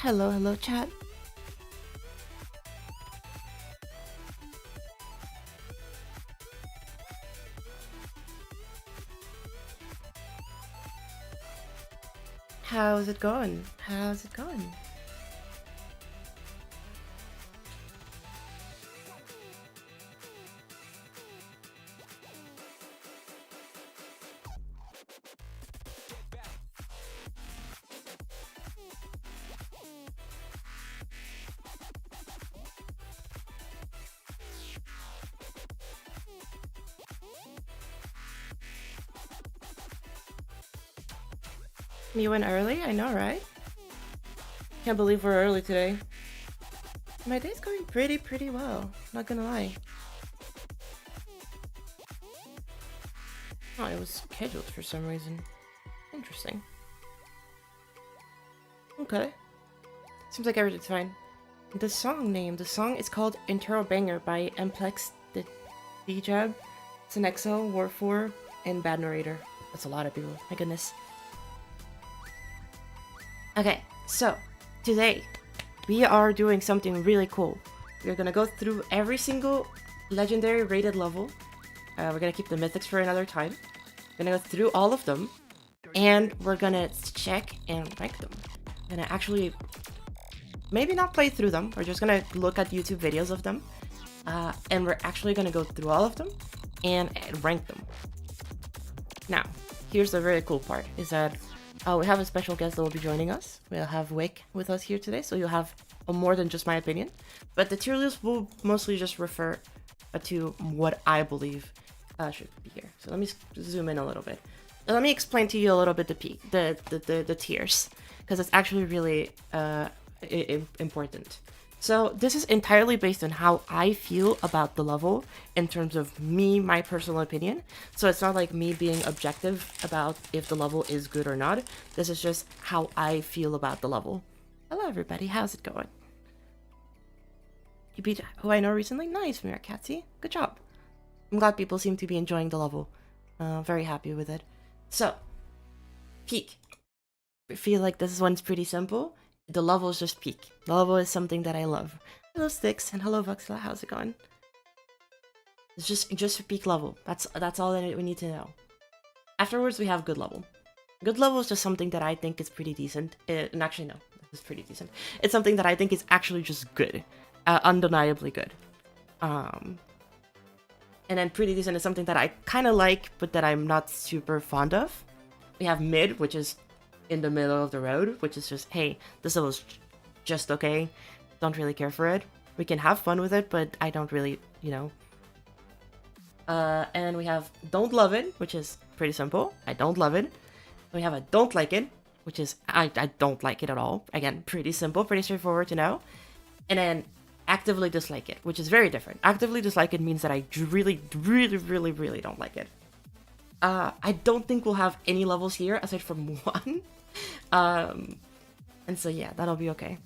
Hello, hello, chat. How's it going? How's it going? You went early? I know, right? Can't believe we're early today. My day's going pretty well, not gonna lie. Oh, it was scheduled for some reason. Interesting. Okay. Seems like everything's fine. The song is called Intro Banger by Mplex the D-Jab. It's an EXO, War 4, and Bad Narrator. That's a lot of people, my goodness. Okay, so today we are doing something really cool. We're gonna go through every single legendary rated level. We're gonna keep the mythics for another time. We're gonna go through all of them, and we're gonna check and rank them. We're gonna actually maybe not play through them. We're just gonna look at YouTube videos of them, and we're actually gonna go through all of them and rank them. Now, here's the very cool part: is that we have a special guest that will be joining us. We'll have Wick with us here today, so you'll have more than just my opinion. But the tier list will mostly just refer to what I believe should be here. So let me zoom in a little bit. Let me explain to you a little bit the tiers, because it's actually really important. So this is entirely based on how I feel about the level in terms of my personal opinion. So it's not like me being objective about if the level is good or not. This is just how I feel about the level. Hello everybody, how's it going? You beat who I know recently? Nice, Mirakatsy. Good job. I'm glad people seem to be enjoying the level. Very happy with it. So, peak. I feel like this one's pretty simple. The level is just peak. The level is something that I love. Hello Styx and hello Voxla, how's it going? It's just a peak level. That's all that we need to know. Afterwards we have good level. Good level is just something that I think is pretty decent. And actually no, this is pretty decent. It's something that I think is actually just good. Undeniably good. And then pretty decent is something that I kind of like, but that I'm not super fond of. We have mid, which is in the middle of the road, which is just, hey, this level's just okay. Don't really care for it. We can have fun with it, but I don't really, you know. And we have don't love it, which is pretty simple. I don't love it. We have a don't like it, which is I don't like it at all. Again, pretty simple, pretty straightforward to know. And then actively dislike it, which is very different. Actively dislike it means that I really don't like it. I don't think we'll have any levels here aside from one. And so yeah, that'll be okay.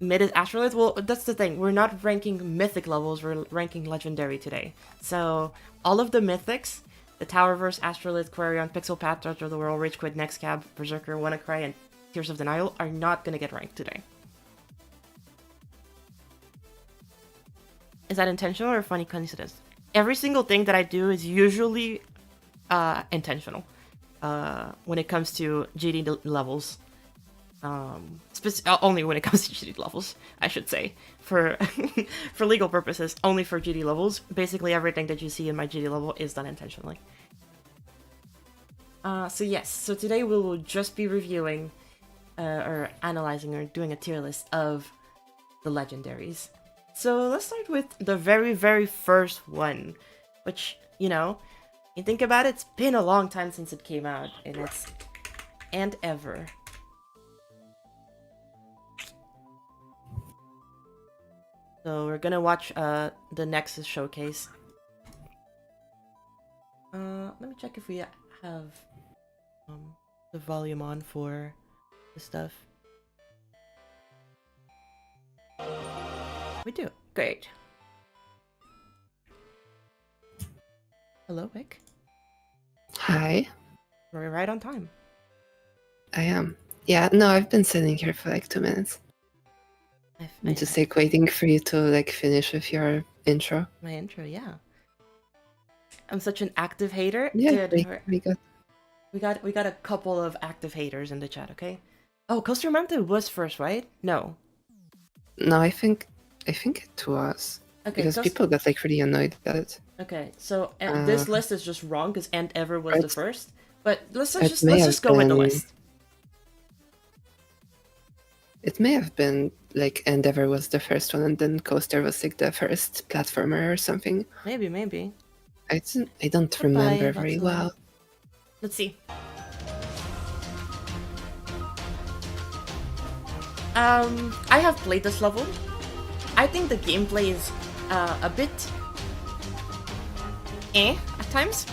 Mid is Astrolith. Well, that's the thing. We're not ranking mythic levels, we're ranking legendary today. So all of the mythics, the Towerverse, Astrolith, Quarion, Pixel Path, Judge of the World, Rage Quit, Next Cab, Berserker, WannaCry, and Tears of Denial are not gonna get ranked today. Is that intentional or a funny coincidence? Every single thing that I do is usually intentional when it comes to GD levels. Only when it comes to GD levels, I should say. For for legal purposes, only for GD levels. Basically everything that you see in my GD level is done intentionally. So yes, so today we will just be reviewing or analyzing or doing a tier list of the legendaries. So let's start with the very first one, which, you know, you think about it, it's been a long time since it came out, and it's And Ever. So we're gonna watch the Nexus showcase. Let me check if we have the volume on for the stuff. We do. Great. Hello, Wick. Hi. We're right on time. I am. Yeah, no, I've been sitting here for like 2 minutes. I'm just like waiting for you to like finish with your intro. My intro, yeah. I'm such an active hater. Yeah, Dude, we got we got a couple of active haters in the chat, okay? Oh, Coaster Mountain was first, right? No. No, I think it was. Okay, Because people got like really annoyed at it. Okay, so this list is just wrong because And Ever was the first. But let's just go with the list. It may have been like Endeavor was the first one, and then Coaster was like the first platformer or something. Maybe. I don't remember very well. Let's see. I have played this level. I think the gameplay is a bit at times.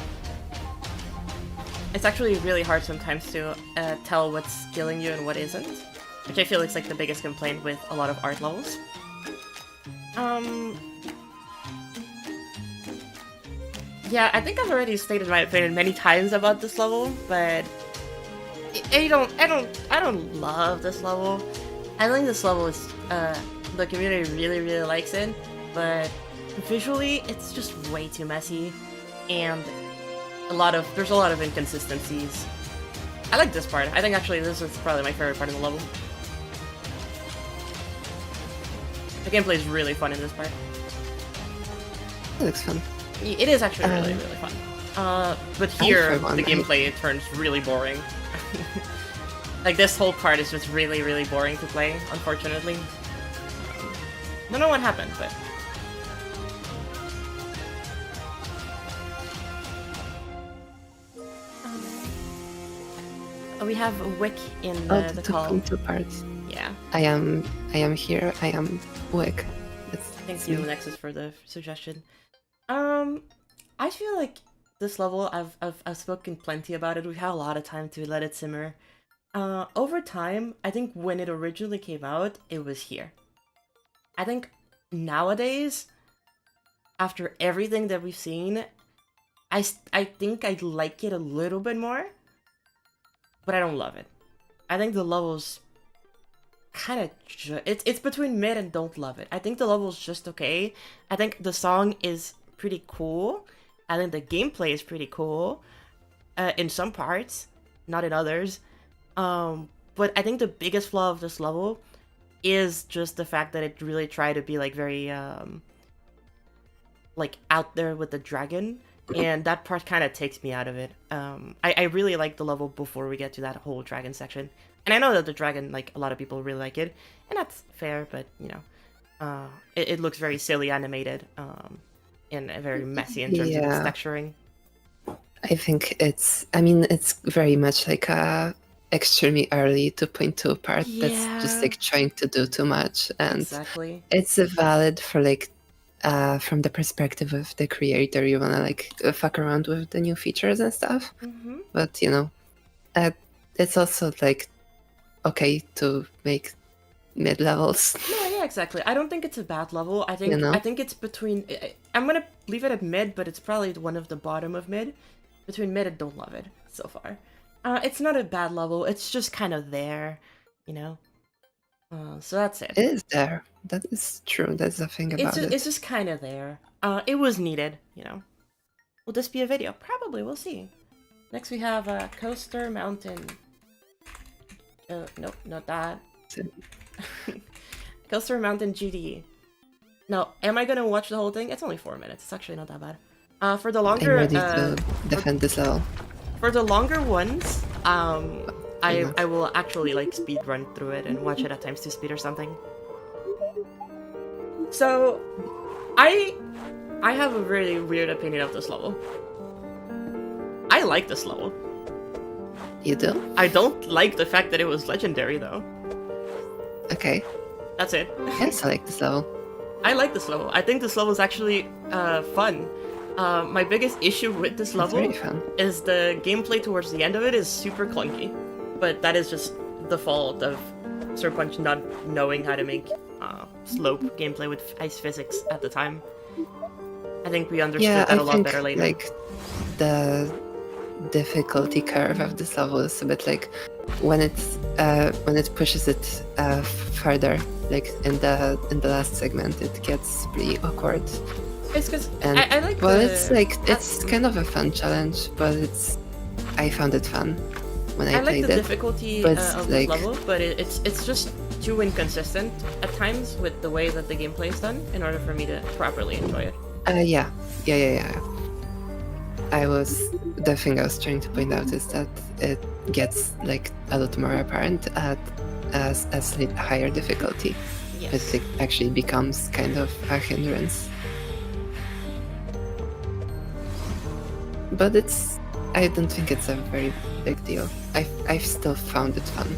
It's actually really hard sometimes to tell what's killing you and what isn't, which I feel is like the biggest complaint with a lot of art levels. Yeah, I think I've already stated my opinion many times about this level, but I don't love this level. I think this level is the community really likes it, but visually it's just way too messy, and there's a lot of inconsistencies. I like this part. I think actually this is probably my favorite part of the level. The gameplay is really fun in this part. It looks fun. It is actually really fun. But here the gameplay turns really boring. Like this whole part is just really boring to play, unfortunately. Don't know what happened, but we have Wick in the call. 2 parts. Yeah. I am here. I am Wick. Thank you, Nexus, for the suggestion. I feel like this level, I've spoken plenty about it. We've had a lot of time to let it simmer. Over time, I think when it originally came out, it was here. I think nowadays, after everything that we've seen, I think I like it a little bit more, but I don't love it. I think the level's kind of it's between mid and don't love it. I think the level's just okay. I think the song is pretty cool. I think the gameplay is pretty cool in some parts, not in others. But I think the biggest flaw of this level is just the fact that it really tried to be like very like out there with the dragon, and that part kind of takes me out of it. I really like the level before we get to that whole dragon section, and I know that the dragon, like, a lot of people really like it, and that's fair, but you know, it looks very silly animated, and very messy in terms of its texturing. I think it's very much like a extremely early 2.2 part that's just like trying to do too much, and exactly. It's valid for like from the perspective of the creator, you wanna like fuck around with the new features and stuff. But you know, it's also like okay to make mid levels. Yeah, exactly. I don't think it's a bad level. I think it's between. I'm gonna leave it at mid, but it's probably one of the bottom of mid. Between mid and don't love it so far. It's not a bad level. It's just kind of there, you know. So that's it. It is there. That is true. That's the thing about it. It's just kind of there. It was needed, you know. Will this be a video? Probably. We'll see. Next we have Coaster Mountain. Nope, not that. Coaster Mountain GD. No, am I gonna watch the whole thing? It's only 4 minutes. It's actually not that bad. For the longer, I'm ready to defend this level. For the longer ones, I will actually like speed run through it and watch it at times 2 speed or something. So, I have a really weird opinion of this level. I like this level. You do? I don't like the fact that it was legendary though. Okay. That's it. Yes, I like this level. I like this level. I think this level is actually fun. My biggest issue with this level is the gameplay towards the end of it is super clunky. But that is just the fault of Serpunch not knowing how to make slope gameplay with ice physics at the time. I think we understood that a lot better later. Like, the difficulty curve of this level is a bit like when it pushes it further, like in the last segment, it gets pretty awkward. It's because And I like it's kind of a fun challenge, but I found it fun when I like played the it. difficulty But of this level, but it's just too inconsistent at times with the way that the gameplay is done in order for me to properly enjoy it. Yeah. The thing I was trying to point out is that it gets like a lot more apparent at a slightly higher difficulty. Yes. It actually becomes kind of a hindrance. But I don't think it's a very big deal. I've still found it fun.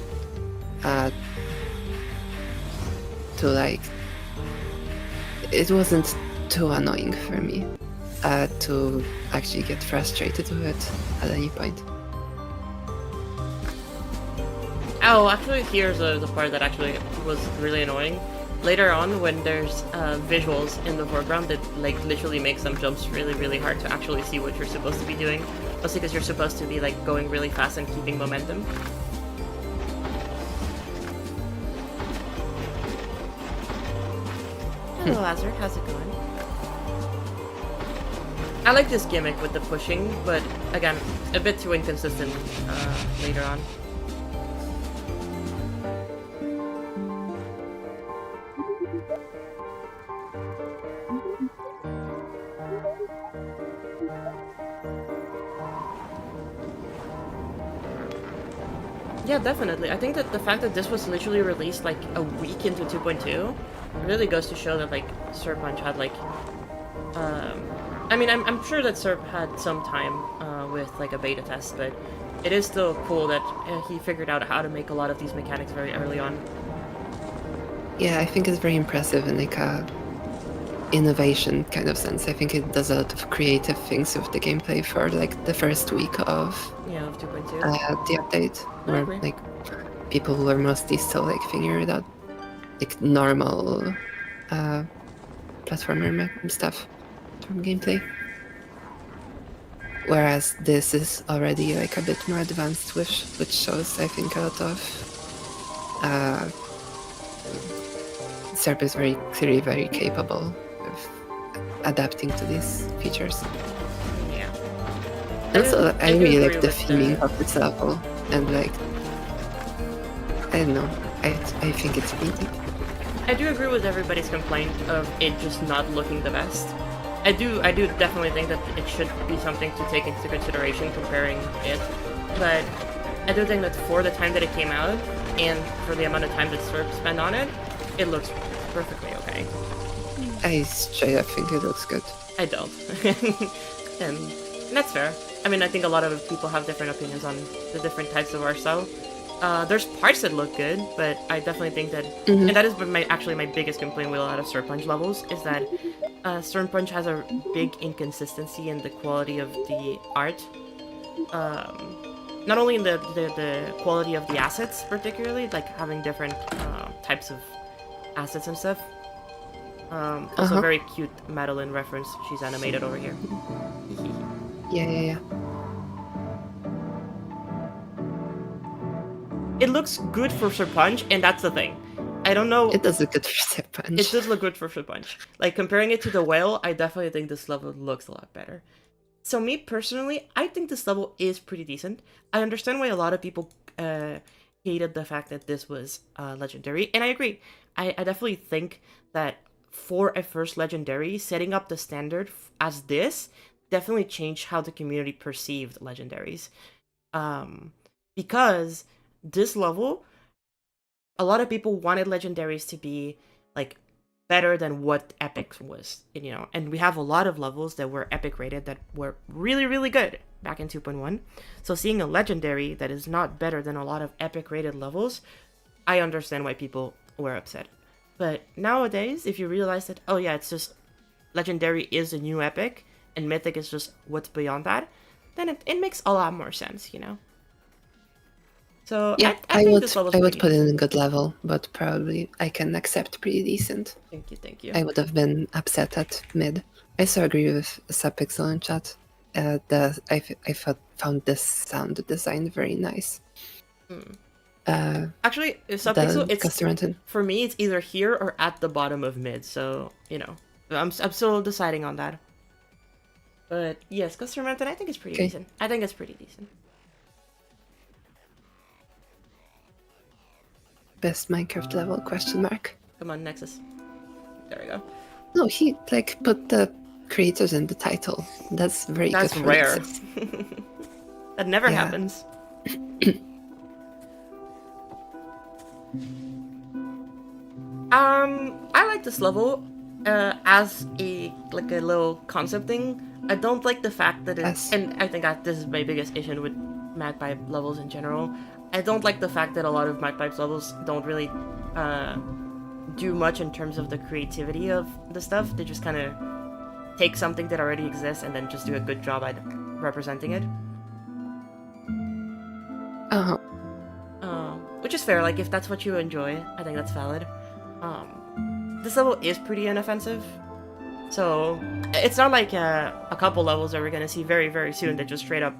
To like, it wasn't too annoying for me to actually get frustrated with it at any point. Oh, actually, here's the part that actually was really annoying. Later on, when there's visuals in the foreground that like literally make some jumps really, really hard to actually see what you're supposed to be doing. Mostly because you're supposed to be like going really fast and keeping momentum. Hello, Azure. How's it going? I like this gimmick with the pushing, but again, a bit too inconsistent later on. Yeah, definitely. I think that the fact that this was literally released like a week into 2.2 really goes to show that like Serpunch had like I mean, I'm sure that Serp had some time with like a beta test, but it is still cool that he figured out how to make a lot of these mechanics very early on. Yeah, I think it's very impressive in like a innovation kind of sense. I think it does a lot of creative things with the gameplay for like the first week of 2.2 the update, where like people were mostly still like figuring out like normal platformer stuff from gameplay, whereas this is already like a bit more advanced, which shows I think a lot of Serp is very clearly very capable of adapting to these features. Yeah. Also, I really like the with theming of this level, and like, I don't know, I think it's pretty. I do agree with everybody's complaint of it just not looking the best. I do definitely think that it should be something to take into consideration comparing it, but I do think that for the time that it came out, and for the amount of time that Serp spent on it, it looks perfectly okay. I straight up think it looks good. I don't. And that's fair. I mean, I think a lot of people have different opinions on the different types of art style. There's parts that look good, but I definitely think that, and that is actually my biggest complaint with a lot of Serpunch levels, is that Serpunch has a big inconsistency in the quality of the art. Not only in the quality of the assets, particularly, like having different types of assets and stuff. Also, very cute Madeline reference. She's animated over here. Yeah. It looks good for Serpunch, and that's the thing. I don't know. It does look good for Serpunch. It does look good for Serpunch. Like, comparing it to the whale, I definitely think this level looks a lot better. So me, personally, I think this level is pretty decent. I understand why a lot of people hated the fact that this was legendary, and I agree. I definitely think that for a first legendary, setting up the standard as this definitely changed how the community perceived legendaries. Because this level, a lot of people wanted legendaries to be like better than what epic was, you know, and we have a lot of levels that were epic rated that were really, really good back in 2.1. So seeing a legendary that is not better than a lot of epic rated levels, I understand why people were upset. But nowadays, if you realize that, oh yeah, it's just legendary is a new epic and mythic is just what's beyond that, then it makes a lot more sense, you know. So yeah, I think this level's I would put it in a good level, but probably I can accept pretty decent. Thank you. I would have been upset at mid. I so agree with Subpixel in chat. I found this sound design very nice. Actually, Subpixel, it's Castermanton. for me. It's either here or at the bottom of mid. So you know, I'm still deciding on that. But yes, Castermanton, I think it's pretty decent. I think it's pretty decent. Best Minecraft level? Question mark. Come on, Nexus. There we go. No, he like put the creators in the title. That's very good. That's rare. That never happens. I like this level as a little concept thing. I don't like the fact that it's, and I think that this is my biggest issue with Magpipe levels in general. I don't like the fact that a lot of Magpipe's levels don't really do much in terms of the creativity of the stuff. They just kind of take something that already exists and then just do a good job at representing it. Which is fair, like if that's what you enjoy, I think that's valid. This level is pretty inoffensive, so it's not like a couple levels that we're gonna see very, very soon that just straight up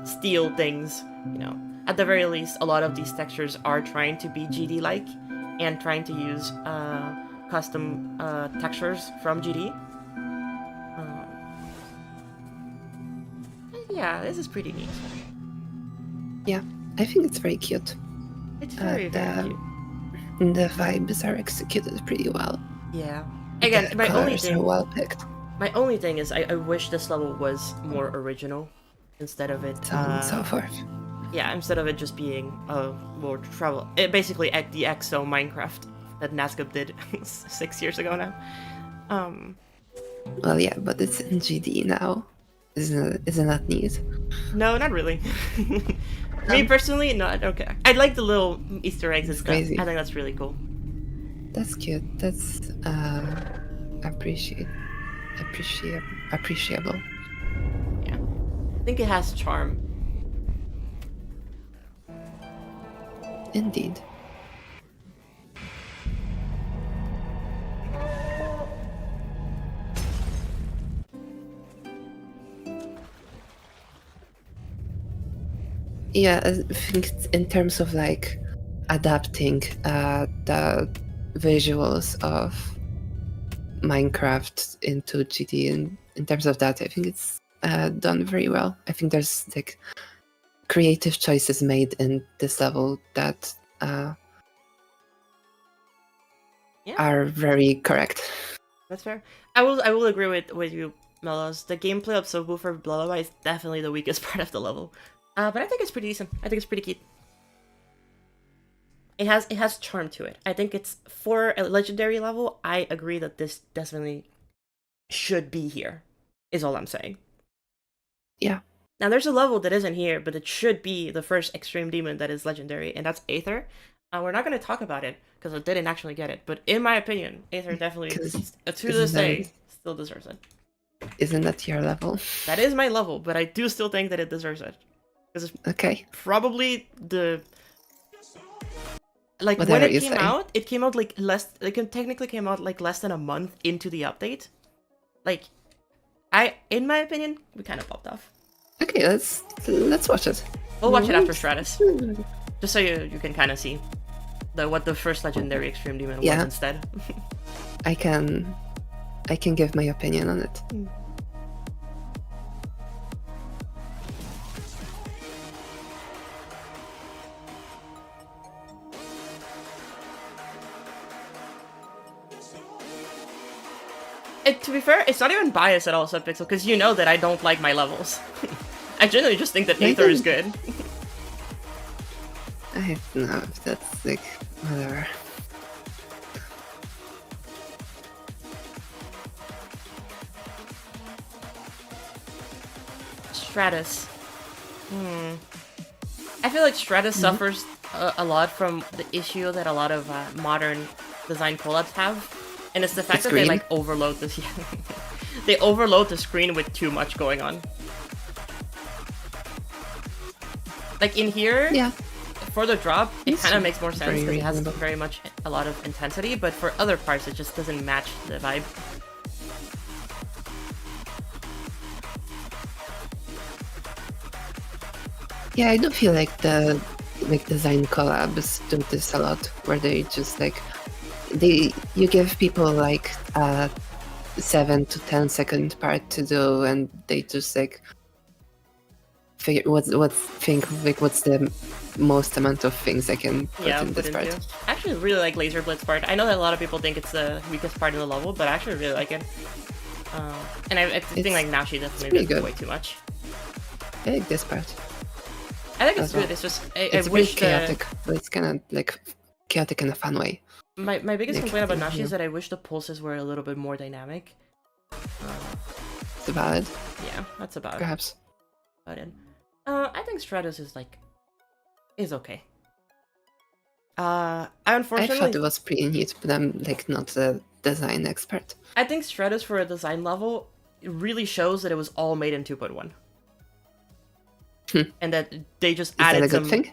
steal things, you know. At the very least, a lot of these textures are trying to be GD-like and trying to use custom textures from GD. Yeah, this is pretty neat. Yeah, I think it's very cute. It's very, very cute. The vibes are executed pretty well. Yeah. Again, my only thing. Are well picked. My only thing is, I wish this level was more original instead of it. So on and so forth. Yeah, instead of it just being more travel. It basically the EXO Minecraft that Nazgub did 6 years ago now. Well, yeah, but it's in GD now. Isn't that neat? No, not really. Me personally, no, I don't care. I like the little Easter eggs and stuff. Crazy. I think that's really cool. That's cute. That's appreciable. Yeah, I think it has charm. Indeed. Yeah, I think in terms of like adapting the visuals of Minecraft into GD, and in terms of that, I think it's done very well. I think there's like creative choices made in this level that are very correct. That's fair. I will agree with you, Mellows. The gameplay of Subwoofer Lullaby is definitely the weakest part of the level. But I think it's pretty decent. I think it's pretty cute. It has charm to it. I think it's for a legendary level. I agree that this definitely should be here. Is all I'm saying. Yeah. Now there's a level that isn't here, but it should be the first extreme demon that is legendary, and that's Aether. We're not going to talk about it because I didn't actually get it, but in my opinion, Aether definitely to this day still deserves it. Isn't that your level? That is my level, but I do still think that it deserves it. Because it's probably the like when it came out like it technically came out like less than a month into the update. Like, in my opinion, we kind of popped off. Okay, let's watch it. We'll watch it after Stratus, just so you can kind of see what the first legendary extreme demon was instead. I can give my opinion on it. To be fair, it's not even biased at all, Subpixel, because you know that I don't like my levels. I generally just think that Aether is good. I don't know if that's like whatever. Stratus. I feel like Stratus suffers a lot from the issue that a lot of modern design collabs have. And it's the fact that they like overload this. They overload the screen with too much going on. Like in here, for the drop, it kind of makes more sense because it has very much a lot of intensity. But for other parts, it just doesn't match the vibe. Yeah, I don't feel like the like design collabs do this a lot, where they just like you give people like a 7 to 10 second part to do, and they just like figure what's the most amount of things I can put in this part. I actually really like Laser Blitz part. I know that a lot of people think it's the weakest part in the level, but I actually really like it. And I think like Nashi definitely does way too much. I like this part. I think it's good. It's just it's I wish chaotic, but it's kind of like chaotic in a fun way. My biggest complaint about Nashi is that I wish the pulses were a little bit more dynamic. It's valid. Yeah, that's about perhaps. About it. I think Stratus is okay. I unfortunately thought it was pretty neat, but I'm like not a design expert. I think Stratus for a design level really shows that it was all made in 2.1. And that they just added some... Is that a good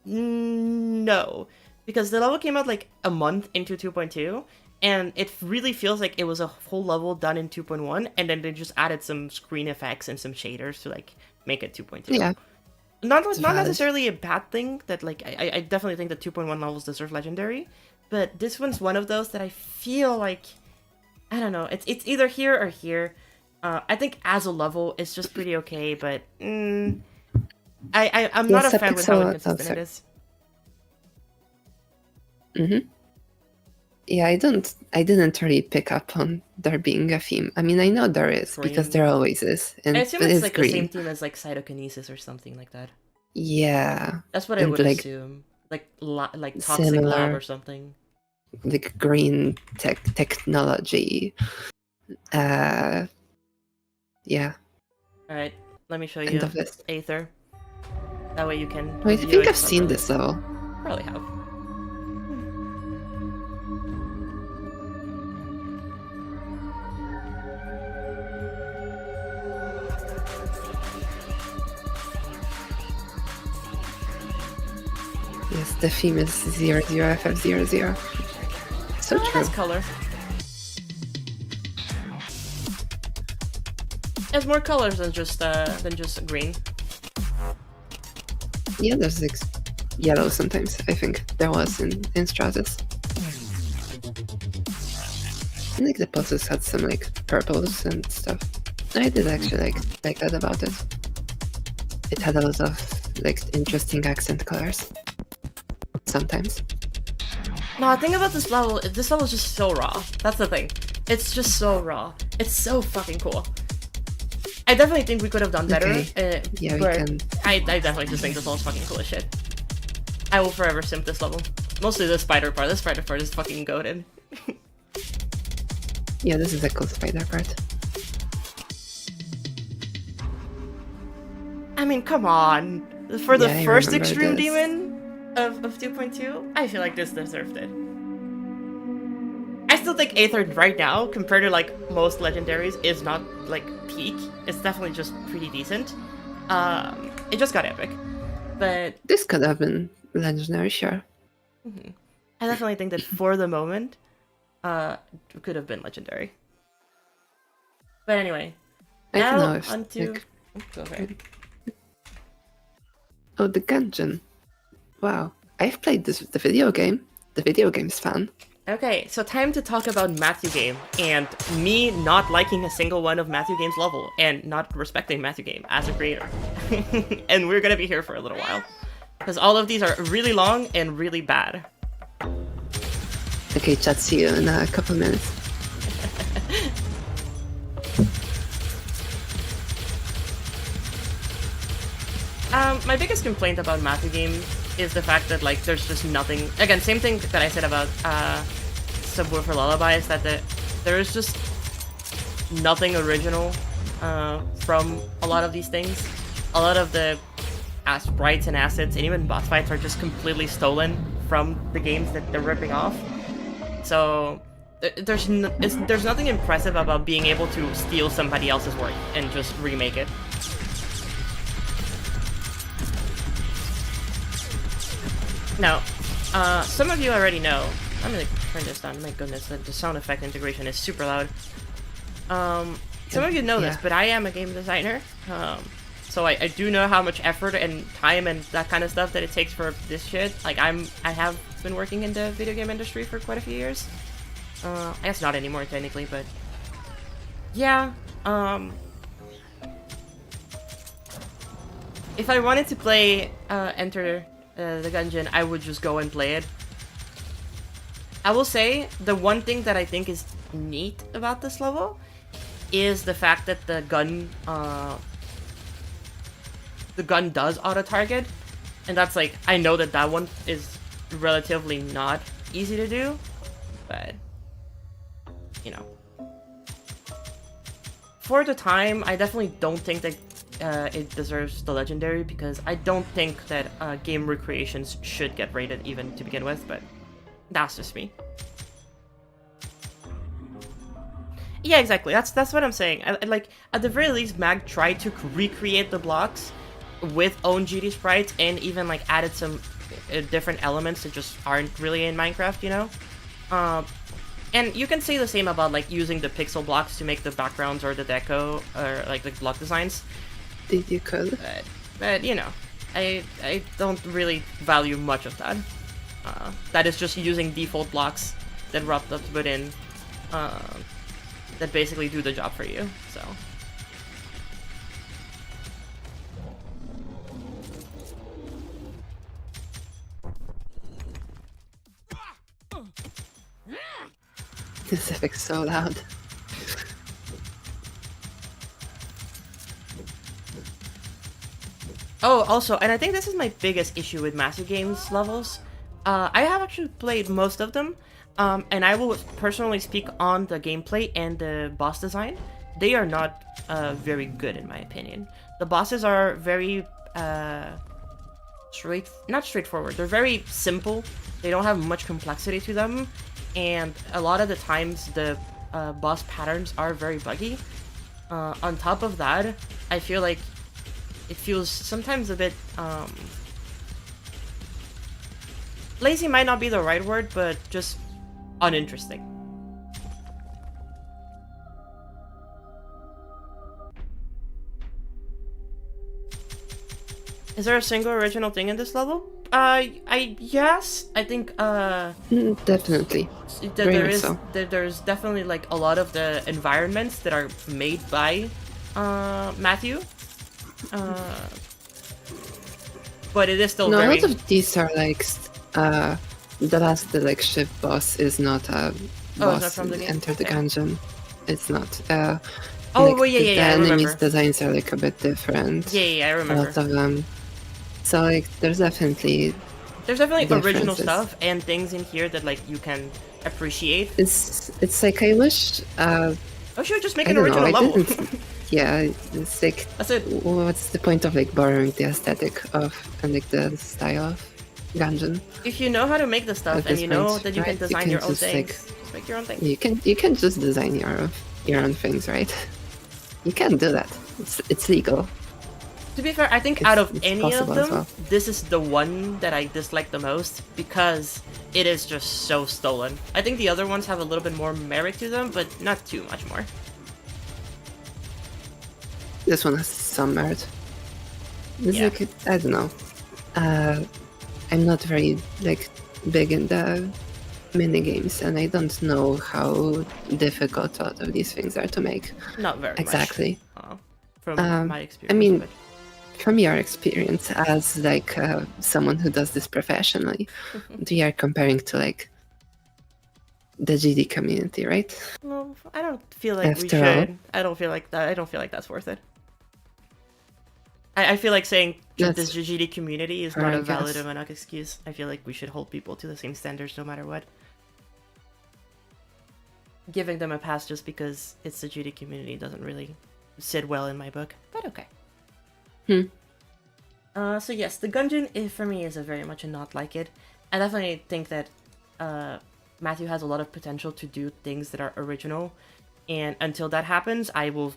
thing? No. Because the level came out like a month into 2.2, and it really feels like it was a whole level done in 2.1, and then they just added some screen effects and some shaders to like make it 2.2. Yeah. Not necessarily a bad thing, that like I definitely think that 2.1 levels deserve legendary, but this one's one of those that I feel like, I don't know, it's either here or here. I think as a level it's just pretty okay, but I'm not a fan with how inconsistent it is. Yeah, I didn't really pick up on there being a theme. I mean, I know there is, green. Because there always is. And I assume it's like green. The same theme as like cytokinesis or something like that. Yeah. That's what I would assume. Like toxic similar, lab or something. Like green technology. Yeah. Alright, let me show you Aether. That way you can... I think I've seen this level. Probably have. Yes, the theme is 00FF00. So true. That's color. It has more colors than just green. Yeah, there's like yellow sometimes. I think there was in Stratus. I think the pulses had some like purples and stuff. I did actually like that about it. It had a lot of like interesting accent colors. Sometimes. No, the thing about this level is just so raw. That's the thing. It's just so raw. It's so fucking cool. I definitely think we could have done better. Okay. Yeah, we can. I definitely just think this level's fucking cool as shit. I will forever simp this level. Mostly the spider part. This spider part is fucking goated. Yeah, this is a cool spider part. I mean, come on. For the first extreme demon of 2.2, I feel like this deserved it. I still think Aether right now, compared to like most legendaries, is not like peak. It's definitely just pretty decent. It just got epic, but this could have been legendary, sure. I definitely think that for the moment, it could have been legendary. But anyway, now onto. Go ahead. Oh, the gungeon. Wow, I've played the video game. The video game's fun. Okay, so time to talk about Matthew Game, and me not liking a single one of Matthew Game's level, and not respecting Matthew Game as a creator. And we're gonna be here for a little while. Because all of these are really long and really bad. Okay, chat, see you in a couple minutes. My biggest complaint about Matthew Game is the fact that like there's just nothing. Again, same thing that I said about Subwoofer Lullaby, is that there is just nothing original from a lot of these things. A lot of the sprites and assets and even boss fights are just completely stolen from the games that they're ripping off. So there's nothing impressive about being able to steal somebody else's work and just remake it. Now, some of you already know. I'm gonna turn this down. My goodness, the sound effect integration is super loud. Some of you know this, but I am a game designer. So I do know how much effort and time and that kind of stuff that it takes for this shit. Like I have been working in the video game industry for quite a few years. I guess not anymore technically, but yeah. If I wanted to play Enter the Gungeon, I would just go and play it. I will say the one thing that I think is neat about this level is the fact that the gun does auto-target, and that's like, I know that that one is relatively not easy to do, but you know, for the time, I definitely don't think that it deserves the legendary, because I don't think that game recreations should get rated even to begin with, but that's just me. Yeah, exactly. That's what I'm saying. Like, at the very least, Mag tried to recreate the blocks with own GD sprites and even like added some different elements that just aren't really in Minecraft, you know? And you can say the same about like using the pixel blocks to make the backgrounds or the deco or like the block designs. Did you could? But you know, I don't really value much of that. That is just using default blocks that Roblox put in that basically do the job for you, so. This effect's so loud. Oh, also, and I think this is my biggest issue with Massive Games levels. I have actually played most of them, and I will personally speak on the gameplay and the boss design. They are not very good in my opinion. The bosses are very not straightforward. They're very simple. They don't have much complexity to them, and a lot of the times the boss patterns are very buggy. On top of that, I feel like it feels sometimes a bit lazy might not be the right word, but just uninteresting. Is there a single original thing in this level? Yes, I think Definitely. There's definitely like a lot of the environments that are made by Matthew. But it is still no, very... a lot of these are like the last like ship boss is not a boss from the in game? Enter the Okay. Gungeon. It's not. Oh, like, well, yeah, the I enemies' remember. designs are like a bit different. Yeah, I A remember. lot of them. So like, there's definitely Original differences. stuff and things in here that like you can appreciate. It's like I wish. Oh, should just make I an don't know. original I level. didn't. Yeah, it's like That's it. what's the point of like borrowing the aesthetic of and like the style of Gungeon? If you know how to make the stuff At and this you know point, that you can right? You design can your own just, things, like, just make your own thing. You can just design your own things, right? You can do that. It's legal. To be fair, I think It's- out of it's any of possible them, as well. this is the one that I dislike the most because it is just so stolen. I think the other ones have a little bit more merit to them, but not too much more. This one has some merit. It's Yeah. like I don't know. I'm not very like big in the mini games, and I don't know how difficult a lot of these things are to make. Not very Exactly. much. From my I experience. mean, but... from your experience as like someone who does this professionally, we are comparing to like the GD community, right? Well, I don't feel like we After all. should. I don't feel like that. I don't feel like that's worth it. I feel like saying That's this GD community is fair, not I a valid guess. enough excuse. I feel like we should hold people to the same standards no matter what. Giving them a pass just because it's the GD community doesn't really sit well in my book, but okay. So yes, the Gungeon for me is a very much a not like it. I definitely think that Matthew has a lot of potential to do things that are original, and until that happens, I will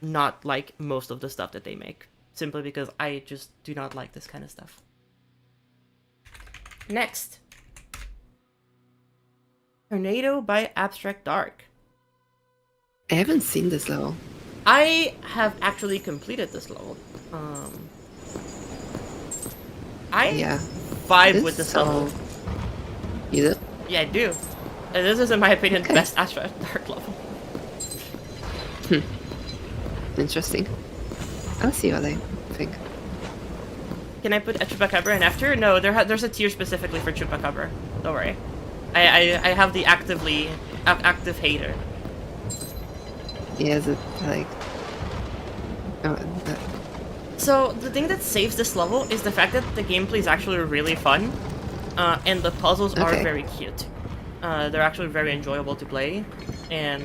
not like most of the stuff that they make, simply because I just do not like this kind of stuff. Next. Tornado by Abstract Dark. I haven't seen this level. I have actually completed this level. I vibe with this level. You do? Yeah, I do. This is, in my opinion, the best Astra Dark level. Interesting. I'll see what I think. Can I put a Chupacabra in after? No, there's a tier specifically for Chupacabra. Don't worry. I have the active hater. Yeah, is it like... Oh, So, the thing that saves this level is the fact that the gameplay is actually really fun, and the puzzles are very cute. They're actually very enjoyable to play, and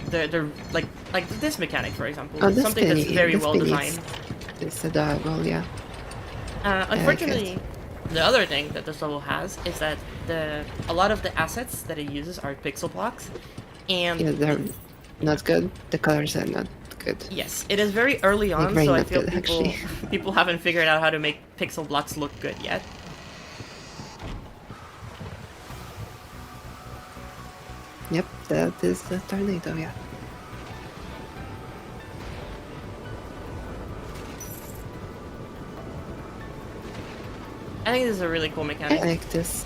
they're like this mechanic, for example. Oh, It's something that's very well designed. It's adorable, yeah. Unfortunately, the other thing that this level has is that a lot of the assets that it uses are pixel blocks, and yeah, they're not good. The colors are not good. Yes, it is very early on, very so I not feel good, people haven't figured out how to make pixel blocks look good yet. Yep, that is the tornado, yeah. I think this is a really cool mechanic. I like this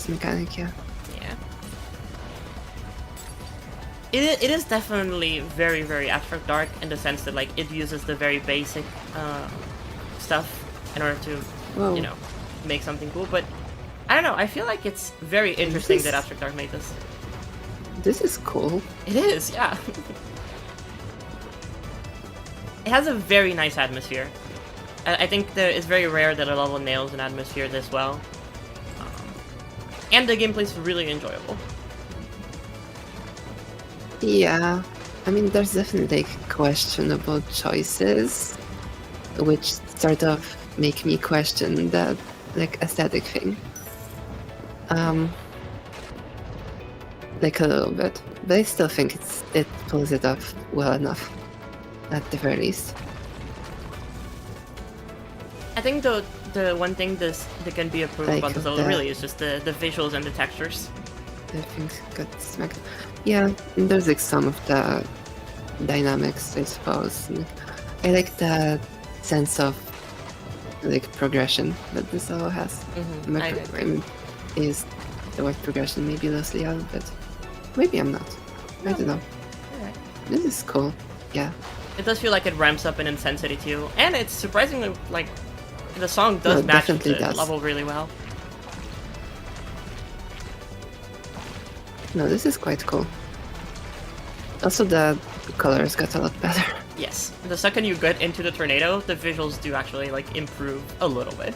mechanic, yeah. Yeah. It is definitely very, very abstract dark in the sense that like it uses the very basic stuff in order to, you know, make something cool. But I don't know. I feel like it's very interesting that Abstract Dark made this. This is cool. It is, yeah. It has a very nice atmosphere. I think that it's very rare that a level nails an atmosphere this well. And the gameplay's really enjoyable. Yeah, I mean, there's definitely questionable choices, which sort of make me question that, like, aesthetic thing. Like a little bit, but I still think it pulls it off well enough, at the very least. I think the one thing that can be improved Like on this level really is just the visuals and the textures. I think got smacked. Yeah, and there's like some of the dynamics, I suppose. I like the sense of like progression that this level has. I mean, is the word progression maybe loosely out of it. Maybe I'm not. I don't know. Alright. This is cool. Yeah. It does feel like it ramps up in intensity too, and it's surprisingly like the song does match the level really well. No, this is quite cool. Also, the colors got a lot better. Yes, the second you get into the tornado, the visuals do actually like improve a little bit.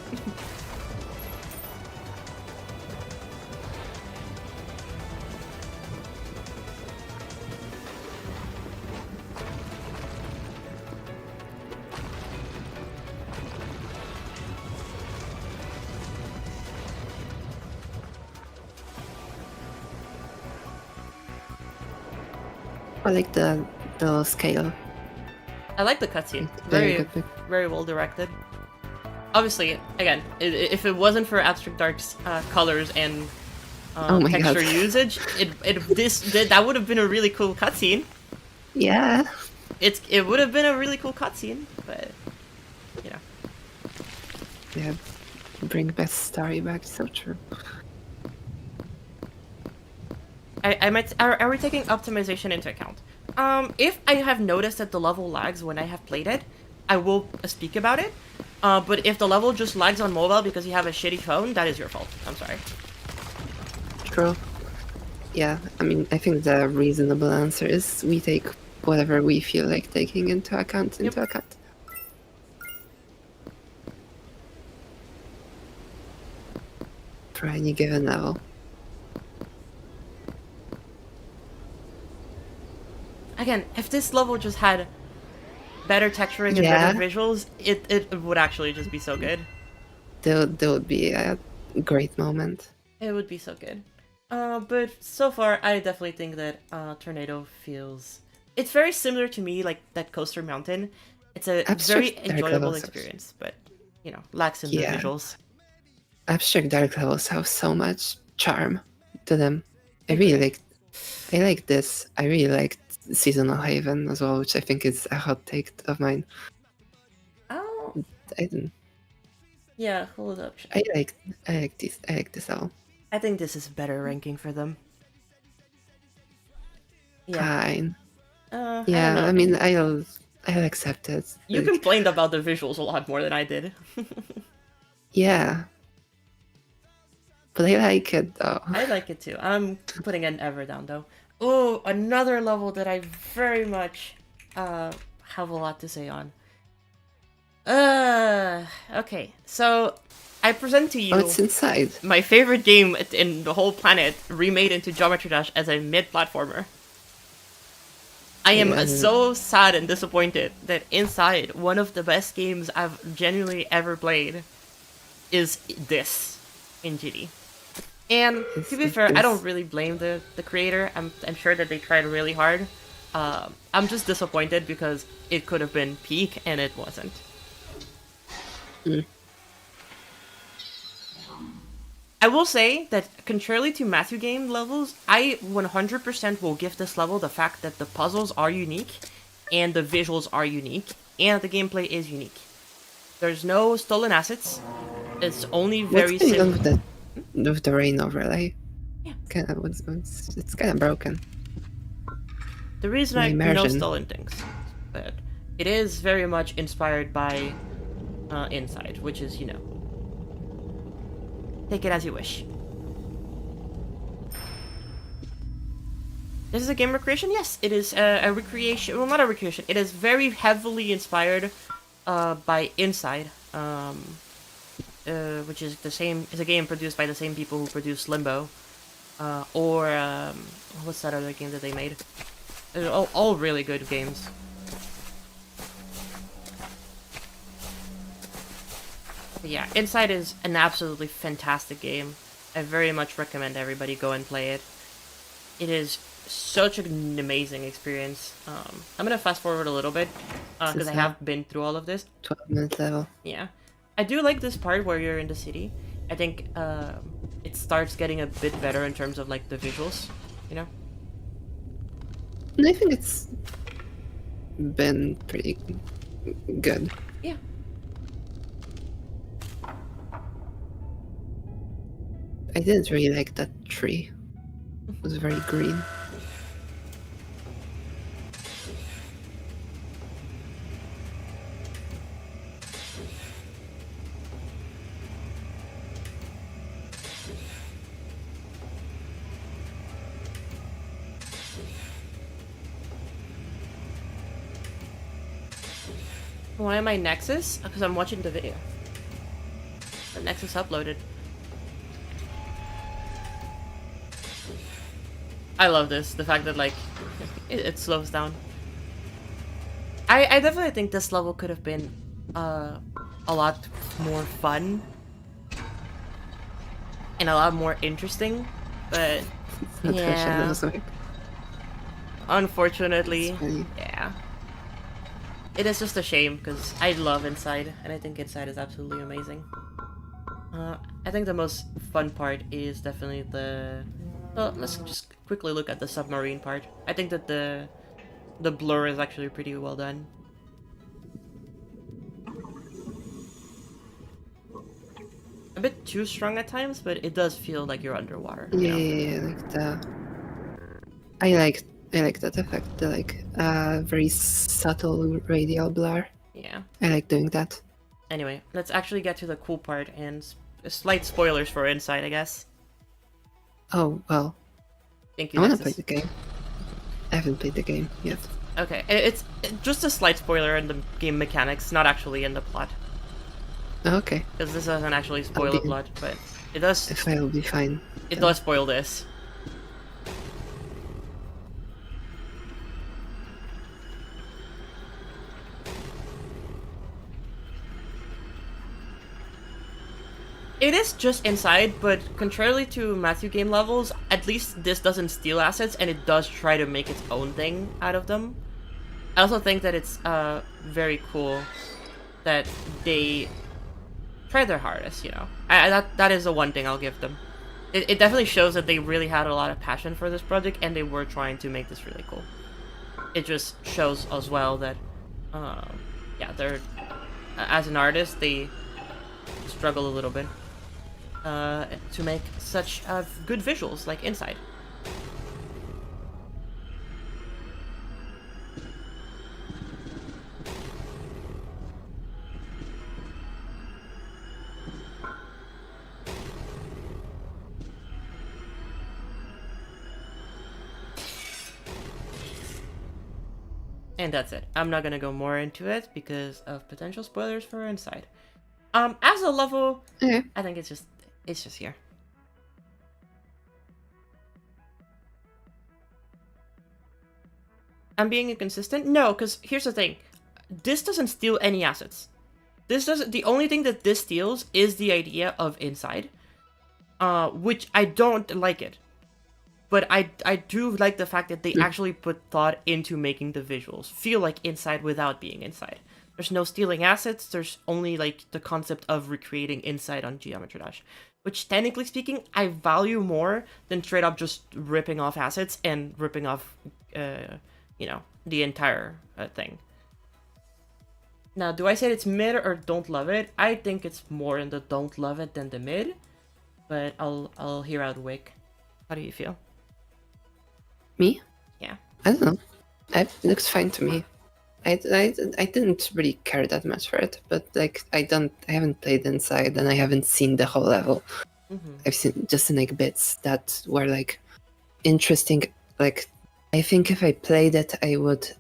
I like the scale. I like the cutscene. Very well directed. Obviously, again, if it wasn't for Abstract Dark's colors and texture usage, that would have been a really cool cutscene. Yeah. It would have been a really cool cutscene, but you know. Yeah. Bring best story back. So true. Are we taking optimization into account? If I have noticed that the level lags when I have played it, I will speak about it. But if the level just lags on mobile because you have a shitty phone, that is your fault. I'm sorry. True. Yeah, I mean, I think the reasonable answer is we take whatever we feel like taking into account. For any given level. Again, if this level just had better texturing and better visuals, it would actually just be so good. There would be a great moment. It would be so good. But so far, I definitely think that Tornado feels... It's very similar to me, like that Coaster Mountain. It's a very enjoyable experience, but, you know, lacks in the visuals. Abstract Dark levels have so much charm to them. I like this. I really liked Seasonal Haven as well, which I think is a hot take of mine. Oh. I don't. Yeah, hold up. I like this all. I think this is better ranking for them. Yeah. Fine. Yeah, I mean, I'll accept it. You complained about the visuals a lot more than I did. Yeah. But I like it though. I like it too. I'm putting an ever down though. Oh, another level that I very much have a lot to say on. Okay, so I present to you What's inside? my favorite game in the whole planet, remade into Geometry Dash as a mid-platformer. I am so sad and disappointed that Inside, one of the best games I've genuinely ever played, is this in GD. And to be fair, I don't really blame the creator. I'm sure that they tried really hard. I'm just disappointed because it could have been peak and it wasn't. I will say that, contrarily to Matthew game levels, I 100% will give this level the fact that the puzzles are unique, and the visuals are unique, and the gameplay is unique. There's no stolen assets. It's only very simple. With the rain overlay. Yeah. It's kind of broken. The reason I no stolen things, but it is very much inspired by Inside, which is, you know, take it as you wish. This is a game recreation? Yes, it is a recreation. Well, not a recreation. It is very heavily inspired by Inside, which is the same. It's a game produced by the same people who produced Limbo, or what's that other game that they made? They're all really good games. But yeah, Inside is an absolutely fantastic game. I very much recommend everybody go and play it. It is such an amazing experience. I'm gonna fast forward a little bit because I have been through all of this. 12-minute level. Yeah, I do like this part where you're in the city. I think it starts getting a bit better in terms of like the visuals, you know. And I think it's been pretty good. Yeah. I didn't really like that tree. It was very green. Why am I Nexus? Because I'm watching the video. The Nexus uploaded. I love this. The fact that, like, it slows down. I definitely think this level could have been a lot more fun. And a lot more interesting. But, yeah. Unfortunately, yeah. It is just a shame, because I love Inside, and I think Inside is absolutely amazing. I think the most fun part is definitely the... Well, let's just quickly look at the submarine part. I think that the blur is actually pretty well done. A bit too strong at times, but it does feel like you're underwater. Yeah, like the... I like that effect, the like very subtle radial blur. Yeah. I like doing that. Anyway, let's actually get to the cool part and slight spoilers for Inside, I guess. Oh, well. Thank you, I want Nexus. to play the game. I haven't played the game yet. Okay, it's just a slight spoiler in the game mechanics, not actually in the plot. Okay. Because this doesn't actually spoil the plot, but it does... If I'll be fine. It does spoil this. It is just Inside, but contrarily to Matthew game levels, at least this doesn't steal assets, and it does try to make its own thing out of them. I also think that it's very cool that they try their hardest, you know. That is the one thing I'll give them. It definitely shows that they really had a lot of passion for this project, and they were trying to make this really cool. it just shows as well that, yeah, they're as an artist they struggle a little bit to make such good visuals like Inside. And that's it. I'm not gonna go more into it because of potential spoilers for Inside. As a level, Okay. I think it's just here. I'm being inconsistent? No, because here's the thing. This doesn't steal any assets. This doesn't. The only thing that this steals is the idea of Inside, which I don't like it. But I do like the fact that they actually put thought into making the visuals feel like Inside without being Inside. There's no stealing assets, there's only like the concept of recreating Inside on Geometry Dash. Which, technically speaking, I value more than straight up just ripping off assets and ripping off, you know, the entire thing. Now, do I say it's mid or don't love it? I think it's more in the don't love it than the mid. But I'll hear out Wick. How do you feel? Me? Yeah. I don't know. It looks fine to me. I didn't really care that much for it, but like I haven't played Inside and I haven't seen the whole level. I've seen just like bits that were like interesting. Like I think if I played it, I would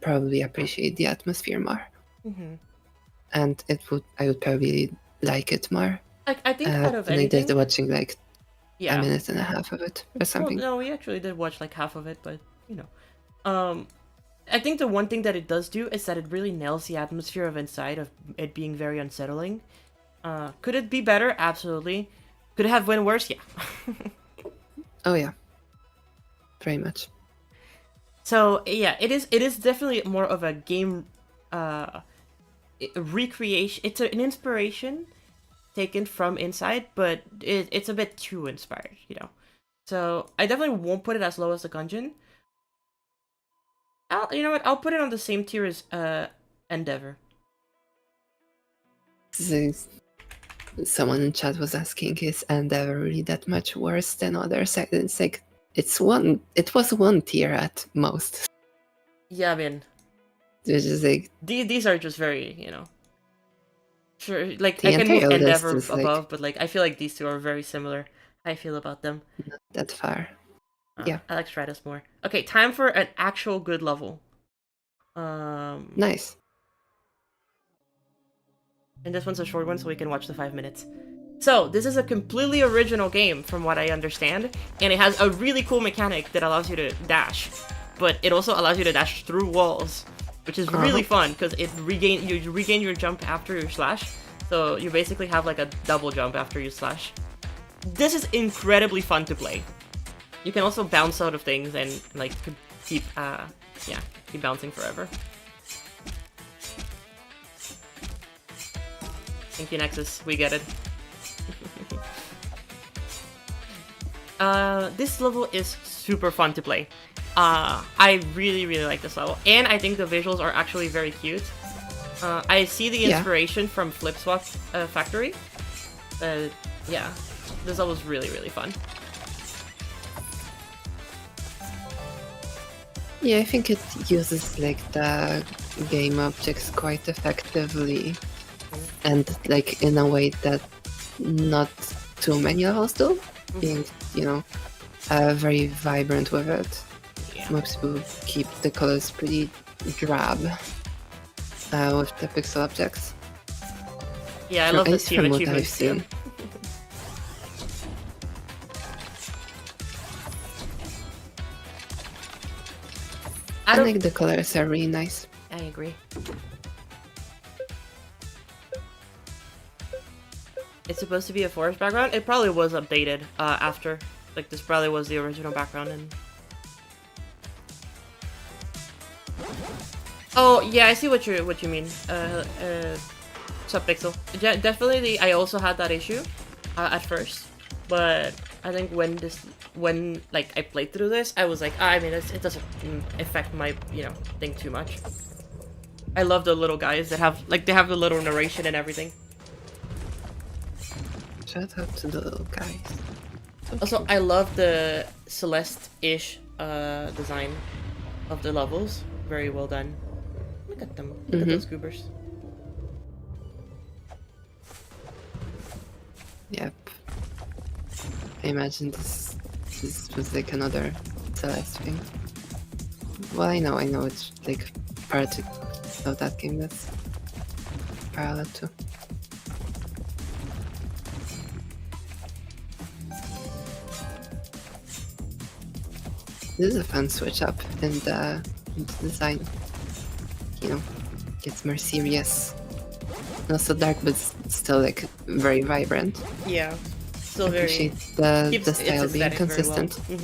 probably appreciate the atmosphere more, and I would probably like it more. I think out of than anything, I did watching like yeah, a minute and a half of it or something. Well, no, we actually did watch like half of it, but you know, I think the one thing that it does do is that it really nails the atmosphere of Inside, of it being very unsettling. Could it be better? Absolutely. Could it have been worse? Yeah. Oh yeah, very much. So yeah, it is definitely more of a game recreation. It's an inspiration taken from Inside, but it's a bit too inspired, you know. So I definitely won't put it as low as the gungeon. You know what? I'll put it on the same tier as Endeavor. Someone in chat was asking, is Endeavor really that much worse than others? It's like it was one tier at most. Yeah, I mean, It's just like these are just very, you know. Sure, like the I can move entire Endeavor list is, above, like, but like I feel like these two are very similar. How I feel about them. not that far. Yeah. I like Stratus more. Okay, time for an actual good level. Nice. And this one's a short one, so we can watch the 5 minutes. So, this is a completely original game, from what I understand, and it has a really cool mechanic that allows you to dash, but it also allows you to dash through walls, which is really fun, because you regain your jump after your slash, so you basically have like a double jump after you slash. This is incredibly fun to play. You can also bounce out of things and like keep bouncing forever. Thank you, Nexus. We get it. This level is super fun to play. I really, really like this level. And I think the visuals are actually very cute. I see the inspiration from Flip Swap Factory. Yeah, this level was really, really fun. Yeah, I think it uses like the game objects quite effectively. And like in a way that not too many levels do, being, you know, very vibrant with it. Yeah. Most people keep the colors pretty drab with the pixel objects. Yeah, I love the team from what I've achievements too. seen. I think the colors are really nice. I agree. It's supposed to be a forest background. It probably was updated after. Like, this probably was the original background. And oh yeah, I see what you mean. Subpixel. Definitely, I also had that issue at first, but I think when when like I played through this, I was like, I mean, it doesn't affect my thing too much. I love the little guys that have they have the little narration and everything. Shout out to the little guys. So Also, cute. I love the Celeste-ish design of the levels. Very well done. Look at them. Look at those goobers. Yep. I imagine this was like another Celeste thing. Well, I know it's like part of that game that's parallel to. This is a fun switch up in the design. You know, gets more serious. And also dark, but still like very vibrant. Yeah, still I very. appreciate the style being consistent. Well.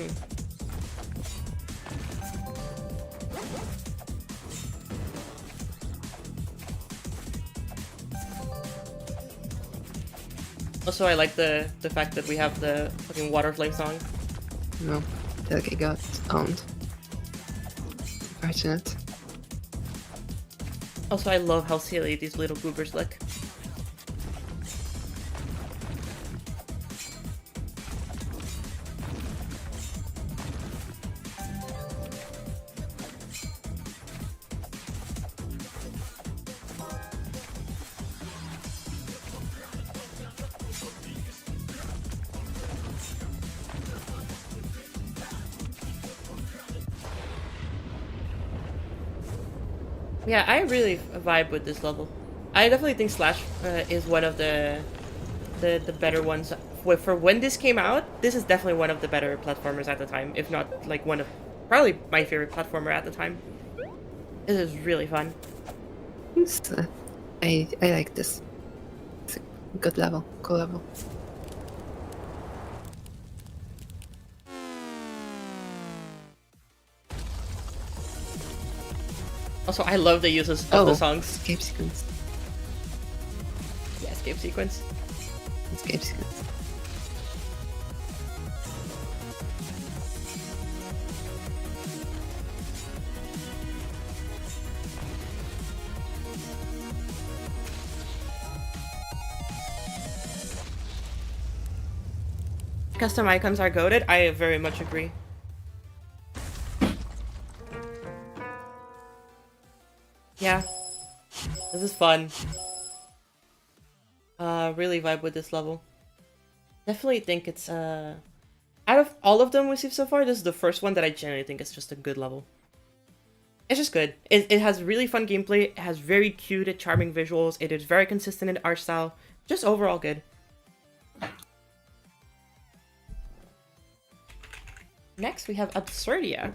Also, I like the fact that we have the fucking water flame song. No, I feel like I got owned. Unfortunate. Also, I love how silly these little goobers look. Yeah, I really vibe with this level. I definitely think Slash is one of the better ones. For when this came out, this is definitely one of the better platformers at the time, if not like one of probably my favorite platformer at the time. This is really fun. I like this. It's a good level, cool level. Also, I love the uses of the songs. Escape sequence. Yeah, escape sequence. Escape sequence. Custom icons are goated. I very much agree. Yeah, this is fun. Really vibe with this level. Definitely think it's out of all of them we've seen so far, this is the first one that I genuinely think is just a good level. It's just good. It has really fun gameplay. It has very cute and charming visuals. It is very consistent in art style. Just overall good. Next we have Absurdia.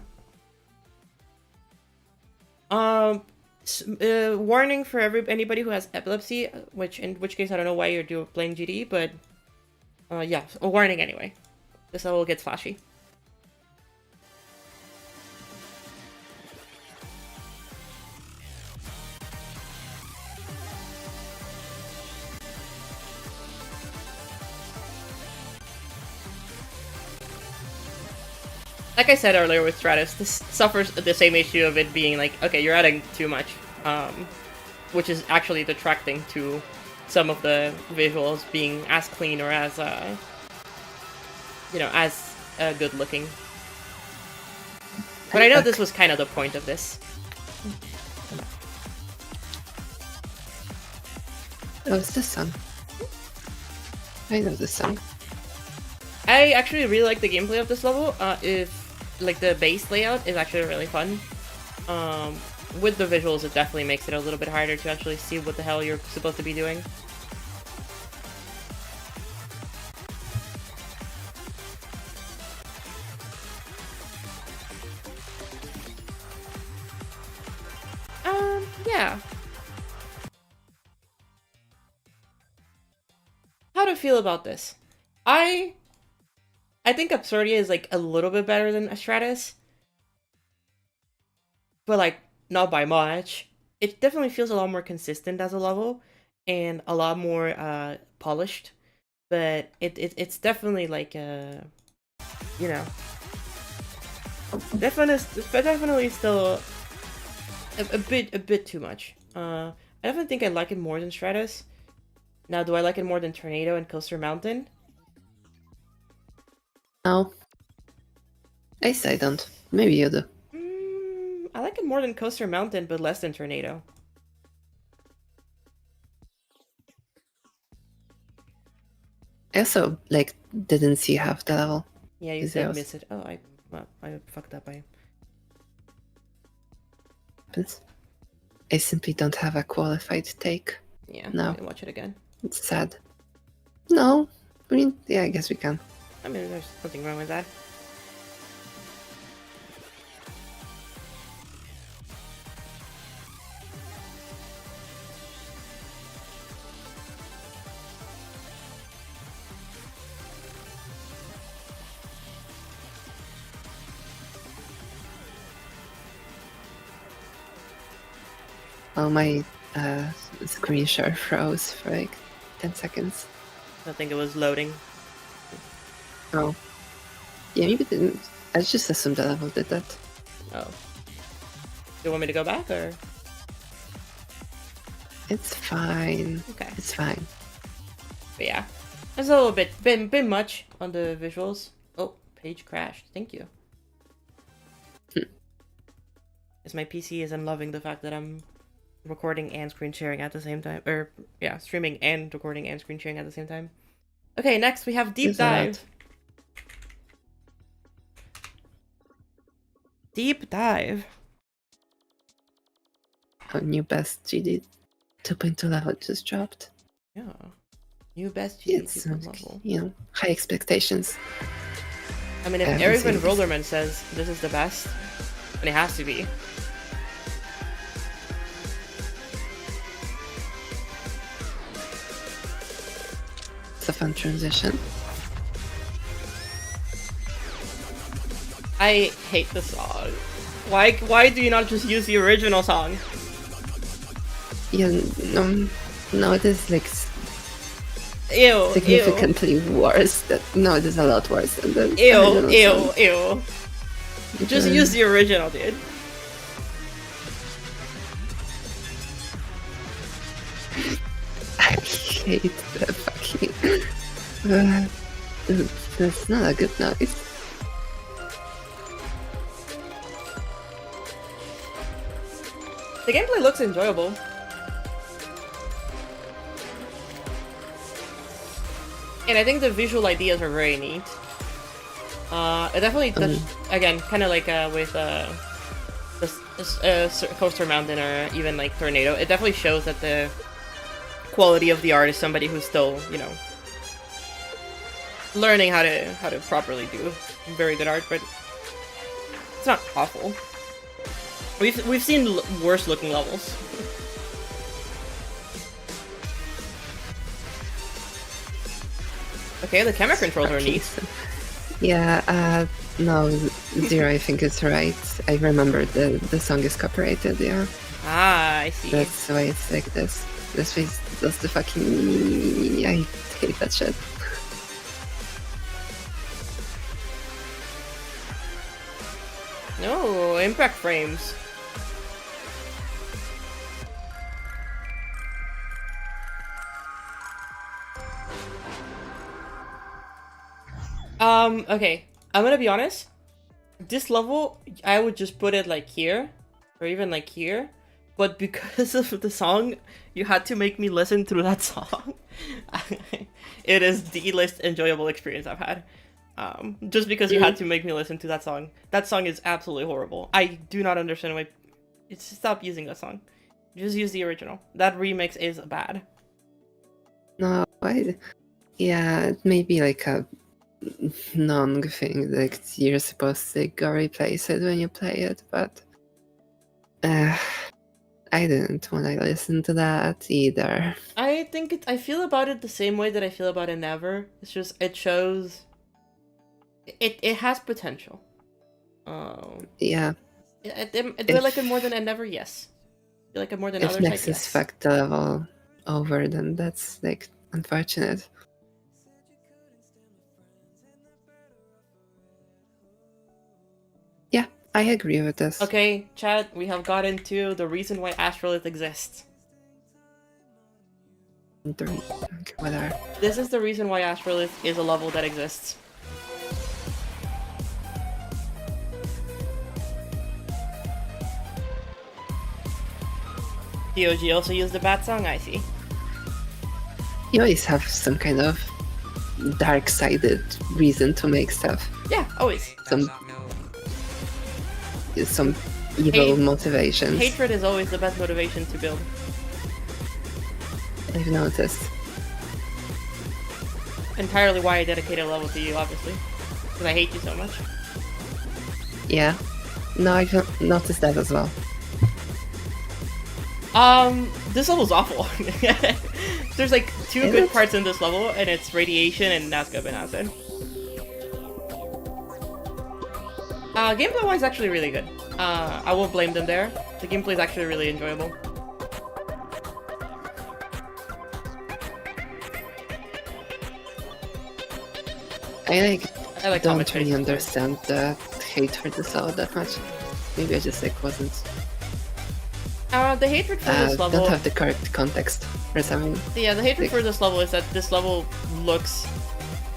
Warning for anybody who has epilepsy, in which case I don't know why you're playing GD, but yeah, a warning anyway. This level gets flashy. Like I said earlier with Stratus, this suffers the same issue of it being like, okay, you're adding too much, which is actually detracting to some of the visuals being as clean or as, as good looking. But I know this was kind of the point of this. Oh, it's this song. I know this song. I actually really like the gameplay of this level. Like the base layout is actually really fun. With the visuals, it definitely makes it a little bit harder to actually see what the hell you're supposed to be doing. Yeah. How to feel about this? I think Absurdia is like a little bit better than Stratus, but like not by much. It definitely feels a lot more consistent as a level and a lot more polished, but it's definitely like you know, definitely still a bit too much. I definitely think I like it more than Stratus. Now, do I like it more than Tornado and Coaster Mountain? No. I say don't. Maybe you do. I like it more than Coaster Mountain, but less than Tornado. I also like didn't see half the level. Yeah, you said miss it. Oh, I fucked up. I simply don't have a qualified take. Yeah, no. I can watch it again. It's sad. No, I mean, yeah, I guess we can. I mean, there's nothing wrong with that. Oh, my screen share froze for like 10 seconds. I think it was loading. Oh. Yeah, maybe it didn't. I just assumed the level did that. Oh. Do you want me to go back, or? It's fine. Okay. It's fine. But yeah. It's a little bit much on the visuals. Oh, page crashed. Thank you. As my PC isn't loving the fact that I'm recording and screen sharing at the same time. Or, yeah, streaming and recording and screen sharing at the same time. Okay, next we have Deep Dive. Deep Dive. Our new best GD 2.2 level just dropped. Yeah. New best GD 2.2 level. You know, high expectations. I mean, if Eric Van Rolderman says this is the best, then it has to be. It's a fun transition. I hate the song. Why do you not just use the original song? Yeah, no, it is like ew, significantly worse. No, it is a lot worse than the ew. Just use the original, dude. I hate the fucking. That's not a good noise. The gameplay looks enjoyable. And I think the visual ideas are very neat. It definitely, again, kind of like with Coaster Mountain or even like Tornado, it definitely shows that the quality of the art is somebody who's still, you know, learning how to properly do very good art, but it's not awful. We've seen worse looking levels. Okay, the camera controls are neat. Yeah, no, Zero, I think it's right. I remember the song is copyrighted, yeah. Ah, I see. That's why it's like this. That's the fucking... I hate that shit. No, impact frames. Okay, I'm gonna be honest. This level, I would just put it like here, or even like here. But because of the song, you had to make me listen through that song. It is the least enjoyable experience I've had. Just because you had to make me listen to that song. That song is absolutely horrible. I do not understand why. Stop using that song. Just use the original. That remix is bad. No, yeah, it may be like a non thing, like you're supposed to go replace it when you play it, but I didn't when I listened to that either. I think I feel about it the same way that I feel about Endeavor. It's just it shows it has potential. Yeah. Do I like it more than Endeavor? Yes. Do I like it more than others? If Nexus fucked the level over, then that's like unfortunate. I agree with this. Okay, chat, we have gotten to the reason why Astrolith exists. Whatever. This is the reason why Astrolith is a level that exists. DOG also used the bat song, I see. You always have some kind of dark-sided reason to make stuff. Yeah, always. Some evil motivations. Hatred is always the best motivation to build. I've noticed. Entirely why I dedicated a level to you, obviously. Because I hate you so much. Yeah. No, I've noticed that as well. This level's awful. There's like two good parts in this level, and it's Radiation and Nazca Benazin. Gameplay-wise, actually really good. I won't blame them there. The gameplay is actually really enjoyable. I like don't really understand the hate for this level that much. Maybe I just like wasn't. The hatred for this level... don't have the correct context for something. Yeah, the hatred for this level is that this level looks...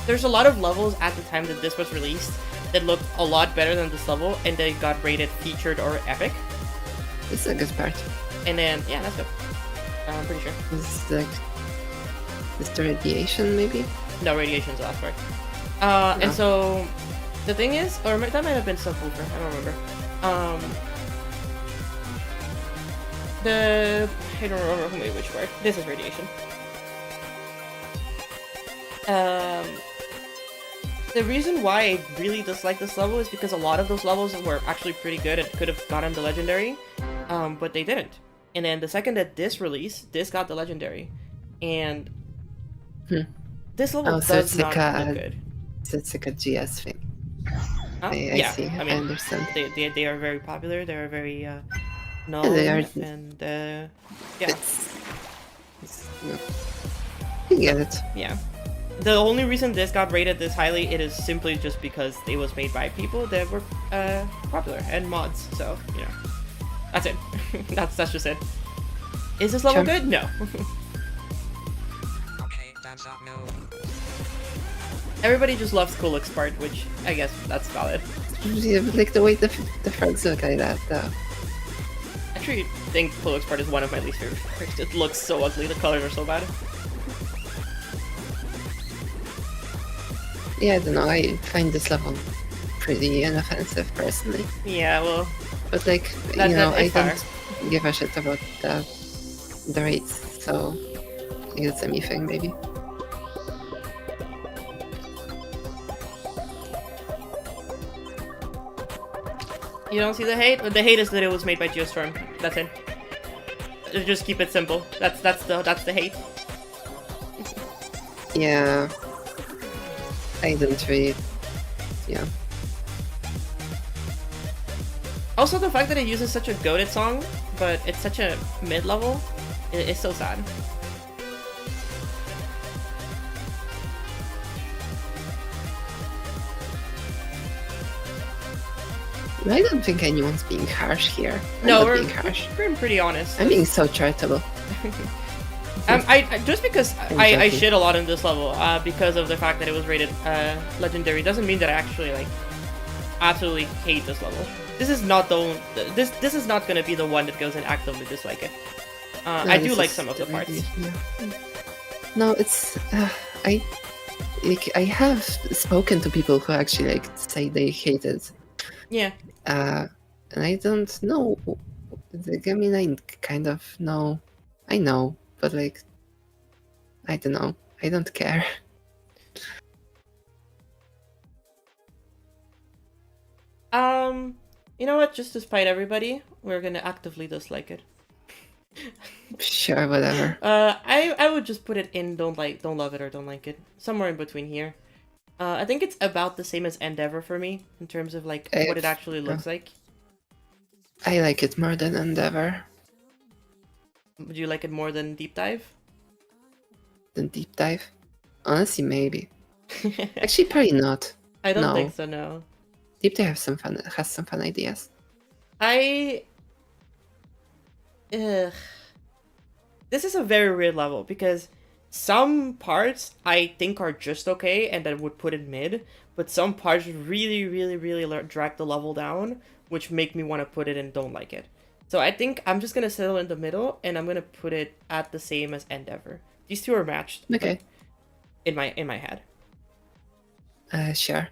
There's a lot of levels at the time that this was released that looked a lot better than this level, and they got rated featured or epic. This is a good part. And then, yeah, that's good. I'm pretty sure. This is like... Is the radiation, maybe? No, radiation's the last part. And so... The thing is... Or that might have been Subwoofer, I don't remember. I don't remember which part. This is radiation. The reason why I really dislike this level is because a lot of those levels were actually pretty good and could have gotten the legendary, but they didn't. And then the second that this released, this got the legendary, and this level does not look good. So it's like a GS thing. I see. I mean, I understand. They are very popular. They are very known, they are, and yeah. You get it. Yeah. The only reason this got rated this highly, it is simply just because it was made by people that were popular and mods. So you know, that's it. that's just it. Is this level good? No. Okay, that's not no. Everybody just loves Kuluk's part, which I guess that's valid. Yeah, like the way the frogs look like that, though. I actually think Kuluk's part is one of my least favorite parts. It looks so ugly. The colors are so bad. Yeah, I don't know. I find this level pretty inoffensive, personally. Yeah, well... But, like, I don't give a shit about the rates, so... I guess it's a me thing, maybe. You don't see the hate? The hate is that it was made by Geostorm. That's it. Just keep it simple. That's the hate. Yeah. I don't really... Yeah. Also, the fact that it uses such a goated song, but it's such a mid-level, it's so sad. I don't think anyone's being harsh here. No, we're being harsh. We're being pretty honest. I'm being so charitable. I just because I shit a lot in this level because of the fact that it was rated legendary doesn't mean that I actually like absolutely hate this level. This is not the this is not gonna be the one that goes and actively dislike it. No, I do like some of the parts. Yeah. No, it's I have spoken to people who actually like say they hate it. Yeah. And I don't know. Like, I mean, I kind of know. I know, but like, I don't know. I don't care. You know what? Just to spite everybody, we're gonna actively dislike it. Sure, whatever. I would just put it in don't love it or don't like it. Somewhere in between here. I think it's about the same as Endeavor for me, in terms of like what it actually looks like. I like it more than Endeavor. Would you like it more than Deep Dive? Than Deep Dive? Honestly, maybe. Actually, probably not. I don't think so, no. Deep Dive has some fun ideas. This is a very weird level because some parts I think are just okay and that would put it mid, but some parts really, really, really drag the level down, which make me want to put it and don't like it. So I think I'm just gonna settle in the middle and I'm gonna put it at the same as Endeavor. These two are matched. Okay. Like, in my head. Sure.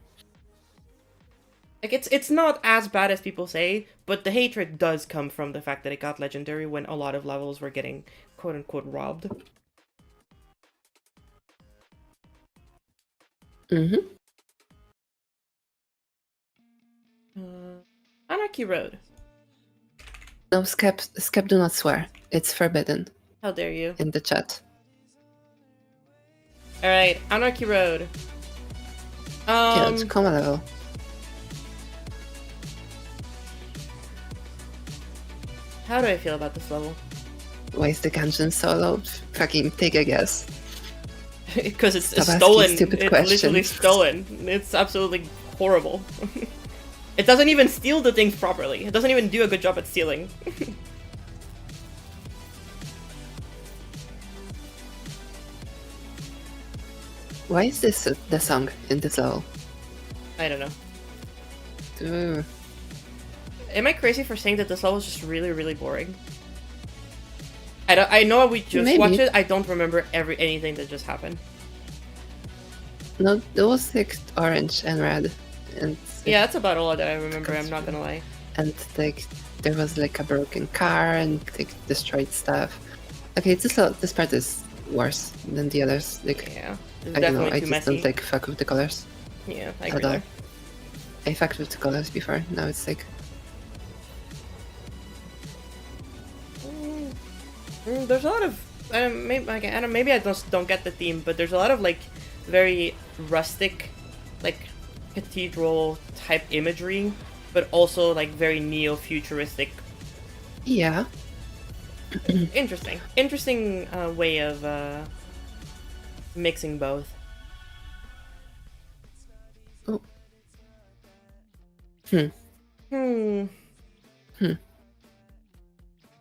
Like it's not as bad as people say, but the hatred does come from the fact that it got legendary when a lot of levels were getting quote unquote robbed. Mm-hmm. Anarchy Road. No, Skep, do not swear. It's forbidden. How dare you? In the chat. Alright, Anarchy Road. Yeah, it's common level. How do I feel about this level? Why is the gungeon so low? Fucking take a guess. Because it's Stop stolen. Stupid It's questions. literally stolen. It's absolutely horrible. It doesn't even steal the things properly. It doesn't even do a good job at stealing. Why is this the song in this level? I don't know. Ooh. Am I crazy for saying that this level is just really, really boring? I know we just watched it. I don't remember anything that just happened. No, it was like orange and red, and yeah, that's about all that I remember. I'm not gonna lie. And like there was like a broken car and like destroyed stuff. Okay, this part is worse than the others. Like yeah, I don't know. I just messy. don't like fuck with the colors. Yeah, I agree there. I fucked with the colors before. Now it's like. There's a lot of maybe I just don't get the theme, but there's a lot of like very rustic, like cathedral type imagery, but also like very neo-futuristic. Yeah. Interesting way of mixing both. Oh.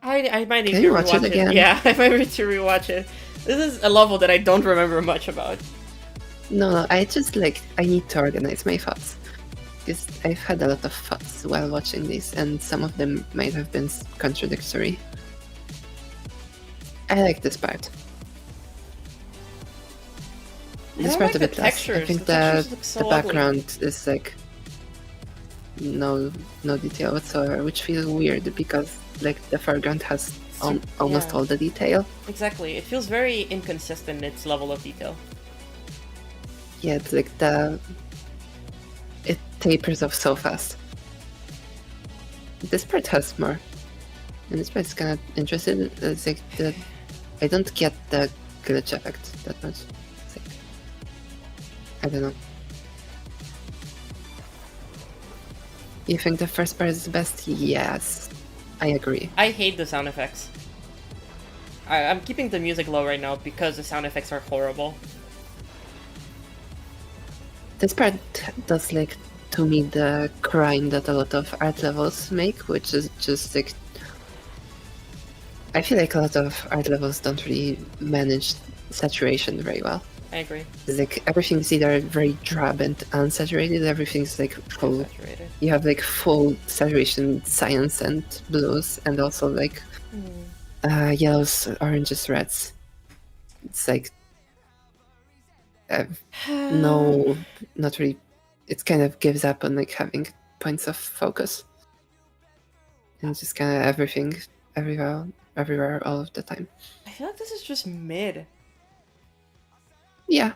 I might need to rewatch it again. Yeah, I might need to rewatch it. This is a level that I don't remember much about. No, I just like I need to organize my thoughts because I've had a lot of thoughts while watching this, and some of them might have been contradictory. I like this part. This part a bit less. I think the background is like no detail whatsoever, which feels weird because like the foreground has almost all the detail. Exactly, it feels very inconsistent in its level of detail. Yeah, it's like it tapers off so fast. This part has more, and this part's kind of interesting. It's like I don't get the glitch effect that much. It's like, I don't know. You think the first part is the best? Yes, I agree. I hate the sound effects. I'm keeping the music low right now because the sound effects are horrible. This part does like to me the crime that a lot of art levels make, which is just like I feel like a lot of art levels don't really manage saturation very well. I agree. It's like everything's either very drab and unsaturated, everything's like full. Saturated. You have like full saturation cyans and blues, and also like yellows, oranges, reds. It's like no, not really. It kind of gives up on like having points of focus, and just kind of everything, everywhere, all of the time. I feel like this is just mid. Yeah.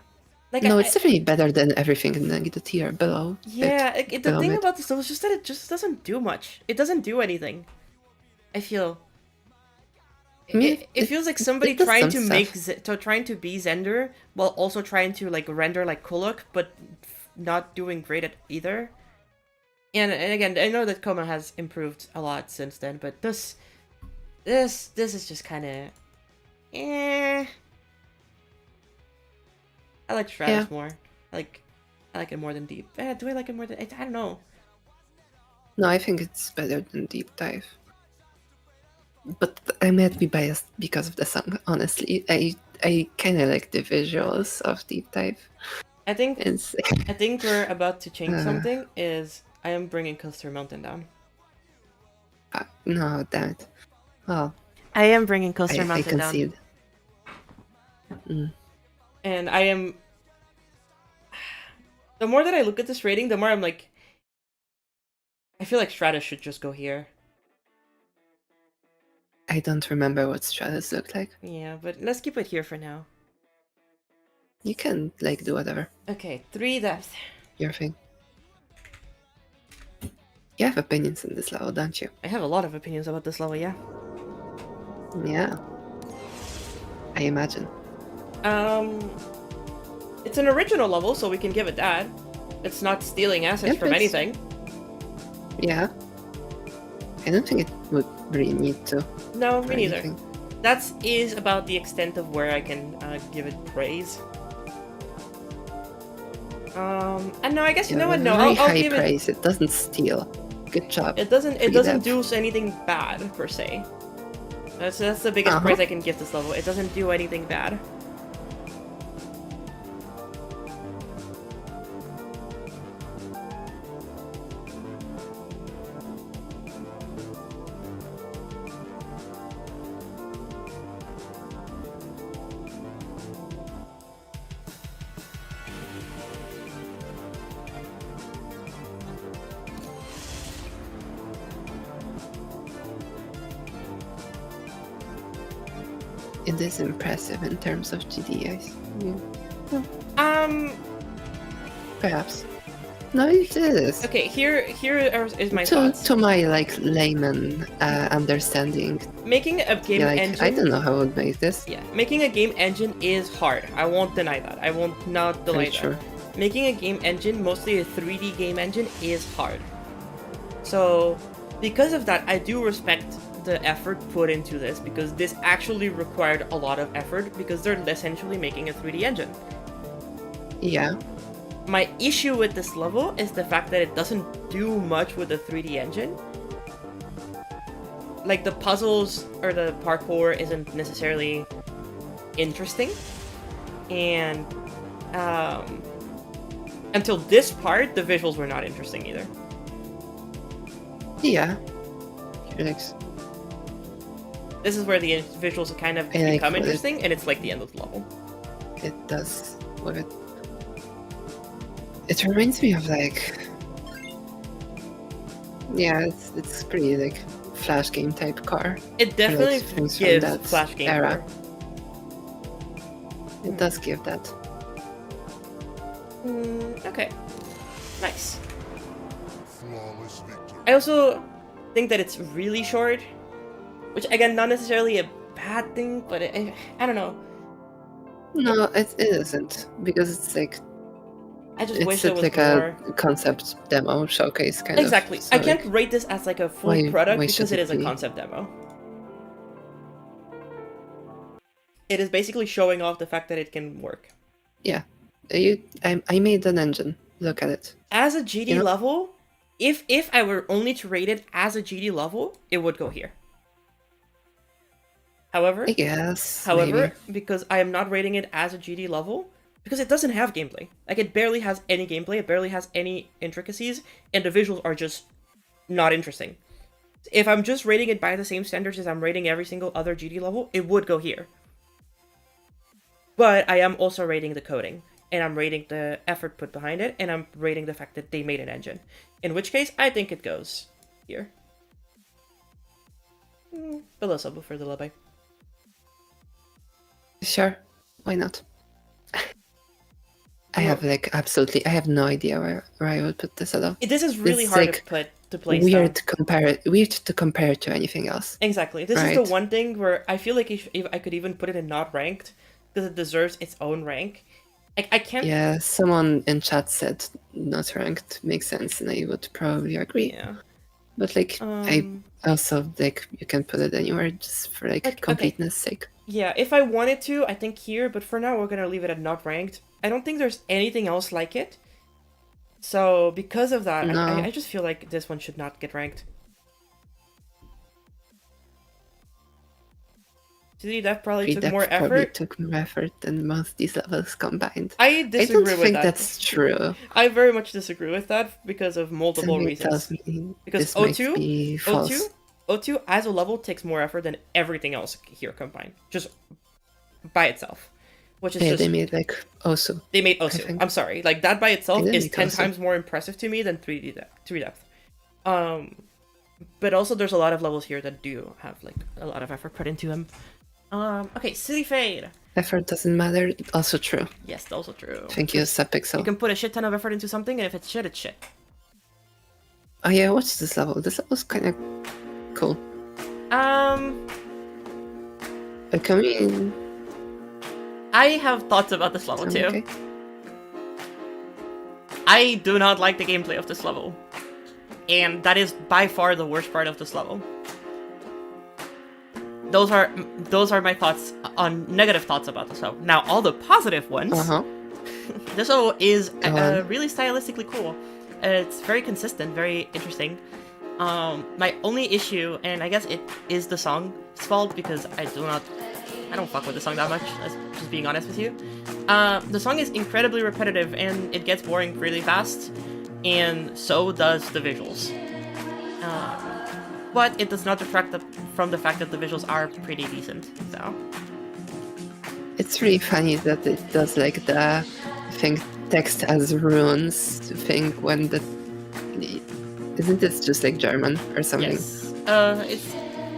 Like no, it's definitely better than everything in the tier below. Yeah, the thing about this is just that it just doesn't do much. It doesn't do anything. I feel. It feels like somebody trying to trying to be Zender while also trying to like render like Kuluk, but not doing great at either. And again, I know that Coma has improved a lot since then, but this is just kind of, I like Stratus more. I like it more than Deep. Do I like it more than? I don't know. No, I think it's better than Deep Dive. But I might be biased because of the song, honestly. I kind of like the visuals of Deep Dive. I think It's, we're about to change something. I am bringing Coaster Mountain down. no, damn it. Well, I am bringing Coaster I Mountain concede. down. And I am. The more that I look at this rating, the more I'm like, I feel like Stratus should just go here. I don't remember what Stratus looked like. Yeah, but let's keep it here for now. You can, like, do whatever. Okay, 3 depth. Your thing. You have opinions on this level, don't you? I have a lot of opinions about this level, yeah. Yeah. I imagine. It's an original level, so we can give it that. It's not stealing assets from anything. Yeah. I don't think it would really need to. No, me neither. That is about the extent of where I can give it praise. And no, I guess you know what? No, I'll give praise. It doesn't steal. Good job. It doesn't do anything bad per se. That's the biggest praise I can give this level. It doesn't do anything bad. It is impressive in terms of GDIs. Perhaps. No, it is. Okay, here is my thoughts. To my layman understanding. Making a game engine. I don't know how I would make this. Yeah, making a game engine is hard. I won't deny that. I won't not deny that. Sure. Making a game engine, mostly a 3D game engine, is hard. So, because of that, I do respect the effort put into this, because this actually required a lot of effort, because they're essentially making a 3D engine. Yeah. My issue with this level is the fact that it doesn't do much with the 3D engine. Like, the puzzles or the parkour isn't necessarily interesting. And, until this part, the visuals were not interesting either. Yeah. Felix. This is where the visuals kind of become interesting, and it's like the end of the level. It does with it. It reminds me of yeah, it's pretty flash game type car. It definitely gives that flash game era. It does give that. Okay, nice. I also think that it's really short. Which, again, not necessarily a bad thing, but I don't know. No, it isn't. Because it's I just wish it was more... a concept demo showcase kind of. Exactly. So I can't rate this as a full product because it is a concept demo. It is basically showing off the fact that it can work. Yeah. I made an engine. Look at it. As a GD level, if I were only to rate it as a GD level, it would go here. However, maybe. Because I am not rating it as a GD level, because it doesn't have gameplay. It barely has any gameplay, it barely has any intricacies, and the visuals are just not interesting. If I'm just rating it by the same standards as I'm rating every single other GD level, it would go here. But I am also rating the coding, and I'm rating the effort put behind it, and I'm rating the fact that they made an engine. In which case, I think it goes here. Below Subwoofer, the lullaby. Sure, why not? I have absolutely, I have no idea where I would put this at all. This is really hard to place. Weird to compare to anything else. Exactly. This is the one thing where I feel like if I could even put it in not ranked, because it deserves its own rank. I can't. Yeah, someone in chat said not ranked makes sense, and I would probably agree. Yeah. But I also you can put it anywhere just for completeness sake. Yeah, if I wanted to, I think here, but for now we're gonna leave it at not ranked. I don't think there's anything else like it. So because of that, No. I just feel like this one should not get ranked. CD Def probably took more effort. Took more effort than most these levels combined. I disagree with that. I don't think that's true. I very much disagree with that because of multiple reasons. Because O2 as a level takes more effort than everything else here combined, just by itself. Which is just, they made like Osu. They made Osu. I'm sorry, like that by itself is 10 times more impressive to me than 3D depth. But also there's a lot of levels here that do have like a lot of effort put into them. Okay, City Fade. Effort doesn't matter. Also true. Yes, also true. Thank you, Subpixel. You can put a shit ton of effort into something, and if it's shit, it's shit. Oh yeah, what's this level? This level's kind of cool. Can we? I have thoughts about this level too. Okay. I do not like the gameplay of this level, and that is by far the worst part of this level. Those are my thoughts on negative thoughts about this level. Now, all the positive ones. This level is really stylistically cool. It's very consistent, very interesting. My only issue, and I guess it is the song's fault because I don't fuck with the song that much. Just being honest with you. The song is incredibly repetitive and it gets boring really fast, and so does the visuals. But it does not detract from the fact that the visuals are pretty decent, so. It's really funny that it does like the text as runes thing when isn't this just like German or something? Yes. It's...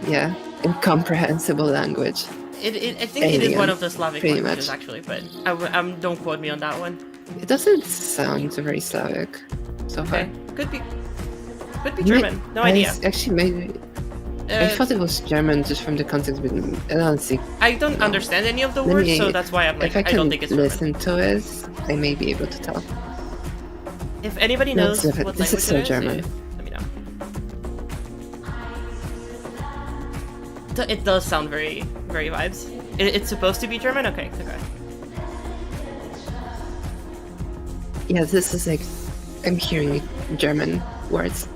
Yeah, incomprehensible language. I think it is one of the Slavic languages, actually, but don't quote me on that one. It doesn't sound very Slavic so far. Could be German. No idea. Actually, maybe. I thought it was German just from the context, but I don't see. I don't understand any of the words, so that's why I'm like, I don't think it's German. If I can listen to it, I may be able to tell. If anybody knows what language this is so German. Let me know. It does sound very, very vibes. It's supposed to be German? Okay. Yeah, this is like, I'm hearing German words.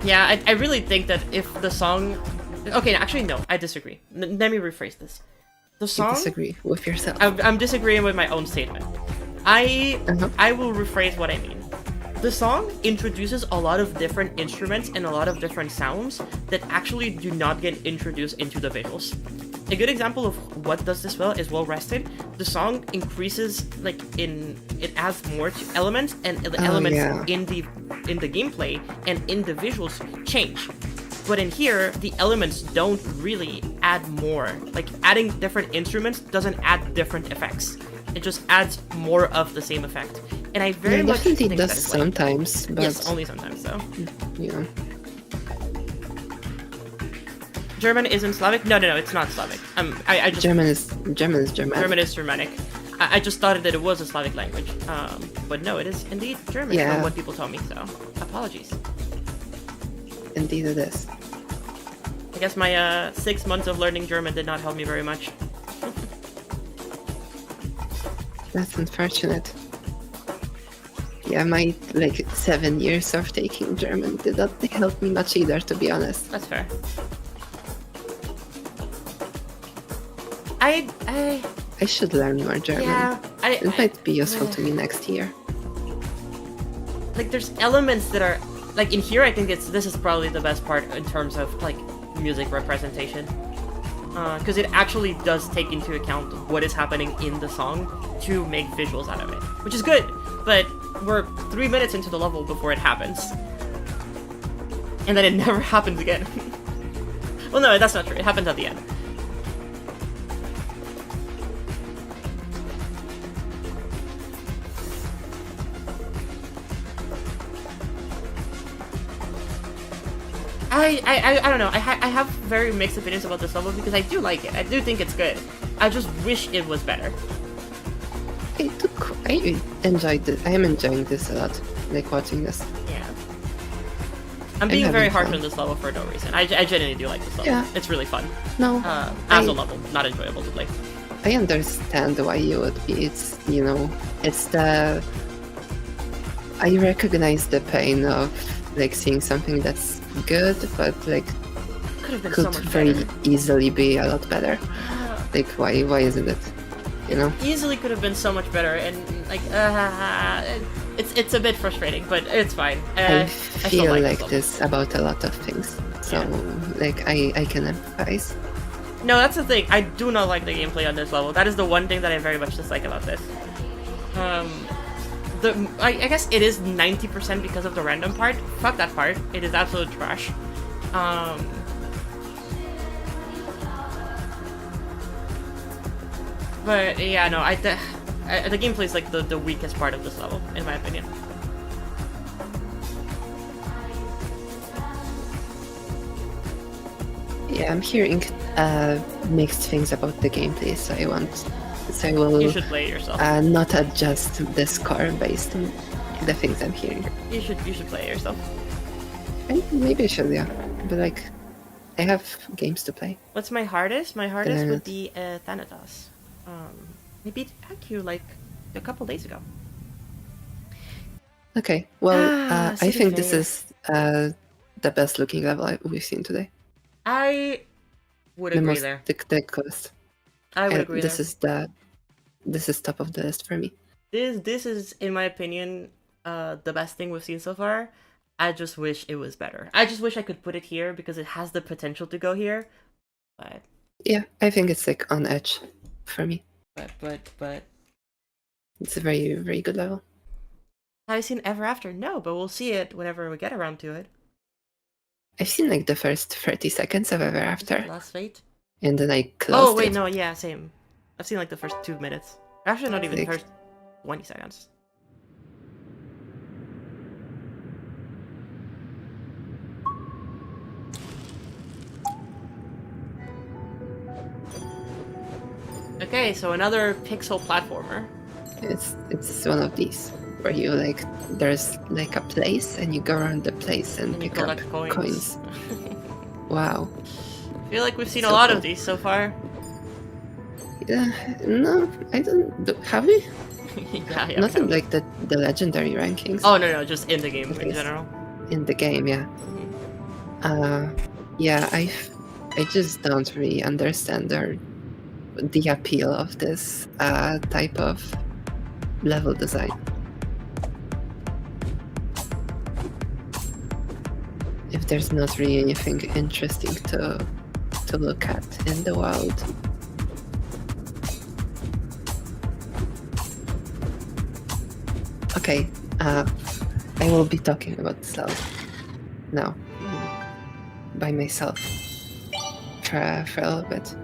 Yeah, I really think that if the song... Okay, actually, no, I disagree. Let me rephrase this. The song... You disagree with yourself. I'm disagreeing with my own statement. I will rephrase what I mean. The song introduces a lot of different instruments and a lot of different sounds that actually do not get introduced into the visuals. A good example of what does this well is Well Rested. The song increases, like, it adds more to elements, and the elements in the gameplay and in the visuals change. But in here, the elements don't really add more. Like, adding different instruments doesn't add different effects. It just adds more of the same effect. And I very much think it does sometimes, but... Yes, only sometimes, though. Yeah. German isn't Slavic? No, it's not Slavic. I just... German is Germanic. German is Germanic. I just thought that it was a Slavic language. But no, it is indeed German from what people told me, so apologies. Indeed it is. I guess my 6 months of learning German did not help me very much. That's unfortunate. Yeah, my 7 years of taking German did not help me much either, to be honest. That's fair. I should learn more German. Yeah, it might be useful to me next year. Like, there's elements that are... Like, in here, I think this is probably the best part in terms of, like, music representation. Because it actually does take into account what is happening in the song to make visuals out of it. Which is good, but we're 3 minutes into the level before it happens. And then it never happens again. Well, no, that's not true. It happens at the end. I don't know. I have very mixed opinions about this level because I do like it. I do think it's good. I just wish it was better. I enjoyed it. I am enjoying this a lot. Like watching this. Yeah. I'm being very having harsh fun. on this level for no reason. I genuinely do like this level. Yeah. It's really fun. No, As a level, not enjoyable to play. I understand why you would be. It's, you know, it's the... I recognize the pain of, like, seeing something that's good, but, like, Could have been could so much very better. easily be a lot better. Like, why isn't it? You know? Easily could have been so much better, and like, it's a bit frustrating, but it's fine. I still feel like like this this about a lot of things. So, like, I can empathize. No, that's the thing. I do not like the gameplay on this level. That is the one thing that I very much dislike about this. I guess it is 90% because of the random part. Fuck that part. It is absolute trash. But yeah, no, the gameplay is like the weakest part of this level, in my opinion. Yeah, I'm hearing mixed things about the gameplay, so I will You should play it yourself. not adjust the score based on the things I'm hearing. You should play it yourself. Maybe I should, yeah. But like, I have games to play. What's my hardest? My hardest Then- would be Thanatos. I beat Aku like a couple days ago. Okay, well, I City think this Fair. is the best looking level we've seen today. I would The agree most there. the coolest. I would And agree this there. this is top of the list for me. This is, in my opinion, the best thing we've seen so far. I just wish it was better. I just wish I could put it here because it has the potential to go here. But Yeah, I think it's like on edge for me. but It's a very, very good level. have you seen Ever After? No, but we'll see it whenever we get around to it. I've seen like the first 30 seconds of Ever After, Last Fate. and then I closed Oh wait, it. no, yeah, same. I've seen like the first 2 minutes. Actually, not even the Like- first 20 seconds. Okay, so another pixel platformer. It's one of these where you like there's like a place and you go around the place and And you pick up collect coins. Wow. I feel like we've seen a So lot cool. of these so far. Yeah, no, I don't. Have we? yeah. Not in like the legendary rankings. Oh no, just in the game in Yes. general. In the game, yeah. Yeah, I just don't really understand the appeal of this type of level design. If there's not really anything interesting to look at in the world. Okay, I will be talking about this level now by myself for a little bit.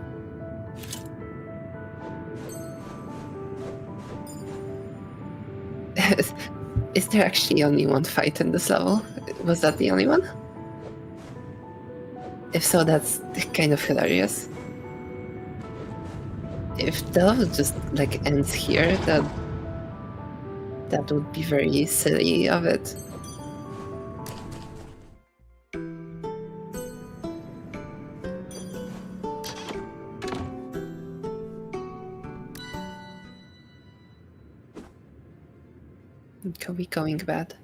Is there actually only one fight in this level? Was that the only one? If so, that's kind of hilarious. If the level just like ends here, that would be very silly of it. It could be going bad.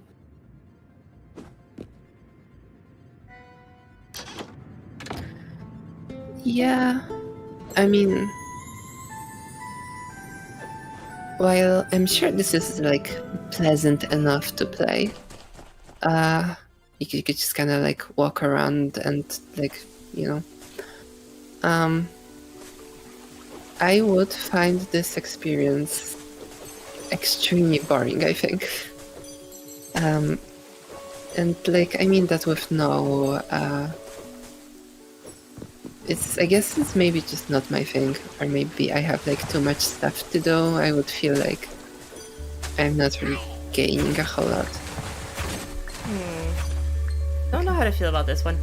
Yeah, I mean, while I'm sure this is like pleasant enough to play, you could just kind of like walk around and like, you know, I would find this experience extremely boring, I think. And like, I mean that with no, I guess it's maybe just not my thing, or maybe I have like too much stuff to do. I would feel like I'm not really gaining a whole lot. Don't know how to feel about this one.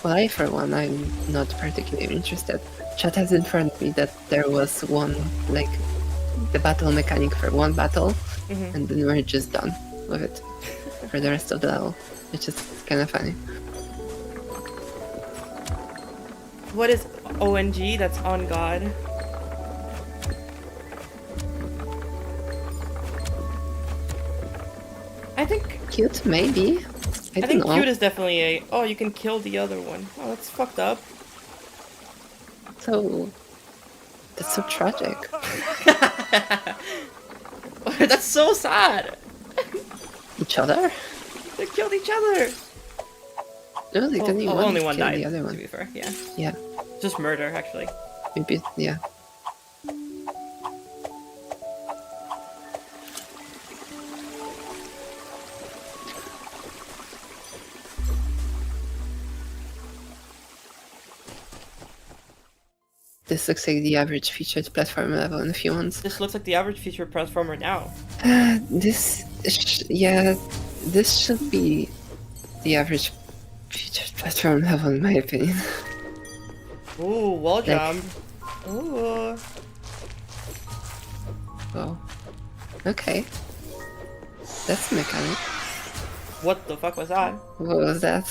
Well, I, for one, I'm not particularly interested. Chat has informed me that there was one, like, the battle mechanic for one battle, and then we're just done with it for the rest of the level, which is kind of funny. What is ONG? That's on God. I think Cute, maybe. I think don't know. cute is definitely a. Oh, you can kill the other one. Oh, that's fucked up. So that's so tragic. That's so sad. Each other? They killed each other. No, they didn't even Only one kill died. the other To one. be fair, yeah. Yeah, Just murder, actually. maybe. Yeah. This looks like the average featured platform level in a few months. This looks like the average feature platformer now. Yeah, this should be the average featured platform level in my opinion. Ooh, wall jump. Ooh. Oh, okay. That's a mechanic. What the fuck was that? What was that?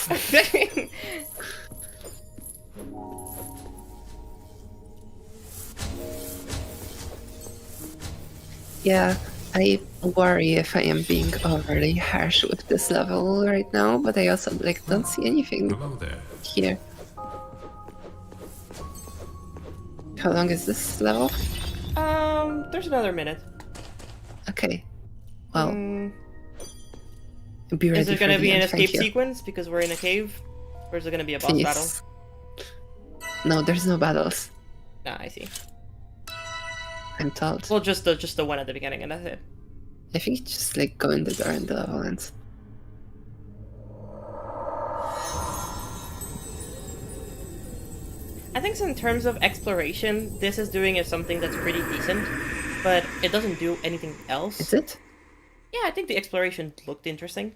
Yeah, I worry if I am being overly harsh with this level right now, but I also like don't see anything Hello there. here. How long is this level? There's another minute. Okay. Well, Mm, be ready is it for gonna the be an end, thank escape you. sequence because we're in a cave? Or is it gonna be a boss Please. battle? No, there's no battles. Ah, I see. I'm told. Well, just the one at the beginning, and that's it. I think you just like go in the door and the level ends. I think so in terms of exploration, this is doing something that's pretty decent, but it doesn't do anything else. Is it? Yeah, I think the exploration looked interesting.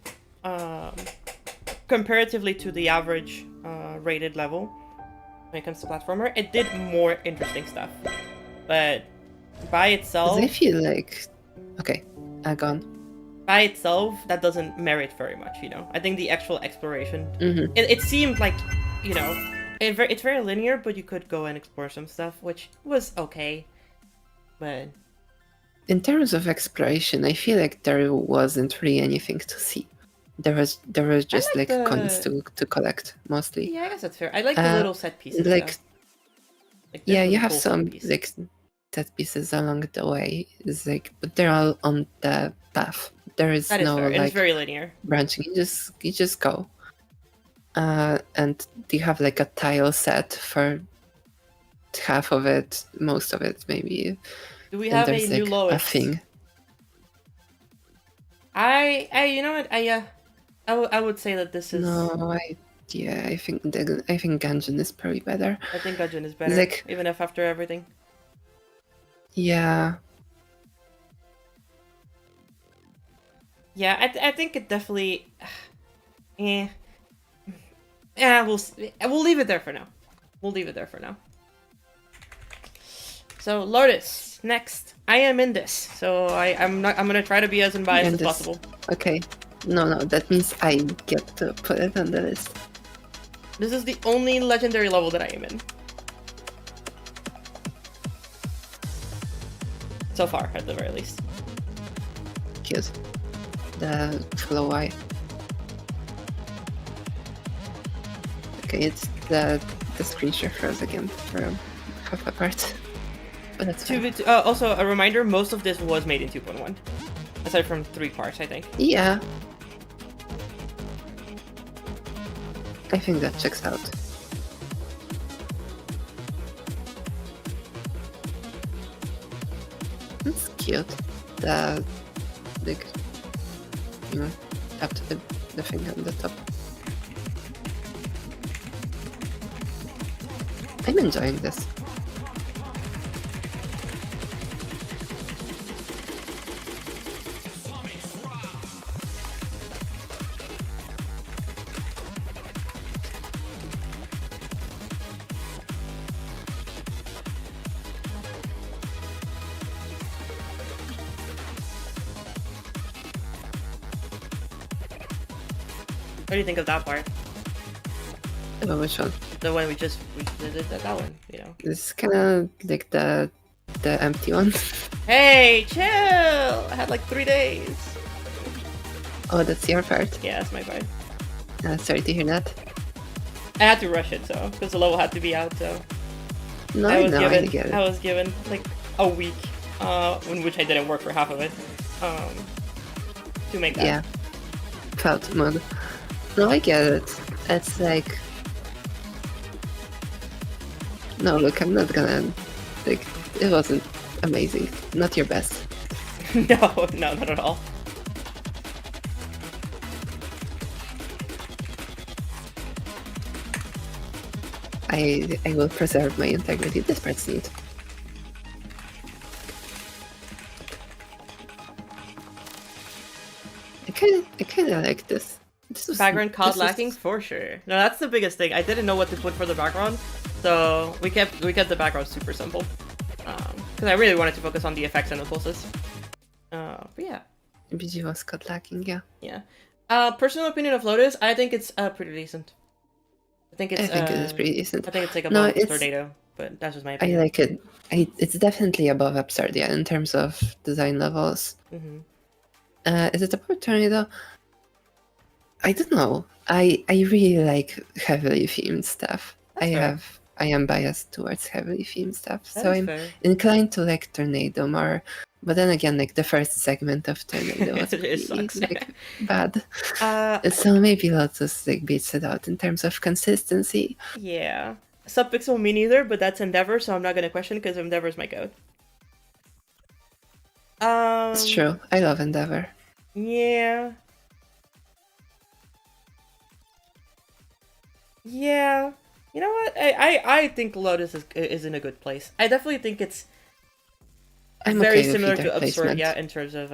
Comparatively to the average rated level when it comes to platformer, it did more interesting stuff. But by 'Cause itself, I feel like okay, gone. by itself, that doesn't merit very much, you know? I think the actual exploration, Mm-hmm. it seemed like, you know, it's very linear, but you could go and explore some stuff, which was okay. But In terms of exploration, I feel like there wasn't really anything to see. There was just like like coins the- to collect mostly. yeah, I guess that's fair. I like the little set pieces. Like though. Like, this yeah, was you a have cool set some piece. like set pieces along the way. It's like, but they're all on the path. There is That is no fair. It is like very linear. branching. You just go. And you have like a tile set for half of it, most of it maybe. Do we And have a there's new like Lotus? a thing. You know what? I would say that this is. No, I think gungeon is probably better. I think gungeon is better, Like- even if after everything. Yeah, Yeah, I think it definitely. Yeah. Yeah, we'll leave it there for now. We'll leave it there for now. So Lotus, next. I am in this, so I'm gonna try to be as unbiased in as this- possible. okay. No, that means I get to put it on the list. This is the only legendary level that I am in. So far, at the very least. Cute. The flow eye. Okay, it's the screen share froze again for half a part. But that's fine. Also, a reminder, most of this was made in 2.1. Aside from 3 parts, I think. Yeah. I think that checks out. That's cute. The like up to the thing on the top. I'm enjoying this. What do you think of that part? Oh, which one? The one we did that one, you know. It's kind of like the empty one. Hey, chill! I had like 3 days. Oh, that's your part. Yeah, that's my part. Sorry to hear that. I had to rush it, so because the level had to be out, so No, I I get it. I was given like a week, in which I didn't work for half of it, to make that. Yeah. Felt mode. No, I get it. It's like... No, look, I'm not gonna... Like, it wasn't amazing. Not your best. No, not at all. I will preserve my integrity. This part's neat. I kind of like this. Background caught lacking for sure. No, that's the biggest thing. I didn't know what to put for the background, so we kept the background super simple. Because I really wanted to focus on the effects and the pulses. But yeah. BG was caught lacking, yeah. Yeah. Personal opinion of Lotus, I think it's pretty decent. I think it is pretty decent. I think it's like above Tornado, but that's just my opinion. I like it. It's definitely above Absurdia in terms of design levels. Mm-hmm. Is it above Tornado? I don't know. I really like heavily themed stuff. I am biased towards heavily themed stuff, so I'm inclined to like Tornado more. But then again, like the first segment of Tornado was pretty, like bad. So maybe Lotus like beats it out in terms of consistency. Yeah. Subpixel me neither, but that's Endeavor, so I'm not gonna question because Endeavor's my goat. It's true. I love Endeavor. Yeah. Yeah. You know what? I think Lotus is in a good place. I definitely think it's very similar to Absurdia in terms of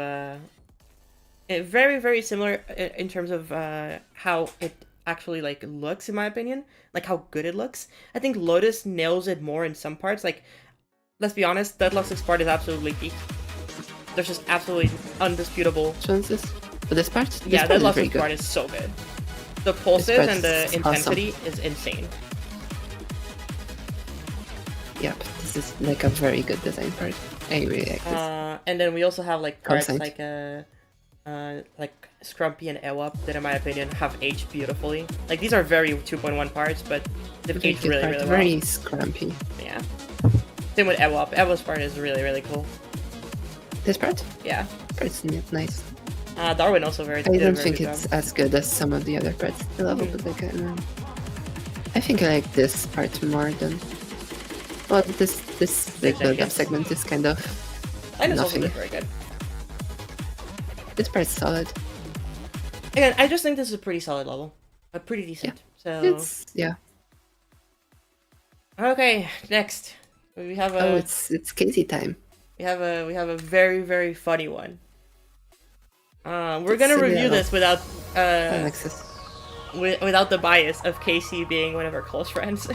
very similar in terms of how it actually like looks, in my opinion, like how good it looks. I think Lotus nails it more in some parts. Like, let's be honest, Deadlock's part is absolutely peak. There's just absolutely undisputable. This part? Yeah, Deadlock's part is so good. The pulses and the intensity is insane. Yep, this is like a very good design part. I really like this. And then we also have like parts like Scrumpy and Ewap that, in my opinion, have aged beautifully. Like, these are very 2.1 parts, but they've aged really well. Very Scrumpy. Yeah. Same with Ewap. Ewap's part is really cool. This part? Yeah. It's nice. Darwin also very. I don't think it's as good as some of the other parts of the level, but like I think I like this part more than. Well, this like build-up segment is kind of. And it's also very good. This part's solid. Again, I just think this is a pretty solid level, but pretty decent. Yeah. So. Yeah. Okay, next we have a. Oh, it's Casey time. We have a very funny one. We're gonna review this without without the bias of Casey being one of our close friends.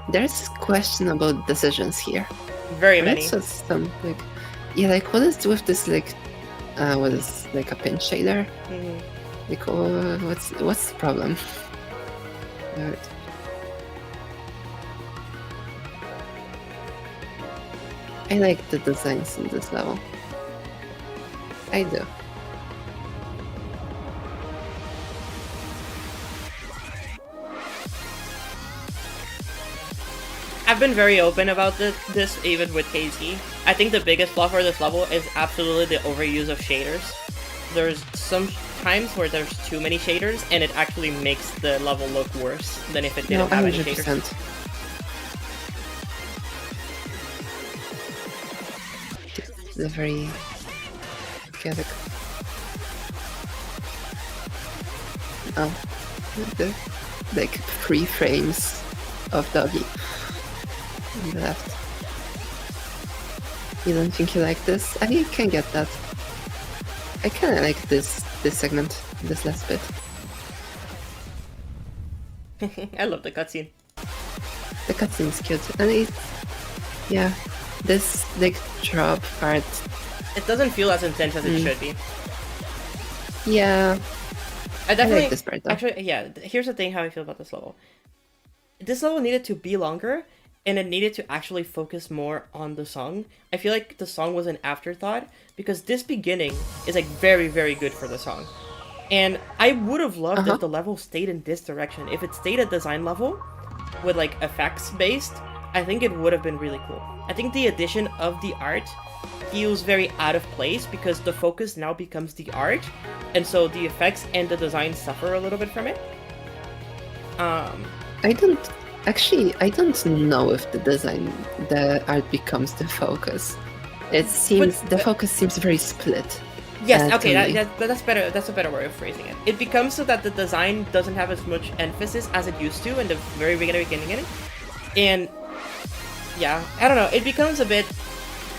There's questionable decisions here. Very many. It's just some like, yeah, like what is with this like, what is like a pinch shader? Mm-hmm. Like, what's the problem? Right. I like the designs in this level. I do. I've been very open about this even with KZ. I think the biggest flaw for this level is absolutely the overuse of shaders. There's some times where there's too many shaders, and it actually makes the level look worse than if it didn't have any shaders. The very chaotic. Oh, the like 3 frames of Doggy on the left. You don't think you like this? I can get that. I kinda like this segment, this last bit. I love the cutscene. The cutscene's cute, and yeah, this like drop part. It doesn't feel as intense as it should be. Yeah, I I definitely like this part though. actually yeah. Here's the thing: how I feel about this level. This level needed to be longer, and it needed to actually focus more on the song. I feel like the song was an afterthought because this beginning is like very very good for the song, and I would have loved if the level stayed in this direction. If it stayed at design level, with like effects based, I think it would have been really cool. I think the addition of the art feels very out of place because the focus now becomes the art, and so the effects and the design suffer a little bit from it. I don't know if the art becomes the focus. It seems the focus seems very split. Yes, okay, that's better. That's a better way of phrasing it. It becomes so that the design doesn't have as much emphasis as it used to in the very beginning, and yeah, I don't know. It becomes a bit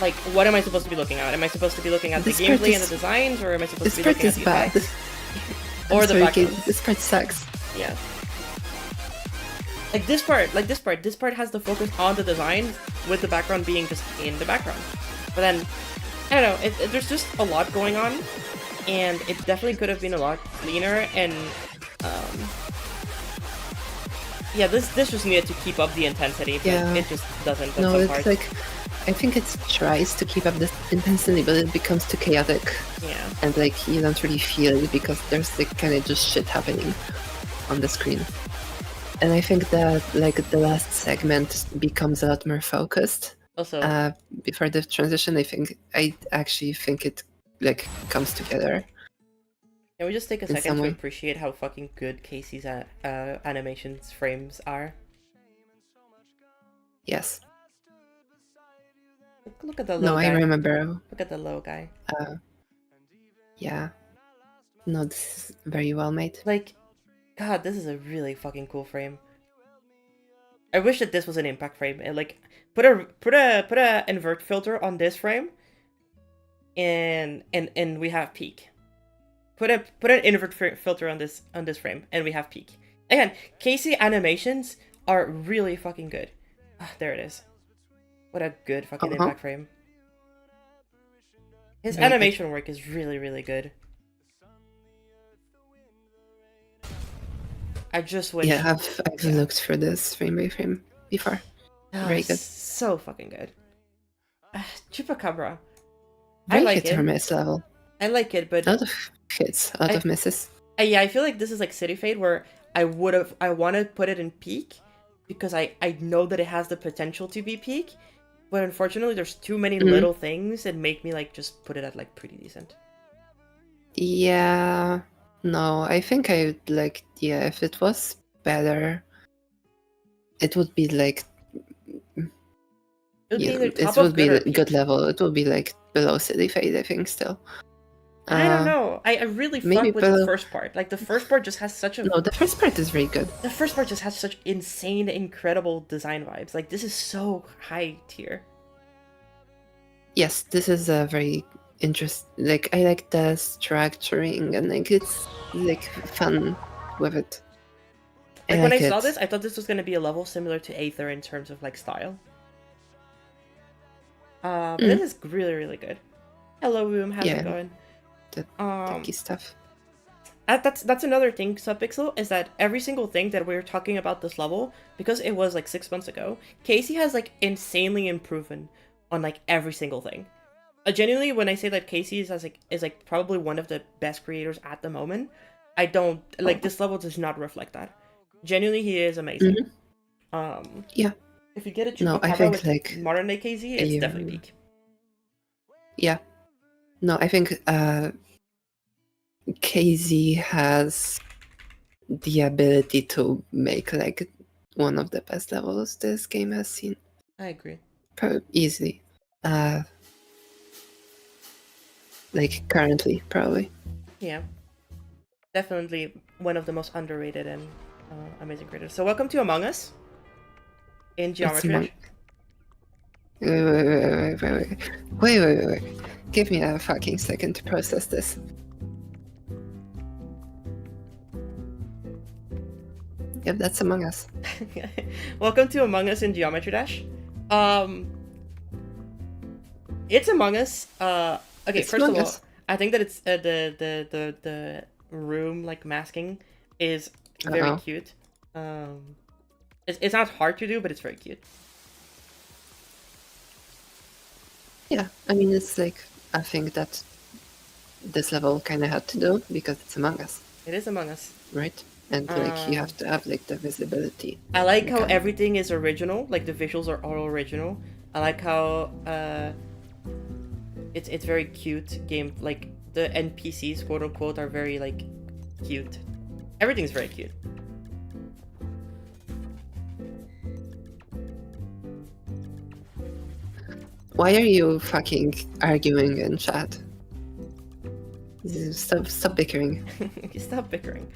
like, what am I supposed to be looking at? Am I supposed to be looking at the gameplay and the designs, or am I supposed to be looking at the effects? Or the background? This part sucks. Yeah. Like this part has the focus on the design, with the background being just in the background. But then, I don't know, there's just a lot going on, and it definitely could have been a lot cleaner, and, yeah, this just needed to keep up the intensity, but it just doesn't. No, it's like, I think it tries to keep up this intensity, but it becomes too chaotic. Yeah. And like, you don't really feel it because there's like kind of just shit happening on the screen. And I think that like the last segment becomes a lot more focused. Also, before the transition, I actually think it like comes together. Can we just take a second to appreciate how fucking good Casey's animations frames are? Yes. Look at the low guy. I remember. Look at the low guy. Yeah. No, this is very well made. Like, God, this is a really fucking cool frame. I wish that this was an impact frame. And like, put a invert filter on this frame, and we have peak. Put an invert filter on this frame, and we have peak. Again, Casey animations are really fucking good. Ah, there it is. What a good fucking impact frame. His animation work is really, really good. I just wish... Yeah, I've looked for this frame by frame before. Very good. So fucking good. Chupacabra. Very I like hit it. or miss level. I like it, but... A lot of hits, a lot of misses. Yeah, I feel like this is like City Fade, where I want to put it in peak, because I know that it has the potential to be peak, but unfortunately there's too many little things that make me like just put it at like pretty decent. Yeah, no, I think I would like, yeah, if it was better, it would be like, it would be a good level. It would be like below City Fade, I think, still. I don't know. I really fuck with the first part. Like, the first part just has such a... No, the first part is very good. The first part just has such insane, incredible design vibes. Like, this is so high tier. Yes, this is a very interesting... Like, I like the structuring, and like, it's like fun with it. Like, when I saw this, I thought this was going to be a level similar to Aether in terms of like style. But this is really, really good. Hello, Boom. How's it going? The techie stuff. That's another thing, Subpixel, is that every single thing that we're talking about this level, because it was like 6 months ago, Casey has like insanely improved on like every single thing. Genuinely, when I say that Casey is like probably one of the best creators at the moment, I don't like this level does not reflect that. Genuinely, he is amazing. Yeah. If you get a no, I think with like modern day Casey, it's definitely peak. Yeah. No, I think KZ has the ability to make like one of the best levels this game has seen. I agree. Easily. Like currently, probably. Yeah. Definitely one of the most underrated and amazing creators. So welcome to Among Us in Geometry. Wait. Give me a fucking second to process this. Yep, that's Among Us. Welcome to Among Us in Geometry Dash. It's Among Us. Okay, it's first of all, I think that it's the room like masking is very cute. It's not hard to do, but it's very cute. Yeah, I mean, it's like a thing that this level kind of had to do because it's Among Us. It is Among Us, right? And like you have to have like the visibility. I like how everything is original. Like the visuals are all original. I like how it's very cute game. Like the NPCs, quote unquote, are very like cute. Everything's very cute. Why are you fucking arguing in chat? Stop bickering. Stop bickering.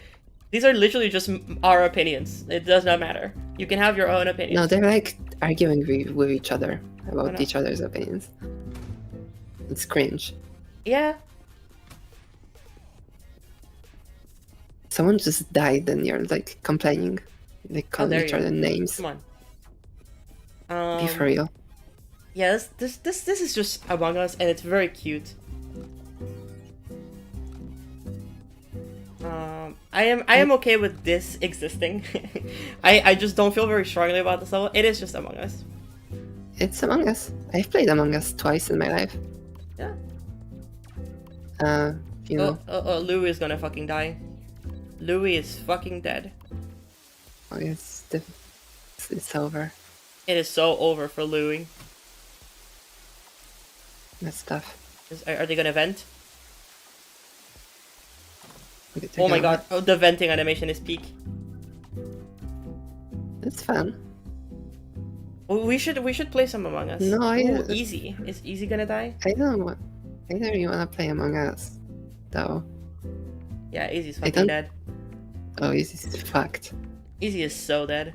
These are literally just our opinions. It does not matter. You can have your own opinions. No, they're like arguing with each other about each other's opinions. It's cringe. Yeah. Someone just died and you're like complaining. Like calling each other names. Come on. Be for real. Yes, this is just Among Us and it's very cute. I am okay with this existing. I just don't feel very strongly about this level. It is just Among Us. It's Among Us. I've played Among Us twice in my life. Yeah. You know. Louis is gonna fucking die. Louis is fucking dead. Oh, it's over. It is so over for Louis. That's tough. Are they gonna vent? Oh my god, the venting animation is peak. It's fun. Well, we should play some Among Us. No, Easy. Is Easy gonna die? I don't really want to play Among Us, though. Yeah, Easy's fucking dead. Oh, Easy's fucked. Easy is so dead.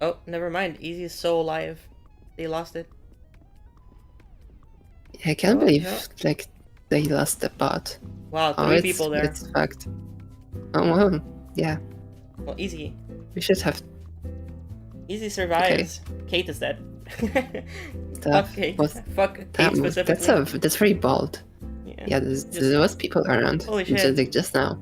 Oh, never mind. Easy is so alive. They lost it. I can't believe like they lost the bot. Wow, three people there. It's fucked. Oh well, yeah. Well, Easy. We should have. Easy survives. Okay. Kate is dead. Fuck Kate. Fuck Kate specifically. That's very bold. Yeah, there was people around. Holy shit. Like just now.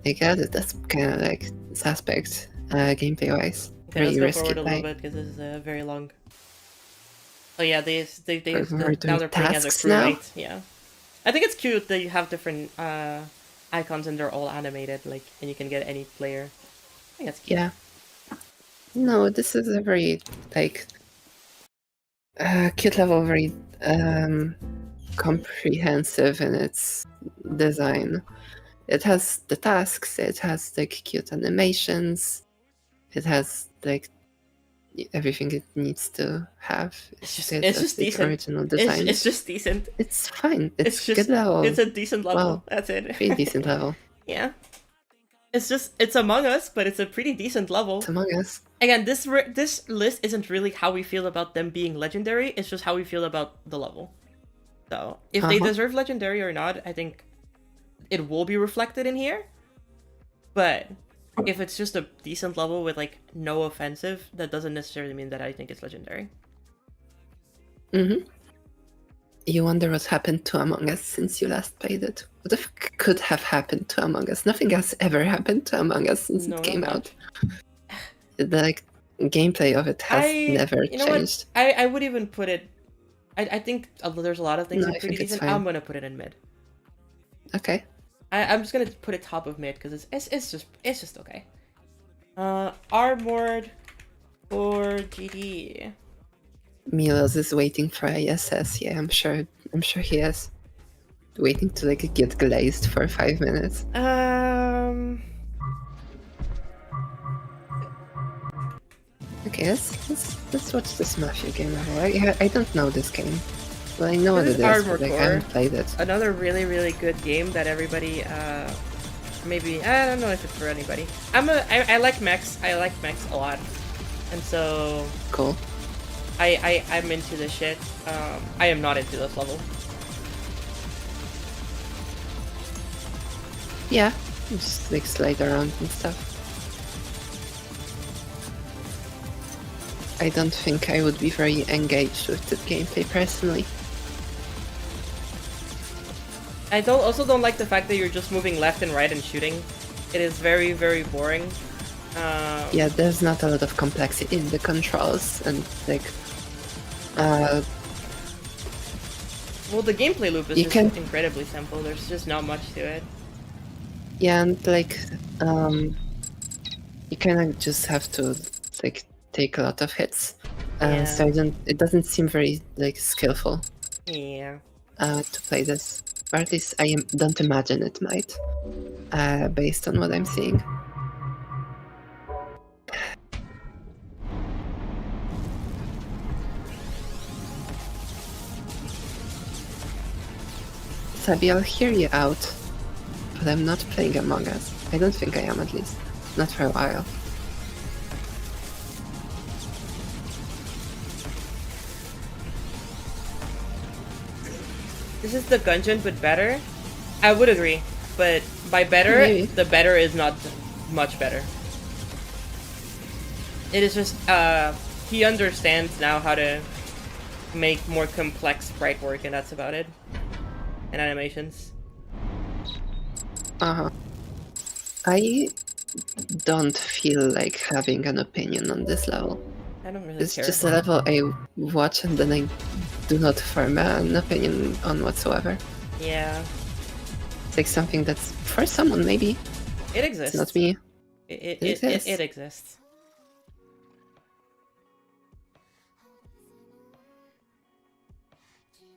I get it. That's kind of like suspect, gameplay wise. Okay, let's go forward a little bit because this is very long. Oh yeah, now they're playing as a crewmate. Yeah, I think it's cute that you have different icons and they're all animated, like, and you can get any player. I think that's cute. Yeah. No, this is a very like cute level, very comprehensive in its design. It has the tasks. It has like cute animations. It has like everything it needs to have. It's just decent. Original design. It's just decent. It's fine. It's just good level. It's a decent level. Well, that's it. Pretty decent level. Yeah. It's Among Us, but it's a pretty decent level. It's Among Us. Again, this list isn't really how we feel about them being legendary. It's just how we feel about the level. So if they deserve legendary or not, I think it will be reflected in here. But if it's just a decent level with like no offensive, that doesn't necessarily mean that I think it's legendary. You wonder what happened to Among Us since you last played it. What the fuck could have happened to Among Us? Nothing has ever happened to Among Us since it came out. The like gameplay of it has never changed. I would even put it. I think there's a lot of things that are pretty decent. I'm gonna put it in mid. Okay. I'm just gonna put it top of mid because it's just okay. Armored for GD. Milos is waiting for ISS. Yeah, I'm sure he is. Waiting to like get glazed for 5 minutes. Okay, let's watch this Mafia game level. I don't know this game. Well, I know what it is, but like, I haven't played it. Another really, really good game that everybody, maybe, I don't know if it's for anybody. I like mechs. I like mechs a lot. And so... Cool. I'm into this shit. I am not into this level. Yeah, just like slide around and stuff. I don't think I would be very engaged with the gameplay personally. I also don't like the fact that you're just moving left and right and shooting. It is very, very boring. Yeah, there's not a lot of complexity in the controls, and like, well, the gameplay loop is just incredibly simple. There's just not much to it. Yeah, and like, you kind of just have to like take a lot of hits. So it doesn't seem very like skillful. Yeah. To play this, or at least I don't imagine it might, based on what I'm seeing. Sabi, I'll hear you out, but I'm not playing Among Us. I don't think I am, at least. Not for a while. This is the gungeon, but better? I would agree, but by better, maybe. The better is not much better. It is just, he understands now how to make more complex sprite work, and that's about it. And animations. Uh-huh. I don't feel like having an opinion on this level. I don't really It's care. just a level I watch and then I do not form an opinion on whatsoever. Yeah. It's like something that's for someone, maybe. It exists. It's not me. It exists.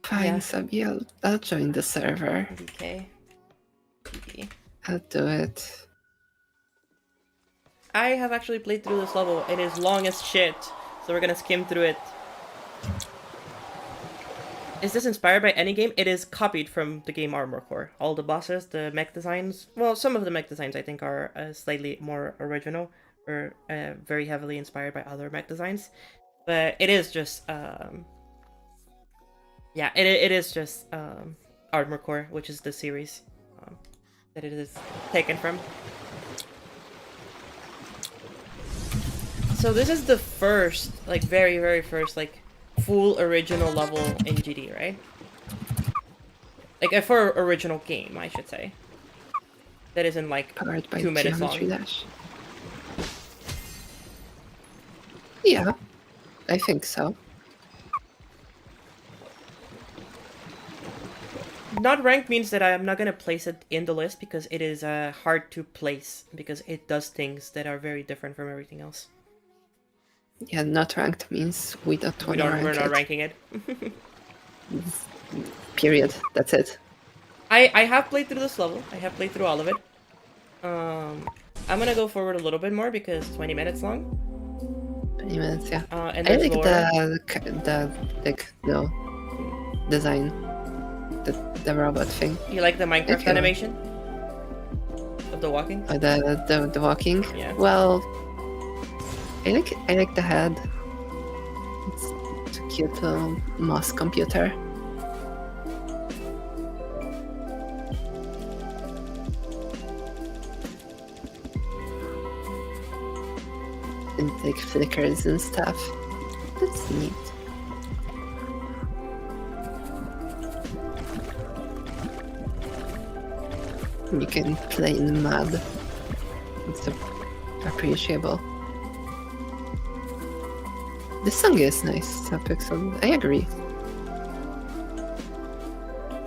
Fine, Yeah. Sabi, I'll join the server. Okay. I'll do it. I have actually played through this level. It is long as shit, so we're gonna skim through it. Is this inspired by any game? It is copied from the game Armor Core. All the bosses, the mech designs, well, some of the mech designs I think are slightly more original, or very heavily inspired by other mech designs. But it is just, yeah, it is just Armor Core, which is the series that it is taken from. So this is the first, like, very, very first, like, full original level in GD, right? Like, for original game, I should say. That isn't, like, 2 minutes long. Dash. Yeah, I think so. Not ranked means that I'm not gonna place it in the list because it is hard to place, because it does things that are very different from everything else. Yeah, not ranked means we don't want to rank it. We're not ranking it. Period. That's it. I have played through this level. I have played through all of it. I'm gonna go forward a little bit more because 20 minutes long. 20 minutes, yeah. And I like lore. the design. The robot thing. You like the Minecraft animation? Of the walking? The walking? Yeah. Well, I like the head. It's a cute little mouse computer. And like flickers and stuff. That's neat. You can play in the mud. It's appreciable. The song is nice, Pixel. I agree.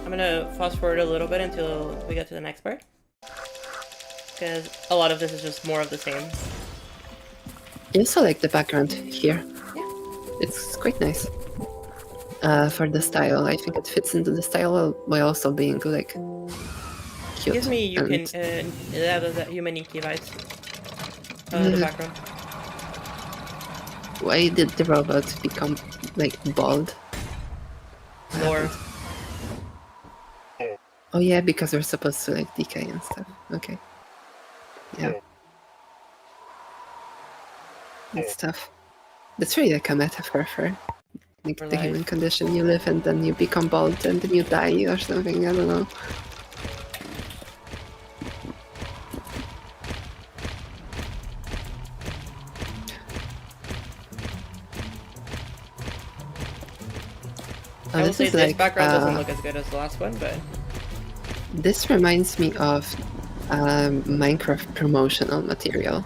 I'm gonna fast forward a little bit until we get to the next part. Because a lot of this is just more of the same. I also like the background here. Yeah. It's quite nice. For the style, I think it fits into the style while also being like cute. Gives me the Humaniki vibes. The background. Why did the robot become like bald? Lore. Oh yeah, because we're supposed to like decay and stuff. Okay. Yeah. That's tough. That's really like a metaphor for like the human condition. You live and then you become bald and then you die or something. I don't know. Oh, I will this say is this like, background doesn't look as good as the last one, but this reminds me of Minecraft promotional material.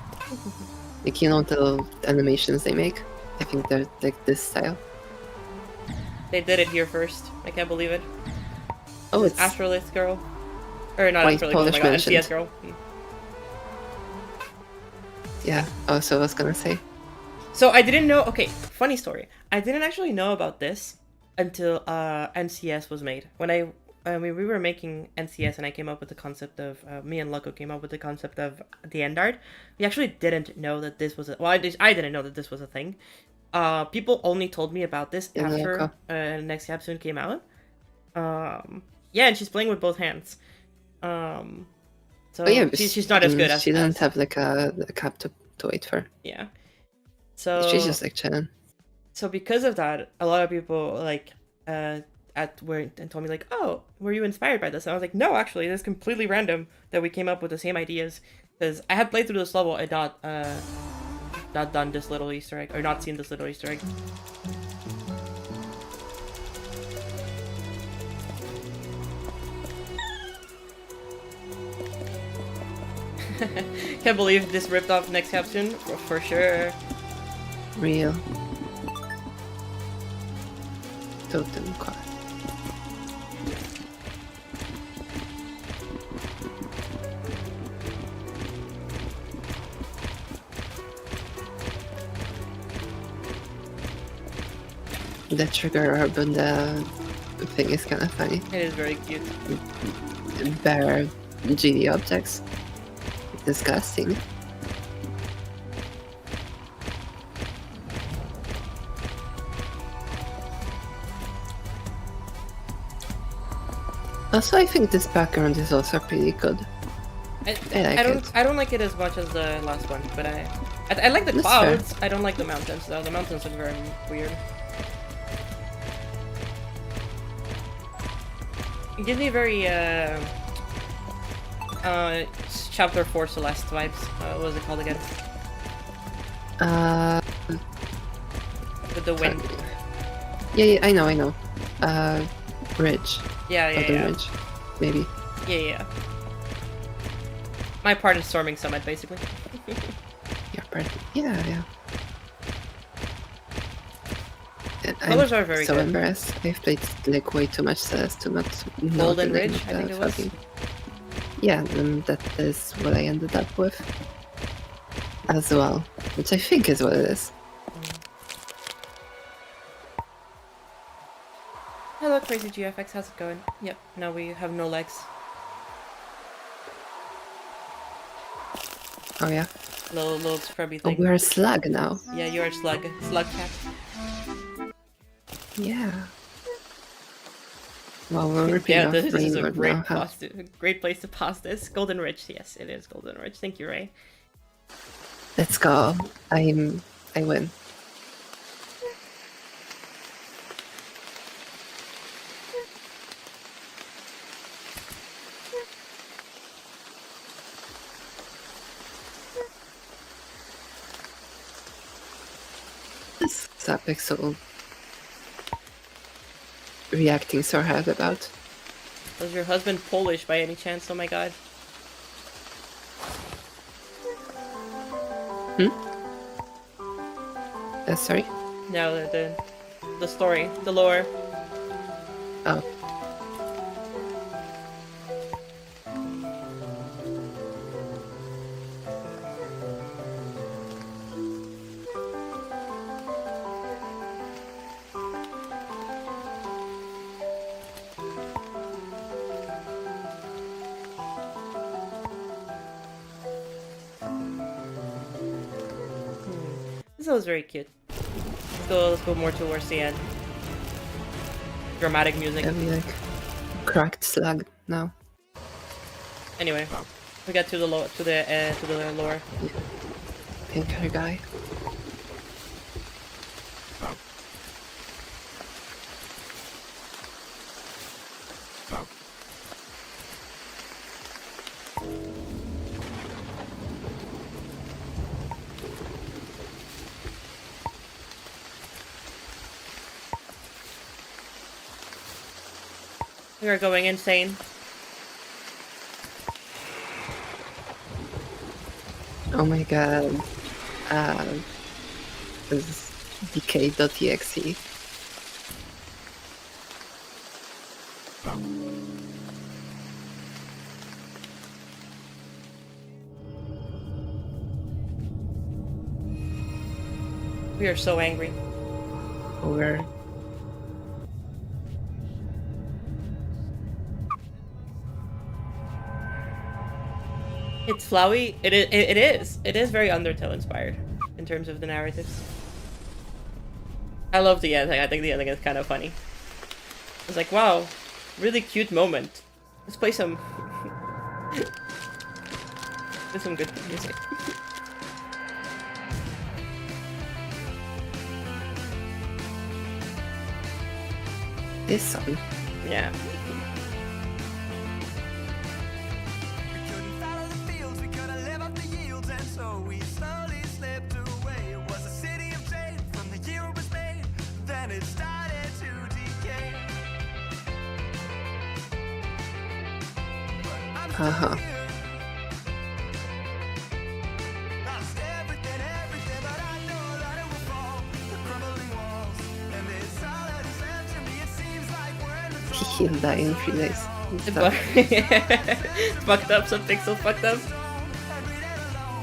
Like, you know, the little animations they make? I think they're like this style. they did it here first. I can't believe it. Oh, This it's Astrolith girl. Or not White Astrolith, oh Polish my god, mentioned. NCS girl. Yeah, also I was gonna say. So I didn't know, okay, funny story. I didn't actually know about this until NCS was made. When we were making NCS and I came up with the concept of, me and Loco came up with the concept of the end art, we actually didn't know that this was I didn't know that this was a thing. People only told me about this Yeah, after Loco. next episode came out. Yeah, and she's playing with both hands. So Oh yeah, she's not as good as she doesn't have like a cap to wait for. yeah. So She's just like chilling. So because of that, a lot of people like were and told me like, "Oh, were you inspired by this?" And I was like, "No, actually, it's completely random that we came up with the same ideas." Because I had played through this level and not done this little Easter egg or not seen this little Easter egg. Can't believe this ripped off next caption for sure. Real. Totem card. The trigger urban thing is kind of funny. It is very cute. Bare GD objects. Disgusting. Also, I think this background is also pretty good. I like it. I don't like it as much as the last one, but I like the That's clouds. I don't like the mountains though. The mountains look very weird. It gives me very chapter 4 Celeste vibes. What was it called again? With the wind. Yeah, I know. Ridge. Yeah. Ridge, maybe. Yeah. My part is Storming Summit, basically. Your part. Yeah. Colors are very so good. embarrassed. I've played like way too much Celeste to not know Golden the name Ridge, of I think the it was. fucking- Yeah, and that is what I ended up with. As well. Which I think is what it is. Hello, Crazy GFX, how's it going? Yep, now we have no legs. Oh yeah. Little scrubby Oh, thing. we're a slug now. Yeah, you're a slug cat. Yeah. Well, we're ripping Yeah, off this is a Rainbow great now, huh? great place to pause this. Golden Ridge, yes, it is Golden Ridge. Thank you, Ray. Let's go. I win. This Zapixel reacting so hard about. Was your husband Polish by any chance? Oh my god. Sorry? No, the story, the lore. Oh. This was very cute. Let's go more towards the end. Dramatic music. I'll be like cracked slug now. Anyway, we got to the lore. Pink hair guy. We are going insane. Oh my god. This is dk.exe. We are so angry. Over. It's flowy. It is. It is very Undertale inspired in terms of the narratives. I love the ending. I think the ending is kind of funny. It's like, wow, really cute moment. Let's play some. With some good music. This song. Yeah. Uh-huh. He'll die in 3 days. Fucked up, something so fucked up.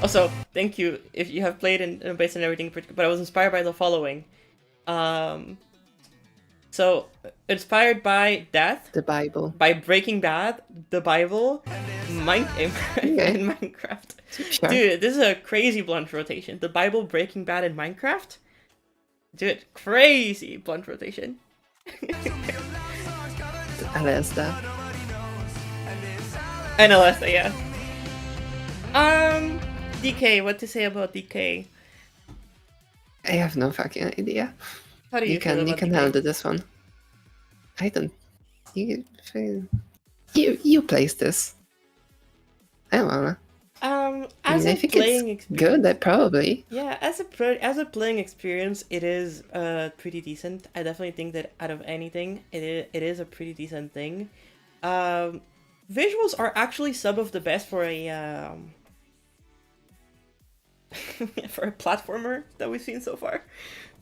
Also, thank you if you have played in base and everything, but I was inspired by the following. So, inspired by death. The Bible. By Breaking Bad, the Bible, in Minecraft. Sure. Dude, this is a crazy blunt rotation. The Bible, Breaking Bad, and Minecraft? Dude, crazy blunt rotation. Alesta. And Alesta, yeah. DK, what to say about DK? I have no fucking idea. How do you feel about you can DK? handle this one. I don't. You placed this. I don't wanna. As I a think playing it's experience, good. Probably. yeah, as a playing experience, it is pretty decent. I definitely think that out of anything, it is a pretty decent thing. Visuals are actually some of the best for a for a platformer that we've seen so far.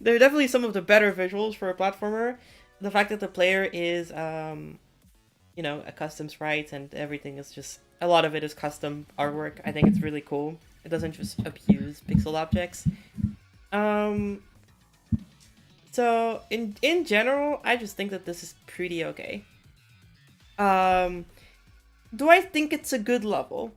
They're definitely some of the better visuals for a platformer. The fact that the player is you know, a custom sprites and everything is just, a lot of it is custom artwork. I think it's really cool. It doesn't just abuse pixel objects. So in general, I just think that this is pretty okay. Do I think it's a good level?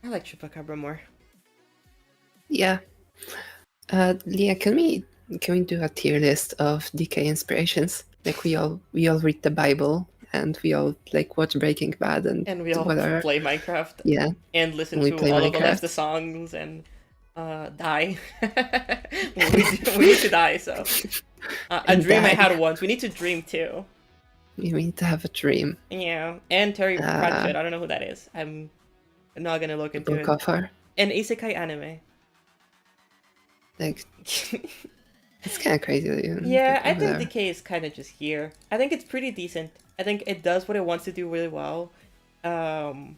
I like Chupacabra more. Yeah. Leah, can we do a tier list of DK inspirations? Like we all read the Bible and we all like watch Breaking Bad and we all whatever. play Minecraft. Yeah. And we to play all of Minecraft. the songs and die. we need to die, so. A dream I had once. We need to dream too. You need to have a dream. Yeah. And Terry Pratchett. I don't know who that is. I'm not gonna look into Book it. offer. An isekai anime. Like, it's kind of crazy. Yeah, I think DK is kind of just here. I think it's pretty decent. I think it does what it wants to do really well. And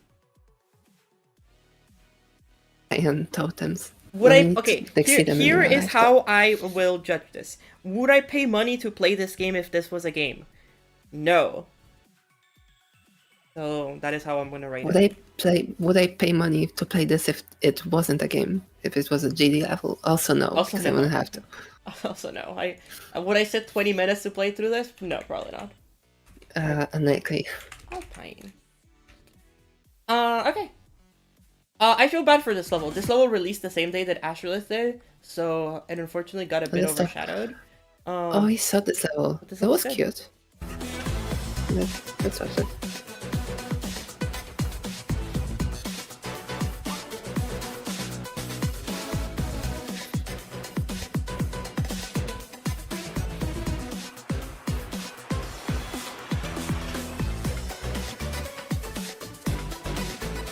totems. Would I? Okay, here is how I will judge this. Would I pay money to play this game if this was a game? No. So that is how I'm gonna rate it. Would I pay money to play this if it wasn't a game? If it was a GD level? Also no, because I wouldn't have to. Also no. Would I sit 20 minutes to play through this? No, probably not. Unlikely. Alpine. Okay. I feel bad for this level. This level released the same day that Astrolith did, so it unfortunately got a bit overshadowed. Oh, I saw this level. That was cute. Let's watch it.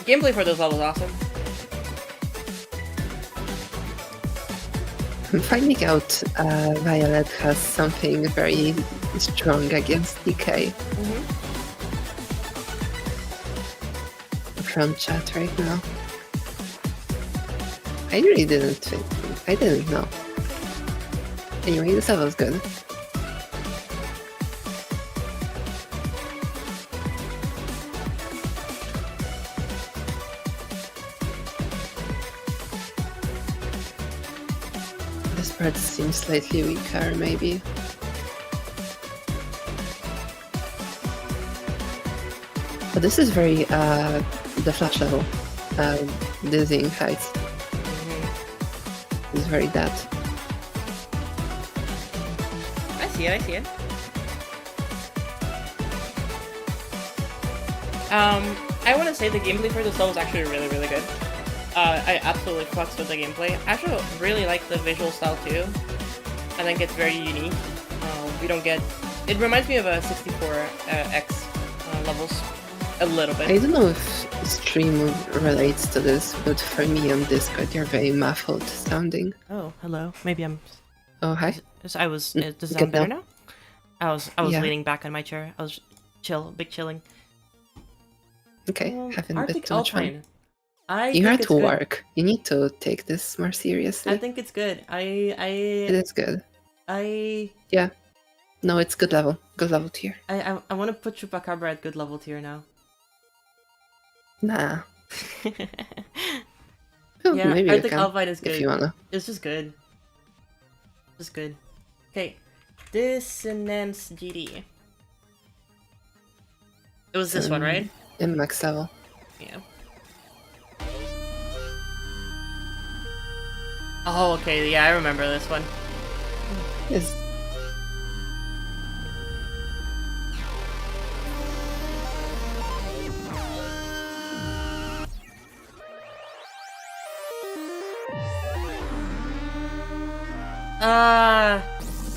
gameplay for this level is awesome. I'm finding out Violet has something very strong against decay. From chat right now. I really didn't think. I didn't know. Anyway, this level was good. This part seems slightly weaker, maybe. But this is very the flash level, dizzying heights. It's very that. I see it. I see it. I want to say the gameplay for this level is actually really, really good. I absolutely fucks with the gameplay. I actually really like the visual style too. I think it's very unique. We don't get. It reminds me of a 64X levels a little bit. I don't know if stream relates to this, but for me on Discord, you're very muffled sounding. Oh, hello. Maybe I'm. Oh, hi. Does it sound better now? I was Yeah. leaning back on my chair. I was chilling. Okay, haven't been Arctic too much fun. Alpine. You're at work. You need to take this more seriously. I think it's good. It is good. I No, it's good level. Good level tier. want to put Chupacabra at good level tier now. Nah. Oh, Yeah, maybe you Arctic can, Alpine is good. if you wanna. It's just good. Just good. Okay. Dissonance GD. It was this one, right? In max level. Yeah. Oh, okay. Yeah, I remember this one. Yes.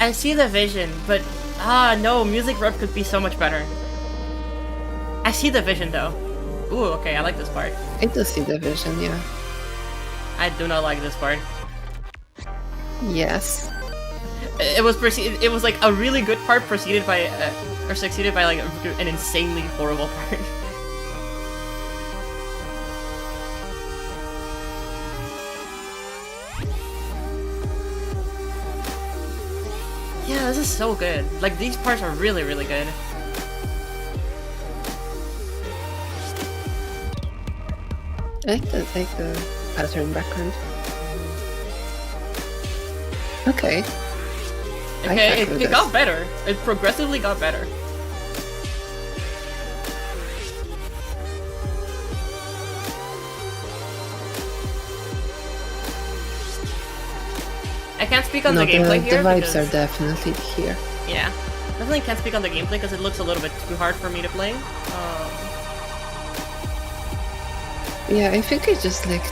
I see the vision, but no, music rep could be so much better. I see the vision though. Ooh, okay, I like this part. I do see the vision, yeah. I do not like this part. Yes. It was like a really good part preceded by or succeeded by like an insanely horrible part. Yeah, this is so good. Like these parts are really, really good. I like the pattern background. Okay. Okay, it got better. It progressively got better. I can't speak on the gameplay here. The vibes because, are definitely here. Yeah, definitely can't speak on the gameplay because it looks a little bit too hard for me to play. Yeah, I think I just like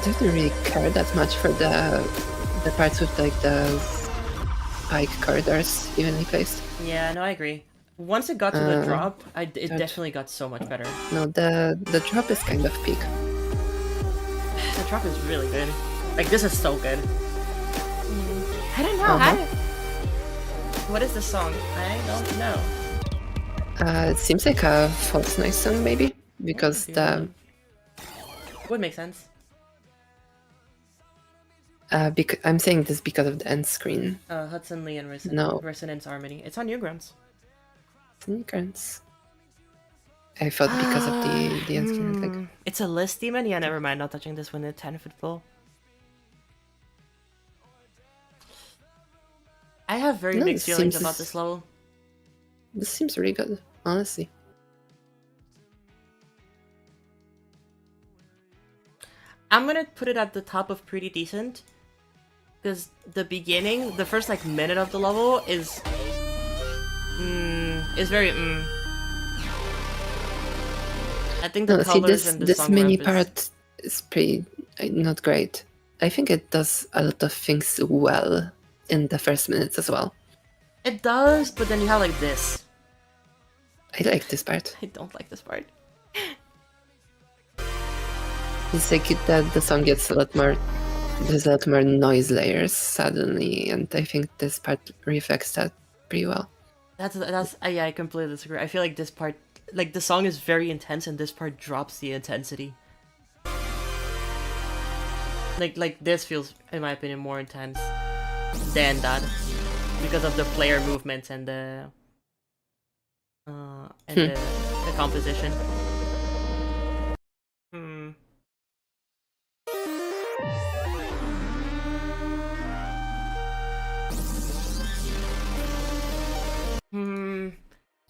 didn't really care that much for the parts with like the spike corridors evenly placed. Yeah, no, I agree. Once it got to the drop, it definitely got so much better. No, the drop is kind of peak. The drop is really good. Like this is so good. I don't know. What is this song? I don't know. It seems like a false noise song, maybe, because the would make sense. I'm saying this because of the end screen. Hudson Lee and Resonance Harmony. It's on Newgrounds. Newgrounds. I thought because of the end screen. Like... It's a list demon? Yeah, never mind. Not touching this one. The 10-foot pole. I have very mixed feelings about this level. This seems really good, honestly. I'm gonna put it at the top of pretty decent. Because the beginning, the first like minute of the level is very I think the colors and the this song mini rep part is pretty not great. I think it does a lot of things well in the first minutes as well. It does, but then you have like this. I like this part. I don't like this part. It's like that the song gets a lot more. There's a lot more noise layers suddenly, and I think this part reflects that pretty well. That's yeah, I completely disagree. I feel like this part, like the song is very intense, and this part drops the intensity. Like this feels, in my opinion, more intense than that because of the player movements and the the composition.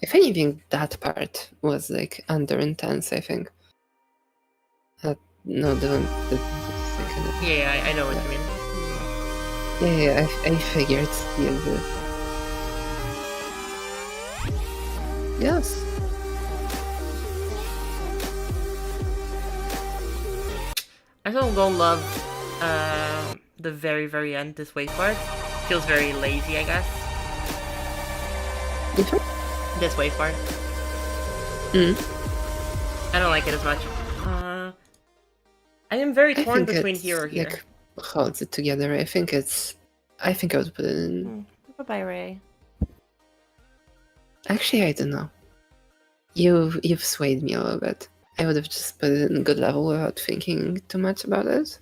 If anything, that part was like under intense, I think. No, the second. Yeah, I know what you mean. Yeah, I figured. Yes. I still don't love the very end. This wave part feels very lazy, I guess. This wave part. I don't like it as much. I am very torn between here or here. Like, holds it together. I think I would put it in. Bye-bye, Ray. Actually, I don't know. You've swayed me a little bit. I would have just put it in good level without thinking too much about it.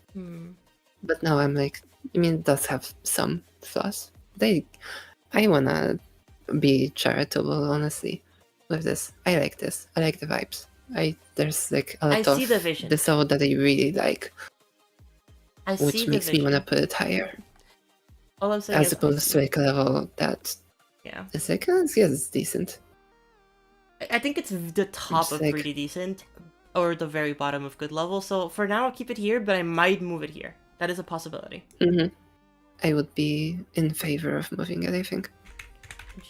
But now I'm like, I mean, it does have some flaws. I wanna be charitable, honestly, with this. I like this. I like the vibes. There's like a lot of see the vision. The soul that I really like, which makes me wanna put it higher. All I'm saying as opposed to like a level that is like, it's decent. I think it's the top of pretty decent, or the very bottom of good level. So for now, I'll keep it here, but I might move it here. That is a possibility. I would be in favor of moving it, I think.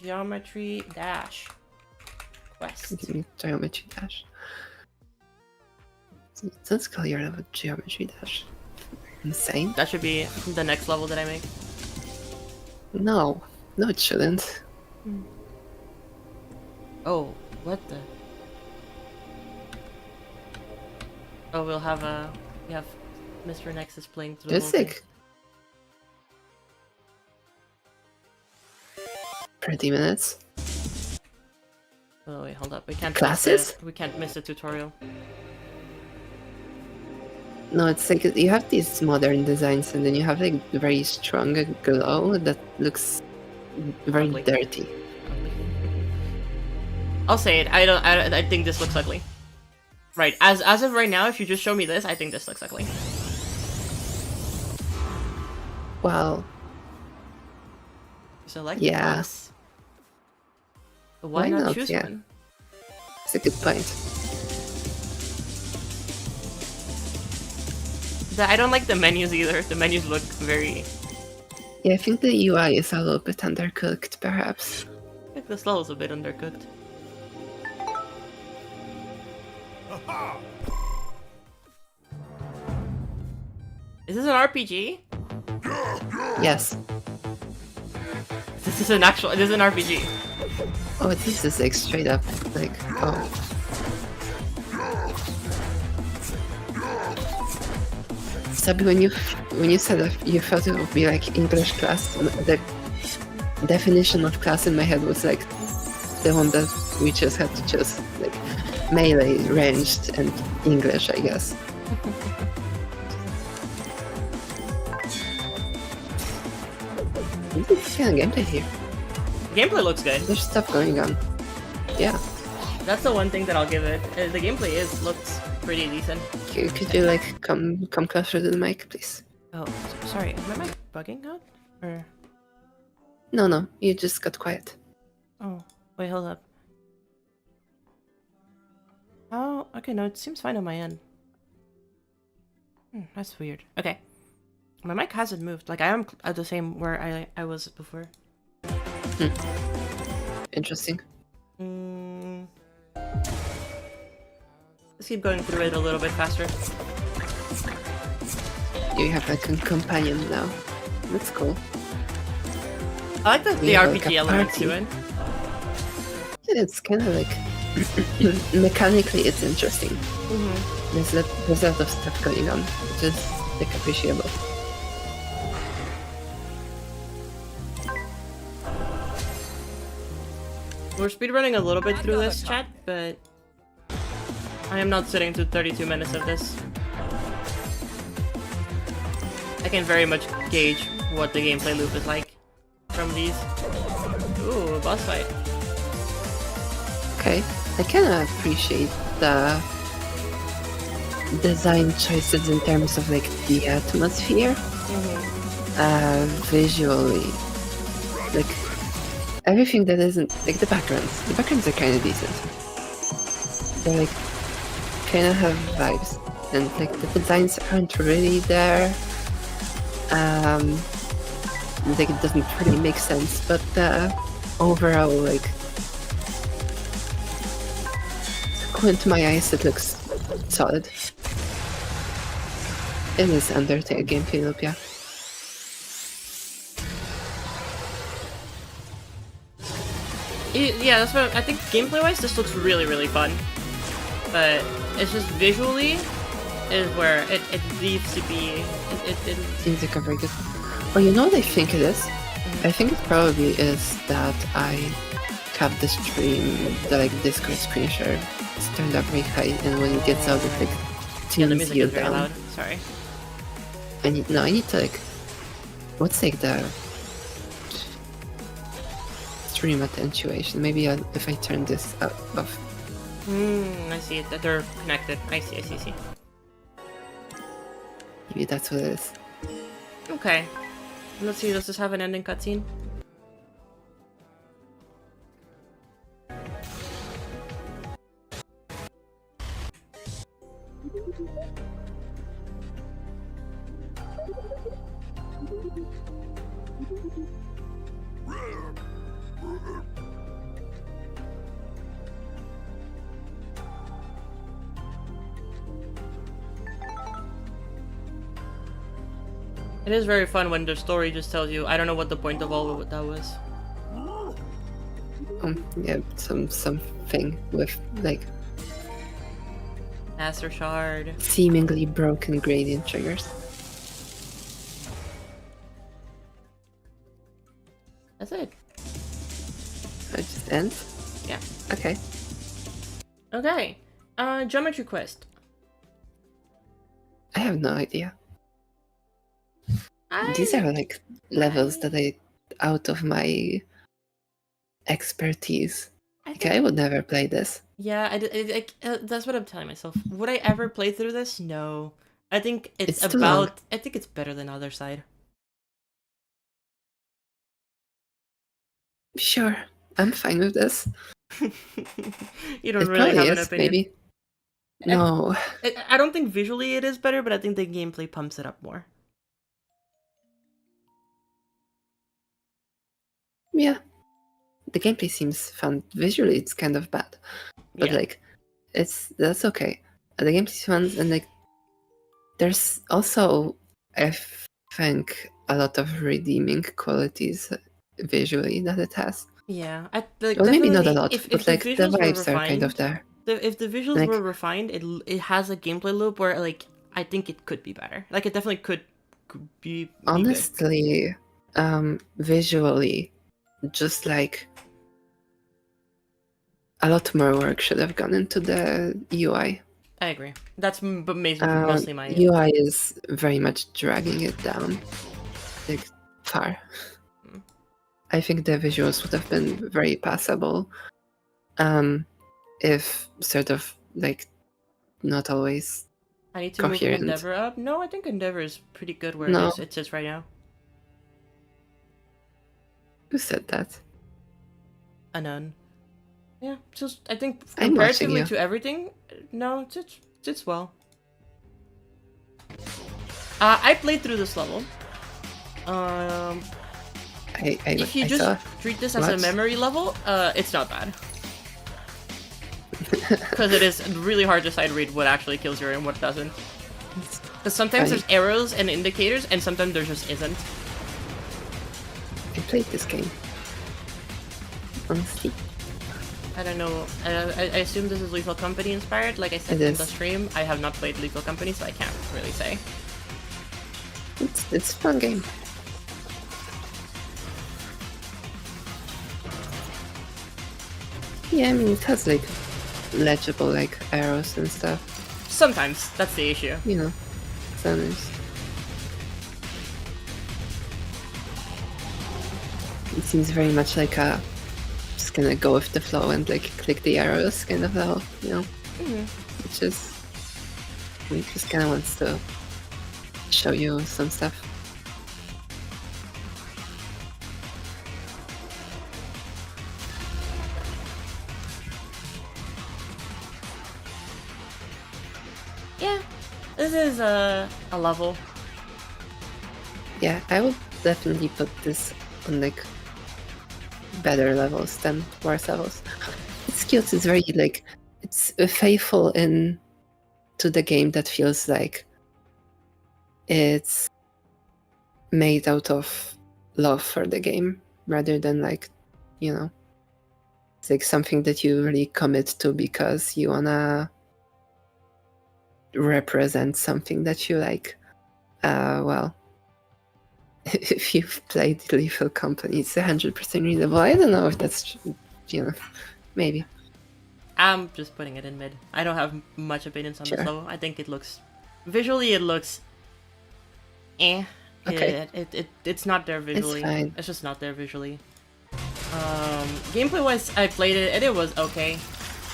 Geometry dash. Quest. Give me geometry dash. Let's call your level geometry dash. Insane. That should be the next level that I make. No, it shouldn't. Oh, what the? Oh, we have Mr. Nexus playing through the whole thing. 30 minutes. Oh wait, hold up. We can't classes. We can't miss the tutorial. No, it's like you have these modern designs, and then you have like very strong glow that looks very ugly. Dirty. I'll say it. I think this looks ugly. Right. As of right now, if you just show me this, I think this looks ugly. Well. Select the class. But why not choose one? It's a good point. I don't like the menus either. The menus look very... Yeah, I think the UI is a little bit undercooked, perhaps. I think this level's a bit undercooked. Is this an RPG? Yes. This is an RPG. Oh, this is like straight up, like, oh. Sabi, when you said that you thought it would be like English class, the definition of class in my head was like the one that we just had to choose, like melee, ranged, and English, I guess. This kind of gameplay here. Gameplay looks good. There's stuff going on. Yeah. That's the one thing that I'll give it. The gameplay looks pretty decent. Could you like come closer to the mic, please? Oh, sorry. Am I bugging out? Or... No. You just got quiet. Oh, wait, hold up. Oh, okay, no, it seems fine on my end. That's weird. Okay. My mic hasn't moved. Like, I am at the same where I was before. Interesting. Let's keep going through it a little bit faster. You have like a companion now. That's cool. I like the RPG elements to it. Yeah, it's kind of like Mechanically, it's interesting. There's a lot of stuff going on, which is like appreciable. We're speedrunning a little bit through this, chat, but I am not sitting through 32 minutes of this. I can very much gauge what the gameplay loop is like from these. Ooh, a boss fight. Okay, I kind of appreciate the design choices in terms of like the atmosphere. Visually, like everything that isn't like the backgrounds. The backgrounds are kind of decent. They like kind of have vibes, and like the designs aren't really there. Like it doesn't really make sense, but the overall like squint my eyes, it looks solid. It is Undertale gameplay loop, yeah. Yeah, that's what I think. Gameplay-wise, this looks really, really fun, but it's just visually is where it needs to be. It seems like a very good. Well, you know what I think it is? I think it probably is that I have the stream, the like Discord screen share, it's turned up very high, and when it gets out, it like yeah, the tunes music you is very down. loud. Sorry. I need to like, what's like the stream attenuation? Maybe if I turn this off. I see that they're connected. I see. Maybe that's what it is. Okay. Let's see, does this have an ending cutscene? It is very fun when the story just tells you, I don't know what the point of all of that was. Yeah, something with like Aether shard. seemingly broken gradient triggers. That's it. It just ends? Yeah. Okay. Okay. Geometry quest. I have no idea. These are like levels that are out of my expertise. I would never play this. Yeah, that's what I'm telling myself. Would I ever play through this? No. I think it's too long. I think it's better than Other Side. Sure, I'm fine with this. You don't It really have probably an is, opinion. maybe. No. I don't think visually it is better, but I think the gameplay pumps it up more. Yeah. The gameplay seems fun. Visually, it's kind of bad. But, Yeah. like, that's okay. The gameplay's fun, and, like, there's also, I think, a lot of redeeming qualities visually that it has. Yeah. Well, maybe not a lot, if but, the like, the visuals were vibes are kind of refined- there. If the visuals Like- were refined, it has a gameplay loop where, like, I think it could be better. Like, it definitely could be good. Honestly, visually, just like a lot more work should have gone into the UI. I agree. That's mostly my... UI is very much dragging it down, like far. I think the visuals would have been very passable, if sort of like not always. I need to move coherent. Endeavor up? No, I think Endeavor is pretty good where No. it sits right now. Who said that? A nun. Yeah, just I think I'm watching comparatively you. to everything, no, it's well. I played through this level. If you just saw. treat this as a What? memory level, it's not bad. Because it is really hard to side read what actually kills you and what doesn't. Because sometimes Funny. there's arrows and indicators, and sometimes there just isn't. I played this game. Honestly, I don't know. I assume this is Lethal Company inspired. Like I said It in is. the stream, I have not played Lethal Company, so I can't really say. It's a fun game. Yeah, I mean it has like legible like arrows and stuff. Sometimes that's the issue. You know, sometimes. It seems very much like a just gonna go with the flow and like click the arrows kind of level, you know? Which is it just kinda wants to show you some stuff. Yeah, this is a level. Yeah, I would definitely put this on like better levels than worse levels. It's cute, it's very like it's faithful in to the game that feels like it's made out of love for the game rather than like, you know, it's like something that you really commit to because you wanna represent something that you like. Well, if you've played Lethal Company, it's 100% readable. I don't know if that's, you know, maybe. I'm just putting it in mid. I don't have much opinions on Sure. this level. I think it looks visually, it looks eh. Okay. It's not there visually. fine. It's just not there visually. Gameplay wise, I played it and it was okay.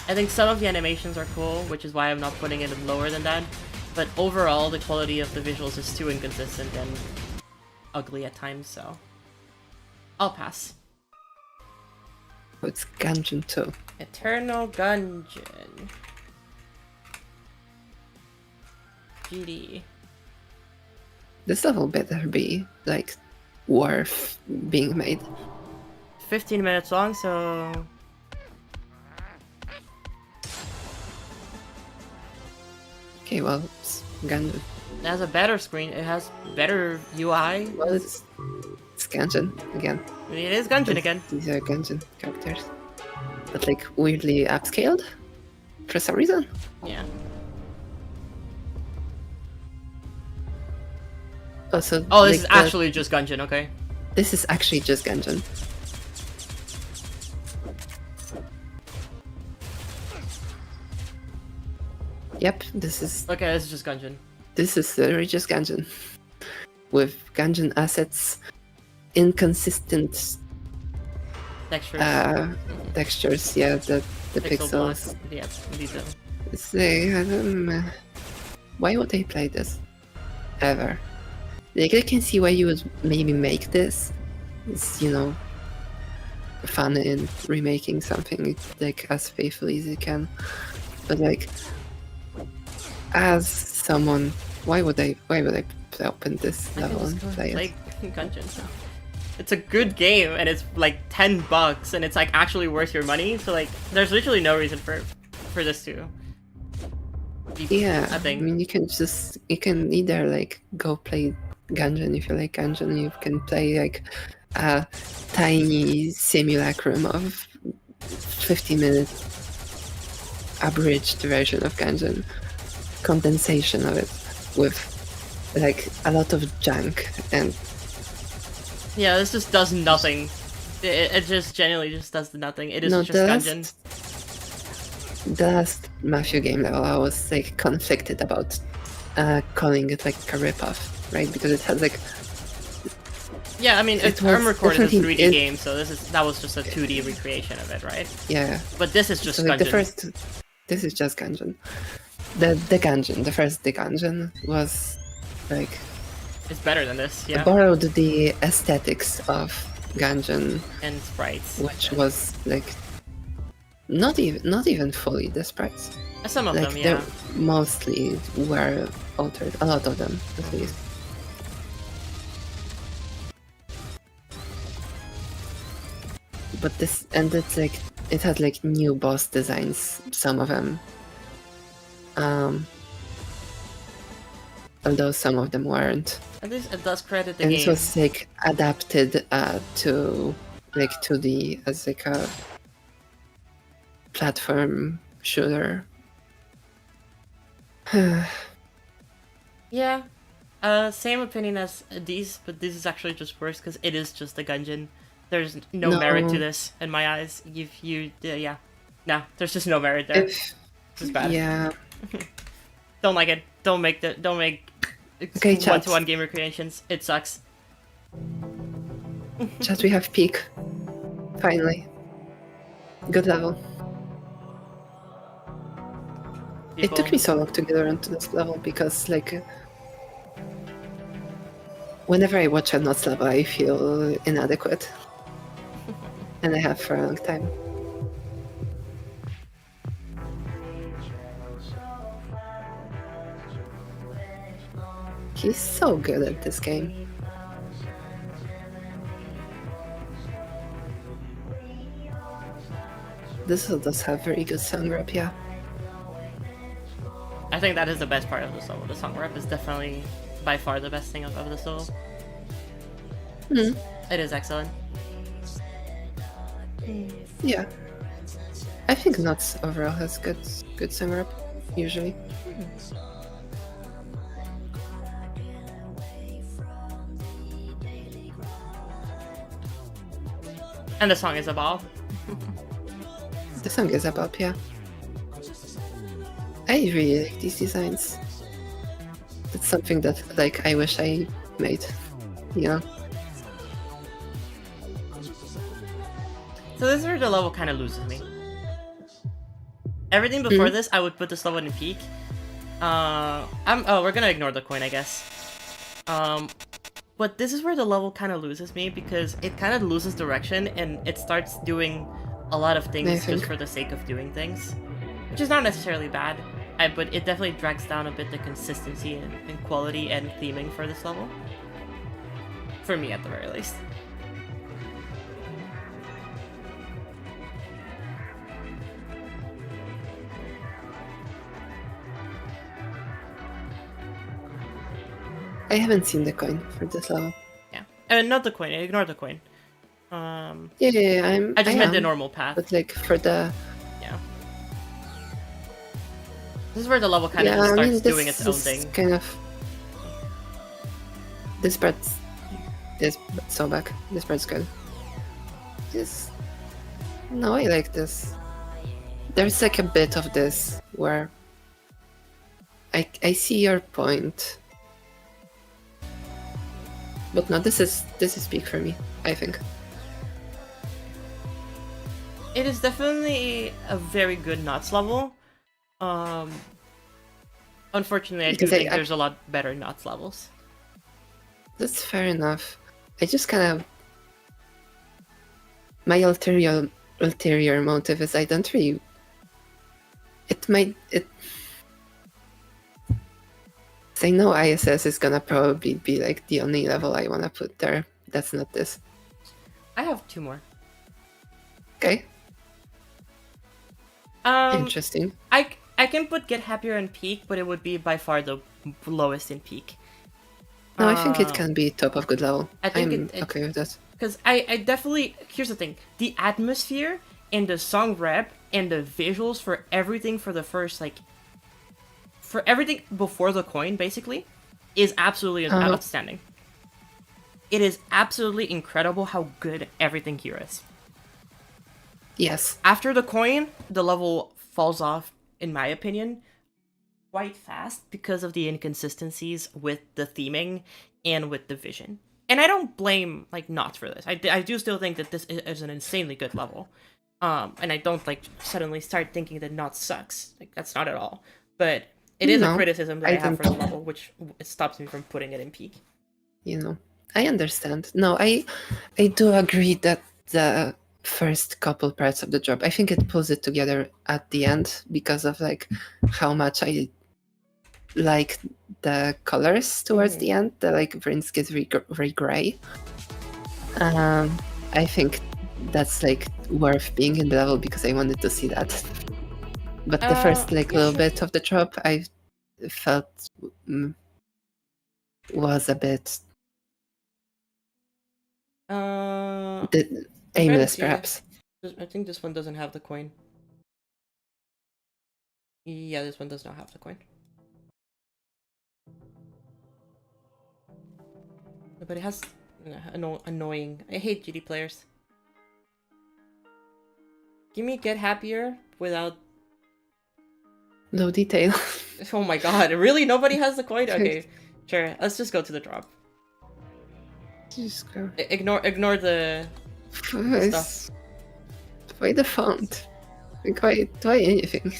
I think some of the animations are cool, which is why I'm not putting it lower than that. But overall, the quality of the visuals is too inconsistent and ugly at times, so I'll pass. Oh, it's Gungeon too. Eternal Gungeon. GD. This level better be like worth being made. 15 minutes long, so Okay, well, it's Gungeon. it has a better screen. It has better UI. Well, it's Gungeon again. It is Gungeon again. These are Gungeon characters, but like weirdly upscaled for some reason. Yeah. Also, Oh, this like, is actually just Gungeon, okay. this is actually just Gungeon. Yep, this is Okay, this is just Gungeon. literally just Gungeon with Gungeon assets, inconsistent Textures. textures. Yeah, the Pixel pixels. block. Yeah, detail. It's why would they play this ever? Like I can see why you would maybe make this. It's, you know, fun in remaking something like as faithfully as you can. But like as someone, why would I open this I can level just and go play play it? Gungeon. It's a good game, and it's like $10, and it's like actually worth your money. So like, there's literally no reason for this to. Yeah, I think. mean you can either like go play Gungeon if you like Gungeon. You can play like a tiny simulacrum of 50-minute abridged version of Gungeon, condensation of it with like a lot of junk and Yeah, this just does nothing. It just genuinely just does nothing. It is No, just the Gungeon. the last Mafia game level I was like conflicted about calling it like a ripoff, right? Because it has like Yeah, I mean, it I'm was recording a definitely- 3D it- game, so that was just a 2D recreation of it, right? yeah. But this is just So like Gungeon. this is just Gungeon. The first Gungeon was like It's better than this, yeah. borrowed the aesthetics of Gungeon, And sprites. which was like not even fully the sprites. Some of Like them, they yeah. mostly were altered, a lot of them at least. But this, and it's like it had like new boss designs, some of them. Although some of them weren't. At least it does credit the And game. it was like adapted to like 2D as like a platform shooter. Yeah. Same opinion as these, but this is actually just worse because it is just a gungeon. There's no merit to No, this in my eyes. Yeah. No, there's just no merit there. This is bad. yeah. Don't like it. Don't make Okay, chat. one-to-one gamer creations. It sucks. Chat, we have peak. Finally. Good level. It took me so long to get around to this level because, like, whenever I watch a Nuts level, I feel inadequate. And I have for a long time. He's so good at this game. This one does have very good song rep, yeah. I think that is the best part of the solo. The song rep is definitely by far the best thing of the solo. It is excellent. Yeah. I think Nuts overall has good song rep, usually. And the song is a ball. The song is a bop, yeah. I really like these designs. It's something that, like, I wish I made, you know? So this is where the level kind of loses me. Everything before this, I would put this level in peak. We're gonna ignore the coin, I guess. But this is where the level kind of loses me because it kind of loses direction and it starts doing a lot of things just for the sake of doing things, which is not necessarily bad. But it definitely drags down a bit the consistency and quality and theming for this level. For me, at the very least. I haven't seen the coin for this level. Yeah, not the coin. Ignore the coin. Yeah, I just meant the normal path. But like for the this is where the level kind of just starts doing its own thing. Kind of. This part is so back. This part's good. No, I like this. There's like a bit of this where I see your point. But no, this is peak for me, I think. It is definitely a very good Knots level. Unfortunately, I do think there's a lot better Knots levels. That's fair enough. I just kind of... My ulterior motive is I don't really... I know ISS is gonna probably be like the only level I wanna put there. That's not this. I have two more. Okay. Interesting. I can put Get Happier in peak, but it would be by far the lowest in peak. No, I think it can be top of good level. I'm okay with that. Because I definitely... Here's the thing. The atmosphere and the song rep and the visuals for everything for the first, like... For everything before the coin, basically, is absolutely outstanding. It is absolutely incredible how good everything here is. Yes. After the coin, the level falls off, in my opinion, quite fast because of the inconsistencies with the theming and with the vision. And I don't blame, like, Knots for this. I do still think that this is an insanely good level. And I don't, like, suddenly start thinking that Knots sucks. Like, that's not at all. But it is a criticism that I have for the level, which stops me from putting it in peak. You know, I understand. No, I do agree that the first couple parts of the job, I think it pulls it together at the end because of, like, how much I like the colors towards the end. The, like, Prince gets very gray. I think that's, like, worth being in the level because I wanted to see that. But the first, like, little bit of the drop, I felt was a bit aimless, perhaps. I think this one doesn't have the coin. Yeah, this one does not have the coin. But it has annoying. I hate GD players. Give me get happier without. No detail. Oh my god! Really? Nobody has the coin? Okay, sure. Let's just go to the drop. Just go. Ignore the stuff. Why the font? Like, why anything?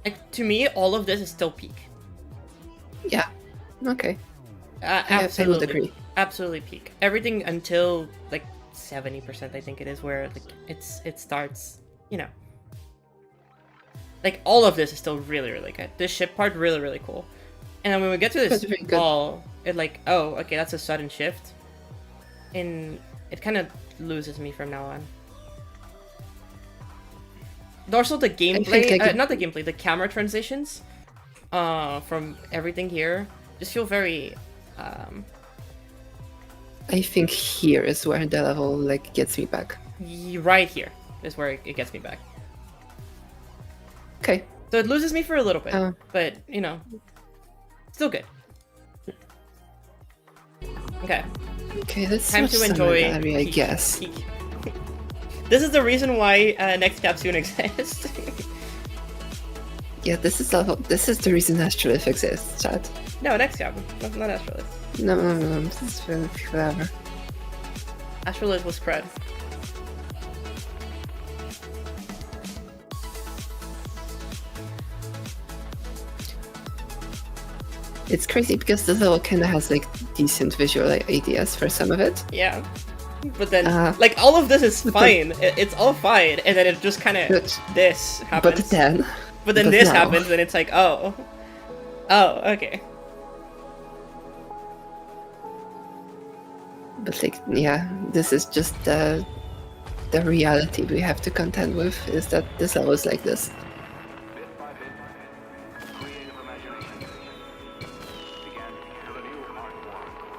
Like, to me, all of this is still peak. Yeah. Okay. Absolutely. I would agree. Absolutely peak. Everything until like 70%, I think it is, where like it starts, you know. Like, all of this is still really, really good. This ship part, really, really cool. And then when we get to this wall, it like, oh, okay, that's a sudden shift. And it kind of loses me from now on. Also, the gameplay, not the gameplay, the camera transitions from everything here just feel very... I think here is where the level like gets me back. Right here is where it gets me back. Okay. So it loses me for a little bit, but, you know, still good. Okay. Okay, that's time to enjoy gallery, I guess. Peak. This is the reason why next capsule exists. Yeah, this is the reason Astrolith exists, chat. No, next capsule, not Astrolith. No, this is forever. Astrolith was spread. It's crazy because the level kind of has like decent visual ideas for some of it. Yeah. But then, like, all of this is fine. It's all fine, and then it just kind of this happens. But then this happens, and it's like, oh, okay. But like, yeah, this is just the reality we have to contend with. Is that this level is like this.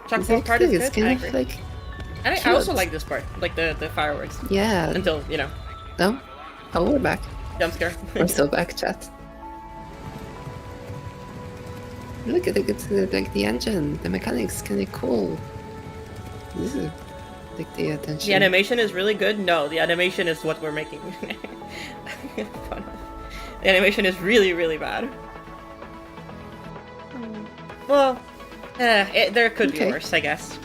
Checkpoint part is good. Kind of like. I also like this part, like the fireworks. Yeah. Until, you know. No? Oh, we're back. Jump scare. We're still back, chat. Look at like the engine, the mechanics, kind of cool. This is like the attention. The animation is really good. No, the animation is what we're making fun of. The animation is really, really bad. Well, there could be worse, I guess.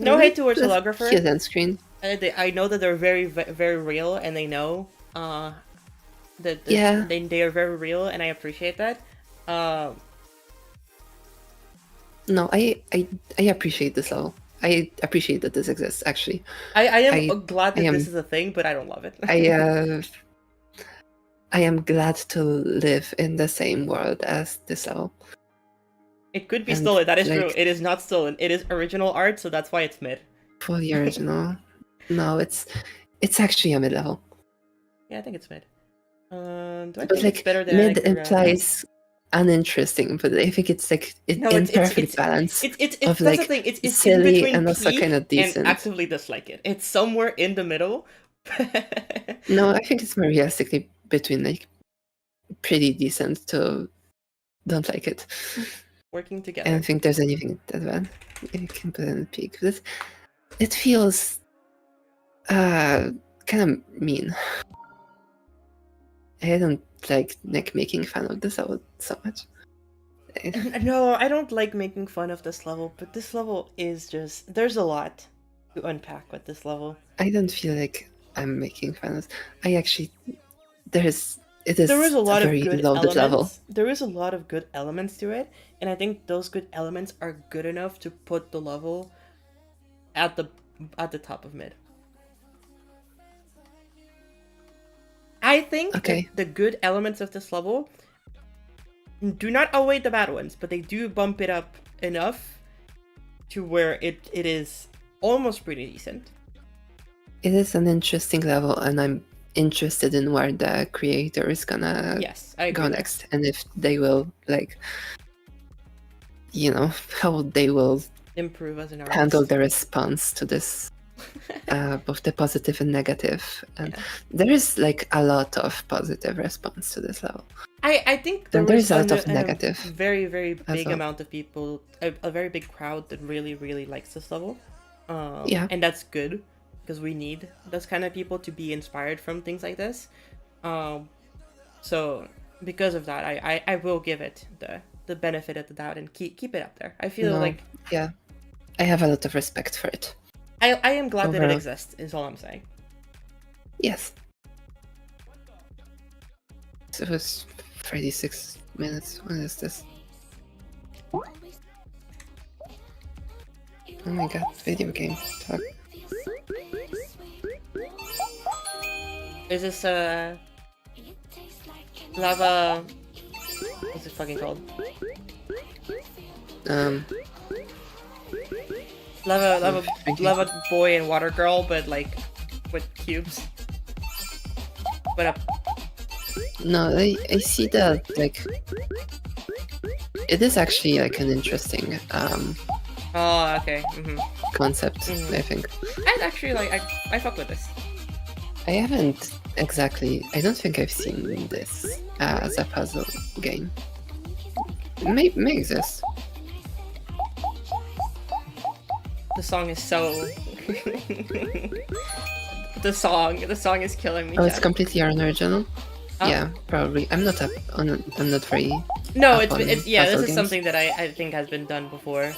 No hate towards holographer. Here's end screen. I know that they're very, very real, and they know that they are very real, and I appreciate that. No, I appreciate this level. I appreciate that this exists. Actually, I am glad that this is a thing, but I don't love it. I am glad to live in the same world as this level. It could be stolen. That is true. It is not stolen. It is original art, so that's why it's mid. Fully original. No, it's actually a mid level. Yeah, I think it's mid. Do I think it's better than mid implies uninteresting, but I think it's like it's perfect balance. It's of that's like the thing. It's silly in between and also kind of decent. And actively dislike it. It's somewhere in the middle. No, I think it's more realistically between like pretty decent to don't like it. Working together. I don't think there's anything that bad. You can put in a peak. But it feels kind of mean. I don't like making fun of this level so much. No, I don't like making fun of this level, but this level is just... There's a lot to unpack with this level. I don't feel like I'm making fun of... I actually... There is a lot of good elements. Level. There is a lot of good elements to it, and I think those good elements are good enough to put the level at the top of mid. I think Okay. the good elements of this level do not outweigh the bad ones, but they do bump it up enough to where it is almost pretty decent. It is an interesting level, and I'm interested in where the creator is gonna go next, and if they will how they will improve as an artist. Handle the response to this, both the positive and negative. And there is a lot of positive response to this level. I think there's a lot of negative. Very, very big amount of people, a very big crowd that really, really likes this level. And that's good, because we need those kind of people to be inspired from things like this. So because of that, I will give it the benefit of the doubt and keep it up there. I feel I have a lot of respect for it. I am glad that it exists, is all I'm saying. Yes. So it was 36 minutes. What is this? Oh my god, video game talk. Is this lava? What's it fucking called? Lava boy and water girl, but with cubes. But no, I see that it is actually an interesting oh, okay. concept. I think. And actually, I fuck with this. I haven't exactly. I don't think I've seen this as a puzzle game. It may exist. The song is so. the song is killing me. Oh, it's completely unoriginal. Yeah, probably. I'm not very. No, it's This is something that I think has been done before,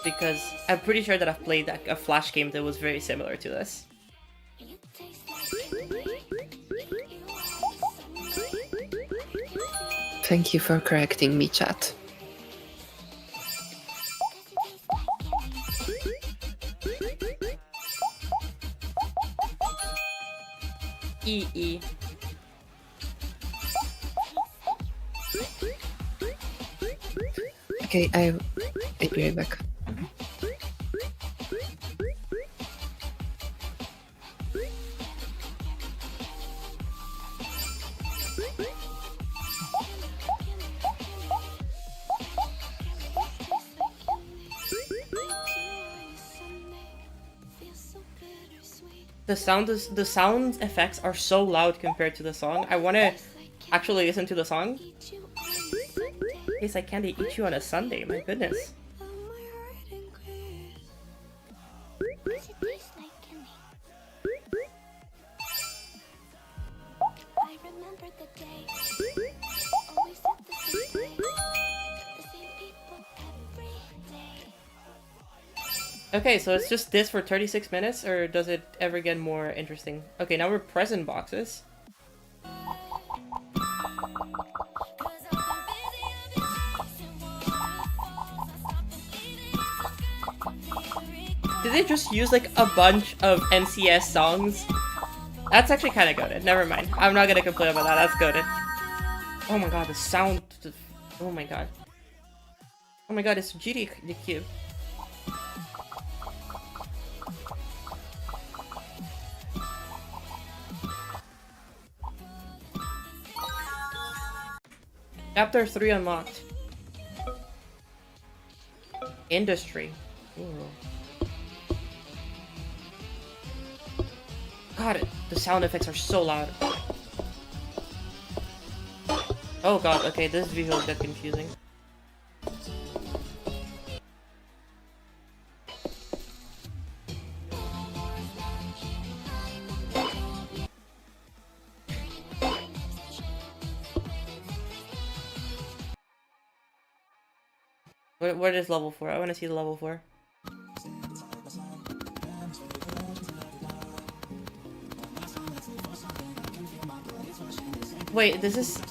because I'm pretty sure that I've played a Flash game that was very similar to this. Thank you for correcting me, chat. EE. Okay, I'll be right back. The sound effects are so loud compared to the song. I want to actually listen to the song. Tastes like candy, eat you on a Sunday. My goodness. Okay, so it's just this for 36 minutes, or does it ever get more interesting? Okay, now we're present boxes. Did they just use a bunch of NCS songs? That's actually kind of goated. Never mind. I'm not gonna complain about that. That's goated. Oh my god, the sound. Oh my god. Oh my god, it's GD the cube. Chapter 3 unlocked. Industry. Ooh. God, the sound effects are so loud. Oh god, okay, this visual got confusing. What is level 4? I want to see the level 4. Wait, this is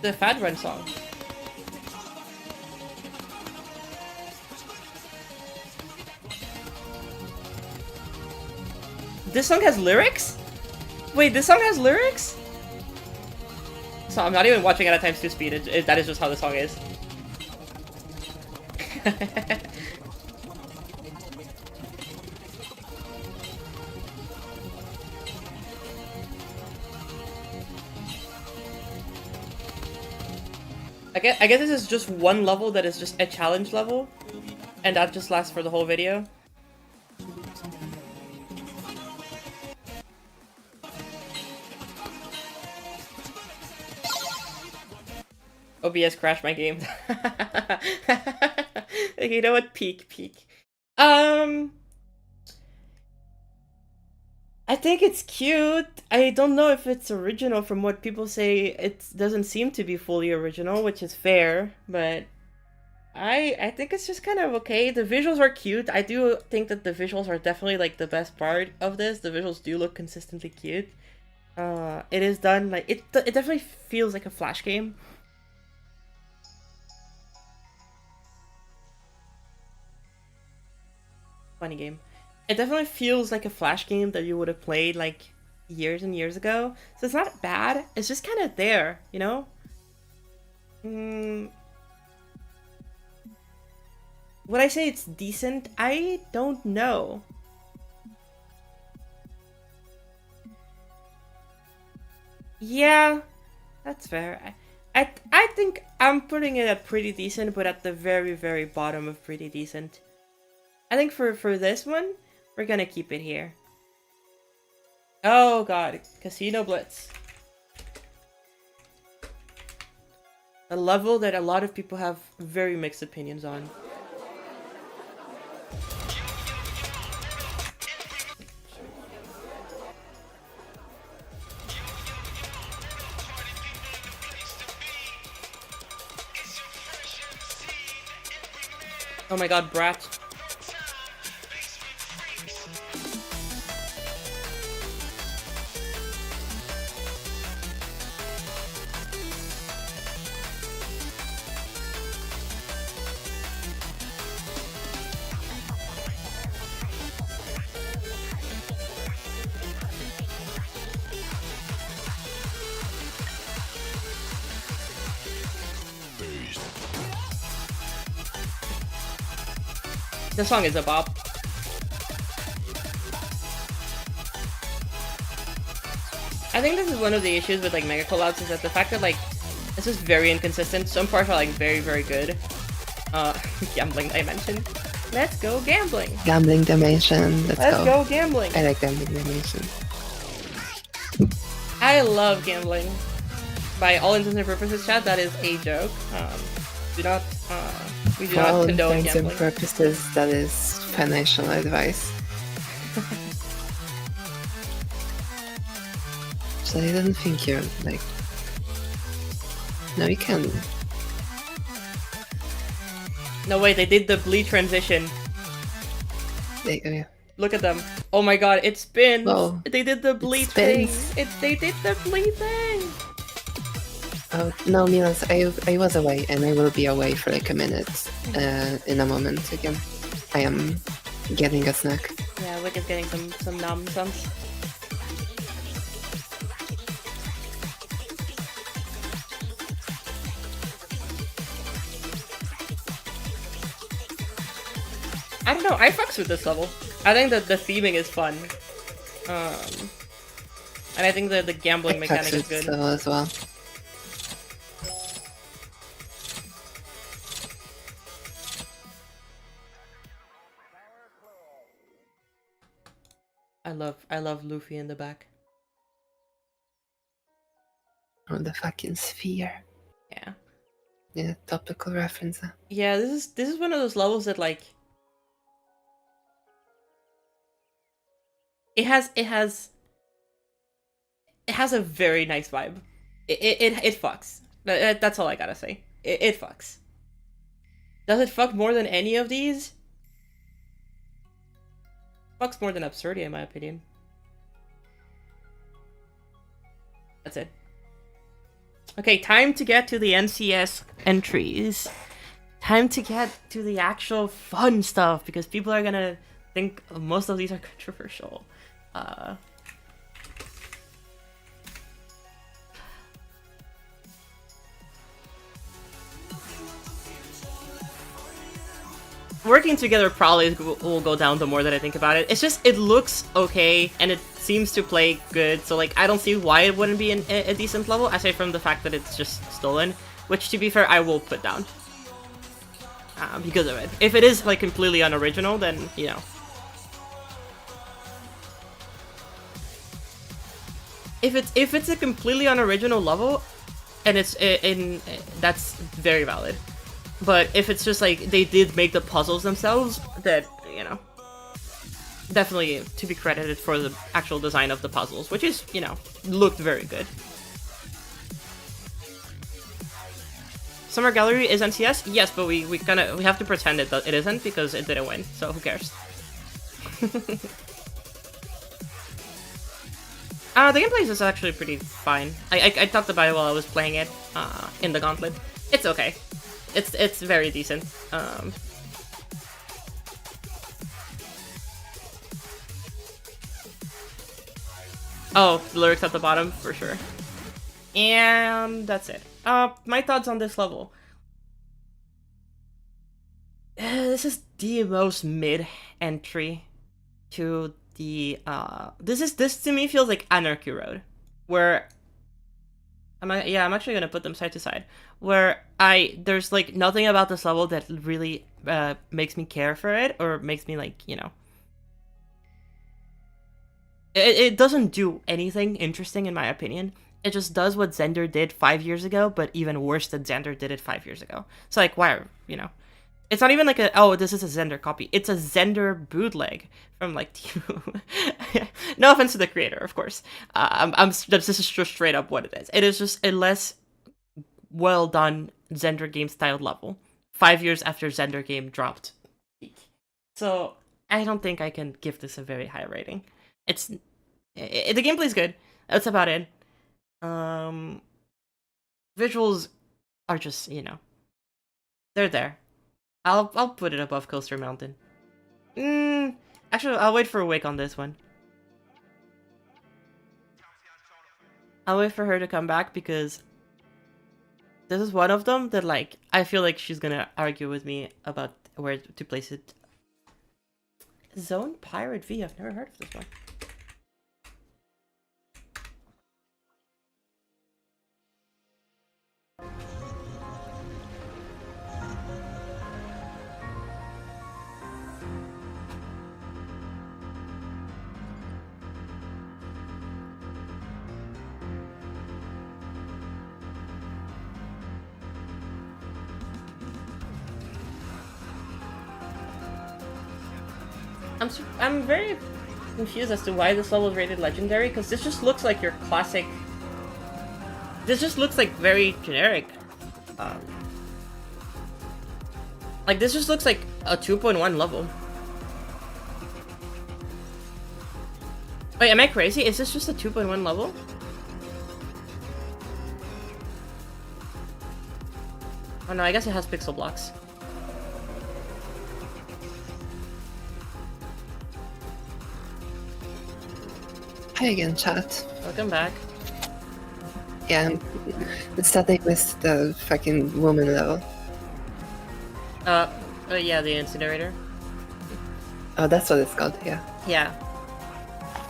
the Fad Run song. This song has lyrics? Wait, this song has lyrics? So I'm not even watching it at times 2 speed. That is just how the song is. I guess this is just one level that is just a challenge level, and that just lasts for the whole video. OBS crashed my game. You know what? Peak. I think it's cute. I don't know if it's original. From what people say, it doesn't seem to be fully original, which is fair, but I think it's just kind of okay. The visuals are cute. I do think that the visuals are definitely like the best part of this. The visuals do look consistently cute. It is done like it definitely feels like a Flash game. Funny game. It definitely feels like a Flash game that you would have played like years and years ago. So it's not bad. It's just kind of there, you know? Would I say it's decent? I don't know. Yeah, that's fair. I think I'm putting it at pretty decent, but at the very, very bottom of pretty decent. I think for this one, we're gonna keep it here. Oh god, Casino Blitz. A level that a lot of people have very mixed opinions on. Oh my god, Brat. The song is a bop. I think this is one of the issues with like mega collabs, is that the fact that like this is very inconsistent. Some parts are like very, very good. Gambling dimension. Let's go gambling. Gambling dimension. Let's go gambling. I like gambling dimension. I love gambling. By all intents and purposes, chat, that is a joke. We do not condone intents gambling. And purposes, that is financial advice. So I didn't think you're like. No, you can. No, wait, they did the bleed transition. Oh yeah. Look at them. Oh my god, it spins. Whoa. They did the bleed thing. They did the bleed thing. Oh no, Milas, I was away, and I will be away for like a minute. In a moment again. I am getting a snack. Yeah, Wick is getting some nonsense. I don't know, I fucks with this level. I think that the theming is fun. And I think that the gambling mechanic is good. As well. I love Luffy in the back. Oh, the fucking sphere. Yeah. Yeah, topical reference. Yeah, this is one of those levels that like it has a very nice vibe. It fucks. That's all I gotta say. It fucks. Does it fuck more than any of these? Fucks more than Absurdia, in my opinion. That's it. Okay, time to get to the NCS entries. Time to get to the actual fun stuff, because people are gonna think most of these are controversial. working together probably will go down the more that I think about it. It's just, it looks okay, and it seems to play good, so like, I don't see why it wouldn't be a decent level, aside from the fact that it's just stolen, which to be fair, I will put down. Because of it. If it is like completely unoriginal, then, you know. If it's a completely unoriginal level, and it's that's very valid. But if it's just like they did make the puzzles themselves, that, you know, definitely to be credited for the actual design of the puzzles, which is, you know, looked very good. Summer Gallery is NCS? Yes, but we have to pretend it isn't because it didn't win, so who cares? The gameplay is actually pretty fine. I talked about it while I was playing it in the Gauntlet. It's okay. It's very decent. Oh, the lyrics at the bottom, for sure. And that's it. My thoughts on this level. This is the most mid entry to the this to me feels like Anarchy Road, where I'm actually gonna put them side to side, where there's like nothing about this level that really makes me care for it, or makes me like, you know, it doesn't do anything interesting in my opinion. It just does what Zender did 5 years ago, but even worse than Zender did it 5 years ago. So like, why, you know, it's not even like oh, this is a Zender copy. It's a Zender bootleg from like no offense to the creator, of course. This is just straight up what it is. It is just a less well done Zender game styled level 5 years after Zender game dropped. So I don't think I can give this a very high rating. The gameplay is good. That's about it. Visuals are just, you know, they're there. I'll put it above Coaster Mountain. Actually, I'll wait for Wick on this one. I'll wait for her to come back because this is one of them that, like, I feel like she's gonna argue with me about where to place it. Zone Pirate V, I've never heard of this one. I'm very confused as to why this level is rated legendary, because this just looks like your classic. This just looks like very generic. Like this just looks like a 2.1 level. Wait, am I crazy? Is this just a 2.1 level? Oh no, I guess it has pixel blocks. Hi again, chat. Welcome back. Yeah, I'm starting with the fucking woman level. Yeah, the incinerator. Oh, that's what it's called, yeah. Yeah.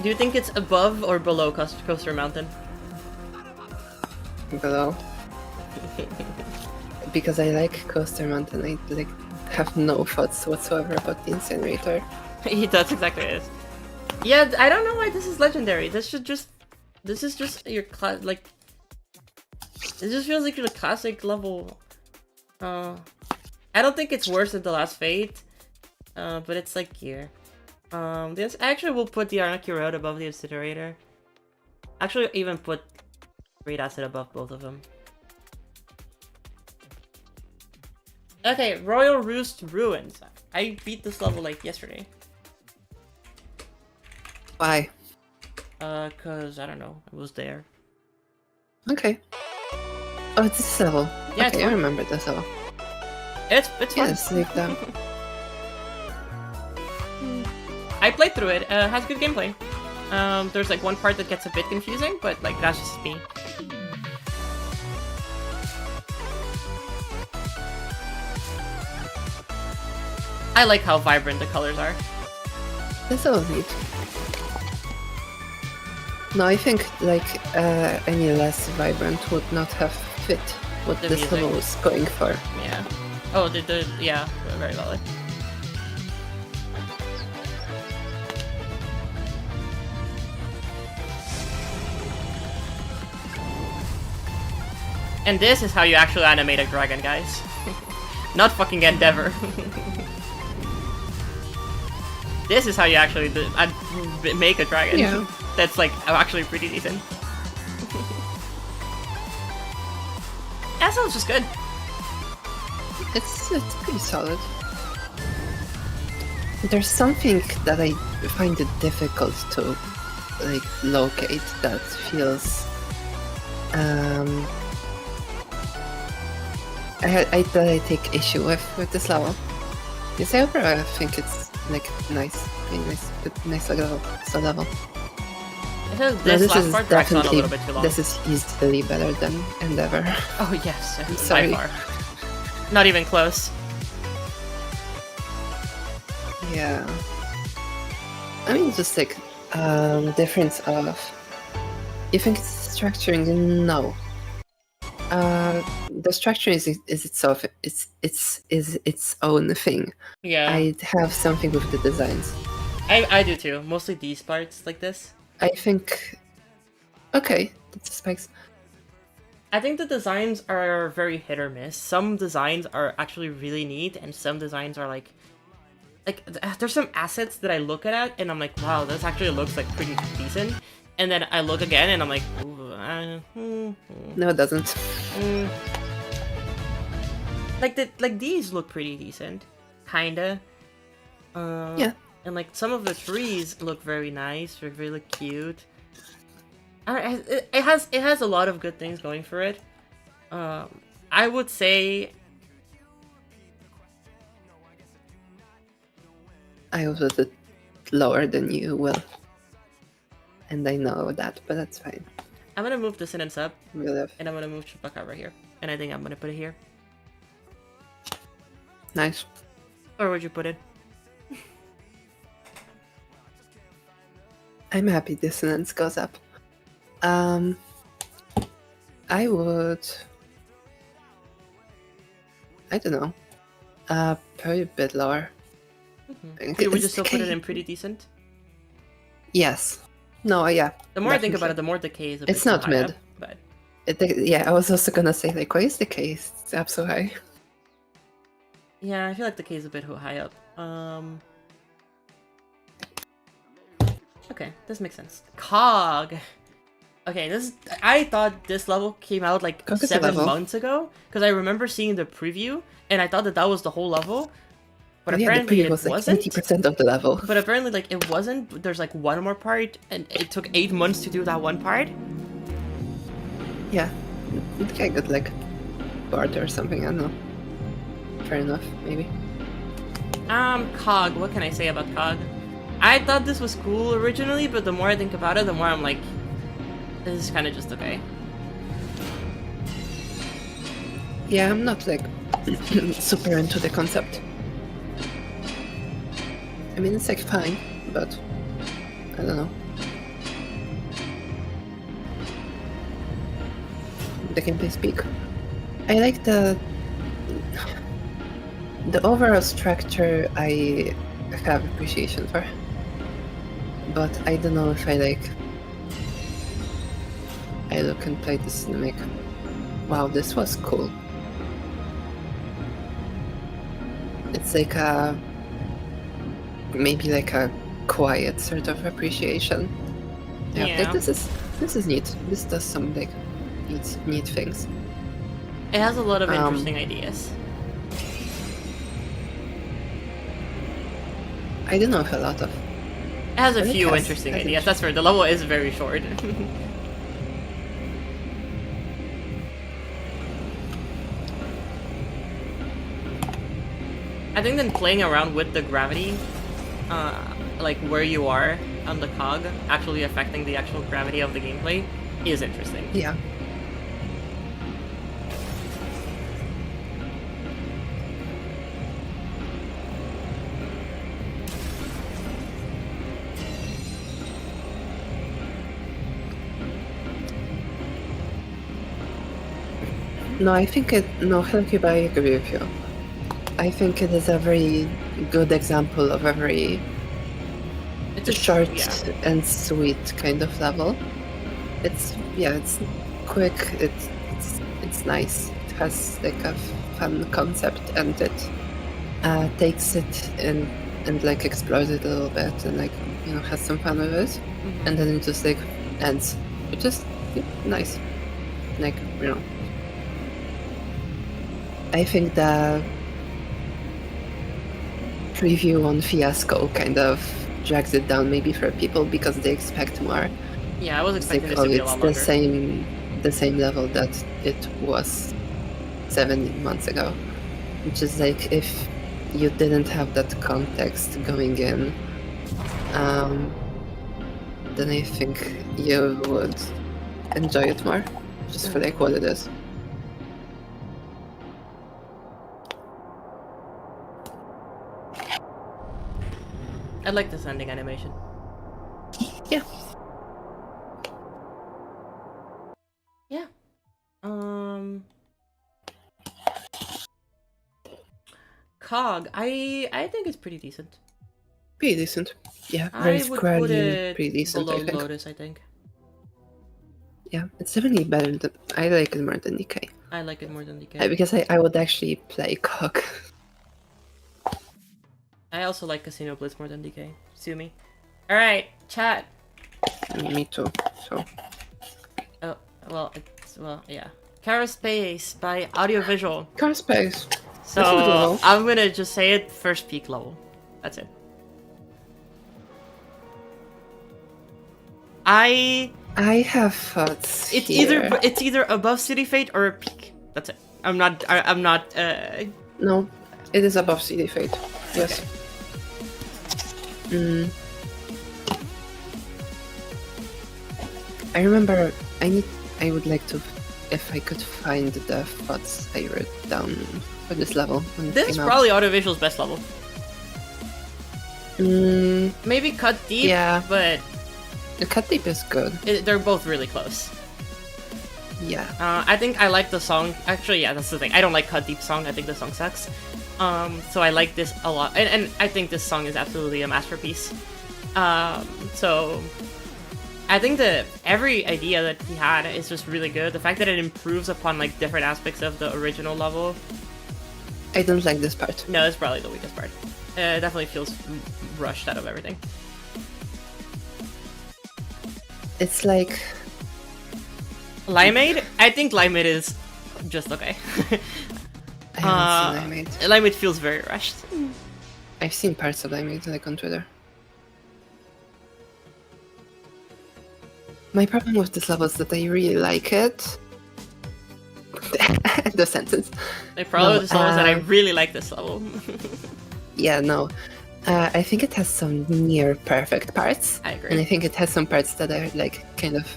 Do you think it's above or below Coaster Mountain? Below. Because I like Coaster Mountain, I like have no thoughts whatsoever about the incinerator. That's exactly what it is. Yeah, I don't know why this is legendary. This is just your like. It just feels like your classic level. I don't think it's worse than the last Fate, but it's like here. This actually will put the Anarchy Road above the incinerator. Actually, even put Great Acid above both of them. Okay, Royal Roost Ruins. I beat this level like yesterday. Why? Cause I don't know, I was there. Okay. Oh, it's this level. Yeah, okay, I remember this level. It's fun. Yes, leave them. I played through it. Has good gameplay. There's like one part that gets a bit confusing, but like that's just me. I like how vibrant the colors are. That's all neat. No, I think like any less vibrant would not have fit what The this music. level was going for. Yeah. Oh, yeah, very valid. And this is how you actually animate a dragon, guys. Not fucking Endeavor. This is how you actually make a dragon. Yeah. That's like actually pretty decent. That sounds just good. It's pretty solid. There's something that I find it difficult to like locate that feels that I take issue with this level. Yes, I overall think it's like nice, really nice level. I feel No, this last is part drags on a definitely little bit too long. this is easily better than Endeavor. Oh yes, by sorry. far. Not even close. Yeah. I mean, just like difference of. You think it's structuring? No. The structure is itself. It's its own thing. Yeah, I have something with the designs. I do too. Mostly these parts like this. I think. Okay, that's spikes. I think the designs are very hit or miss. Some designs are actually really neat, and some designs are like there's some assets that I look at and I'm like, wow, this actually looks like pretty decent. And then I look again and I'm like, ooh, No, it doesn't. Like these look pretty decent, kinda. Yeah. And like some of the trees look very nice, they're really cute. It has a lot of good things going for it. I would say I was a bit lower than you will. And I know that, but that's fine. I'm gonna move dissonance up, We'll have... and I'm gonna move Chupacabra here. And I think I'm gonna put it here. Nice. Or would you put it? I'm happy dissonance goes up. I would... I don't know. Probably a bit lower. Would you still put it in pretty decent? Yes. No, yeah. The more I think definitely. about it, the more decay is a bit It's not too high mid. up, but Yeah, I was also gonna say, like, why is the case? It's up so high. yeah, I feel like decay is a bit too high up. Okay, this makes sense. Cog. Okay, I thought this level came out like Cog is a 7 level. months ago because I remember seeing the preview and I thought that was the whole level. But Yeah, the apparently preview it was like wasn't. 80% of the level. But apparently, like, it wasn't. There's like one more part, and it took 8 months to do that one part. Yeah. I think I got like bored or something, I don't know. Fair enough, maybe. Cog. What can I say about Cog? I thought this was cool originally, but the more I think about it, the more I'm like, this is kind of just okay. Yeah, I'm not like super into the concept. I mean, it's like fine, but I don't know. The gameplay speak. I like the overall structure. I have appreciation for, but I don't know if I like. I look and play the cinematic. Wow, this was cool. It's like a maybe like a quiet sort of appreciation. Yeah, Yeah. like, this is neat. This does some like neat things. It has a lot of interesting ideas. I don't know if a lot of. It has a But it few has- interesting has ideas. That's fair. The level is very short. I think then playing around with the gravity, like where you are on the cog, actually affecting the actual gravity of the gameplay, is interesting. Yeah. No, I think it. No, Hellcube, I agree with you. I think it is a very good example of a very short and sweet kind of level. It's quick. It's nice. It has like a fun concept, and it takes it and like explores it a little bit, and like has some fun with it, and then it just like ends, which is nice. Like I think the preview on Fiasco kind of drags it down maybe for people because they expect more. Yeah, I was expecting this to be a lot longer. It's the same level that it was 7 months ago, which is like if you didn't have that context going in, then I think you would enjoy it more, just for like what it is. I like this ending animation. Yeah. Yeah. Cog, I think it's pretty decent. Pretty decent. Yeah, very squarely, pretty decent, below I think. Lotus, I think. Yeah, it's definitely better than... I like it more than DK. I like it more than DK. Because I would actually play Cog. I also like Casino Blitz more than DK. Sue me. Alright, chat. Me too, so... Oh, well, yeah. Caraspace by Audiovisual. Caraspace. So, I'm gonna just say it, first peak level. That's it. I have thoughts. It's either above City Fate or a peak. That's it. I'm not. No, it is above City Fate. Yes. Okay. I remember. I would like to, if I could find the thoughts I wrote down for this level. This is probably Audiovisual's best level. Maybe Cut Deep. Yeah, but. The Cut Deep is good. They're both really close. Yeah. I think I like the song. Actually, yeah, that's the thing. I don't like Cut Deep song. I think the song sucks. So I like this a lot. And I think this song is absolutely a masterpiece. So I think that every idea that he had is just really good. The fact that it improves upon like different aspects of the original level. I don't like this part. No, it's probably the weakest part. It definitely feels rushed out of everything. It's like... Limeade? I think Limeade is just okay. I haven't seen Limeade. Limeade feels very rushed. I've seen parts of Limeade, like on Twitter. My problem with this level is that I really like it. The sentence. My problem with this level is that I really like this level. Yeah, no. I think it has some near perfect parts. I agree. And I think it has some parts that are like kind of...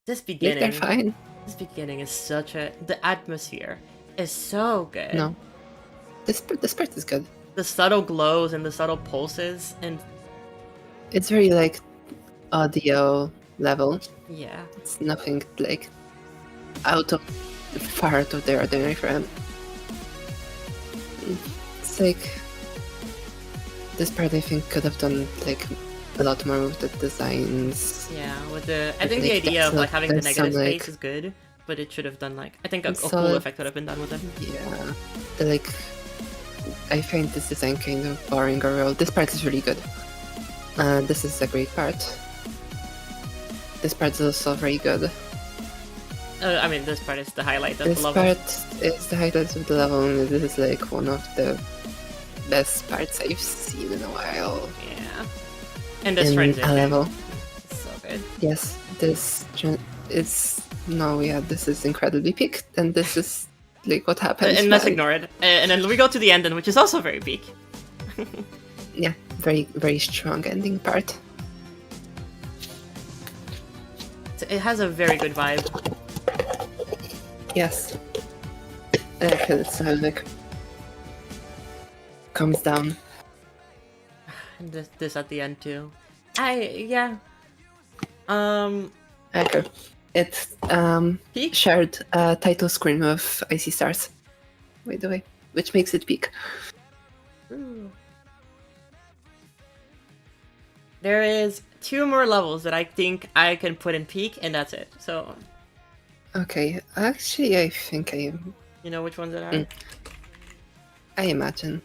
This beginning. They're fine. This beginning is such a... The atmosphere is so good. No. This part is good. The subtle glows and the subtle pulses and... It's very like audio level. Yeah. It's nothing like far out of the ordinary for him. It's like... This part I think could have done like a lot more with the designs. Yeah, with the I think the idea of like having the negative space is good, but it should have done like I think a cool effect would have been done with it. Yeah, like I find this design kind of boring overall. This part is really good. This is a great part. This part is also very good. I mean, this part is the highlight of the level. This part is the highlight of the level, and this is like one of the best parts I've seen in a while. Yeah. And this transition. Level. So good. Yes, this is incredibly peak, and this is like what happens. And let's ignore it. And then we go to the ending, which is also very peak. Yeah, very, very strong ending part. It has a very good vibe. Yes. I feel it's like comes down. And this at the end too. Yeah. Okay. It Peak? shared a title screen with Icy Stars, by the way, which makes it peak. Ooh. There is 2 more levels that I think I can put in peak, and that's it. So, Okay, actually, I think I you know which ones that are? I imagine.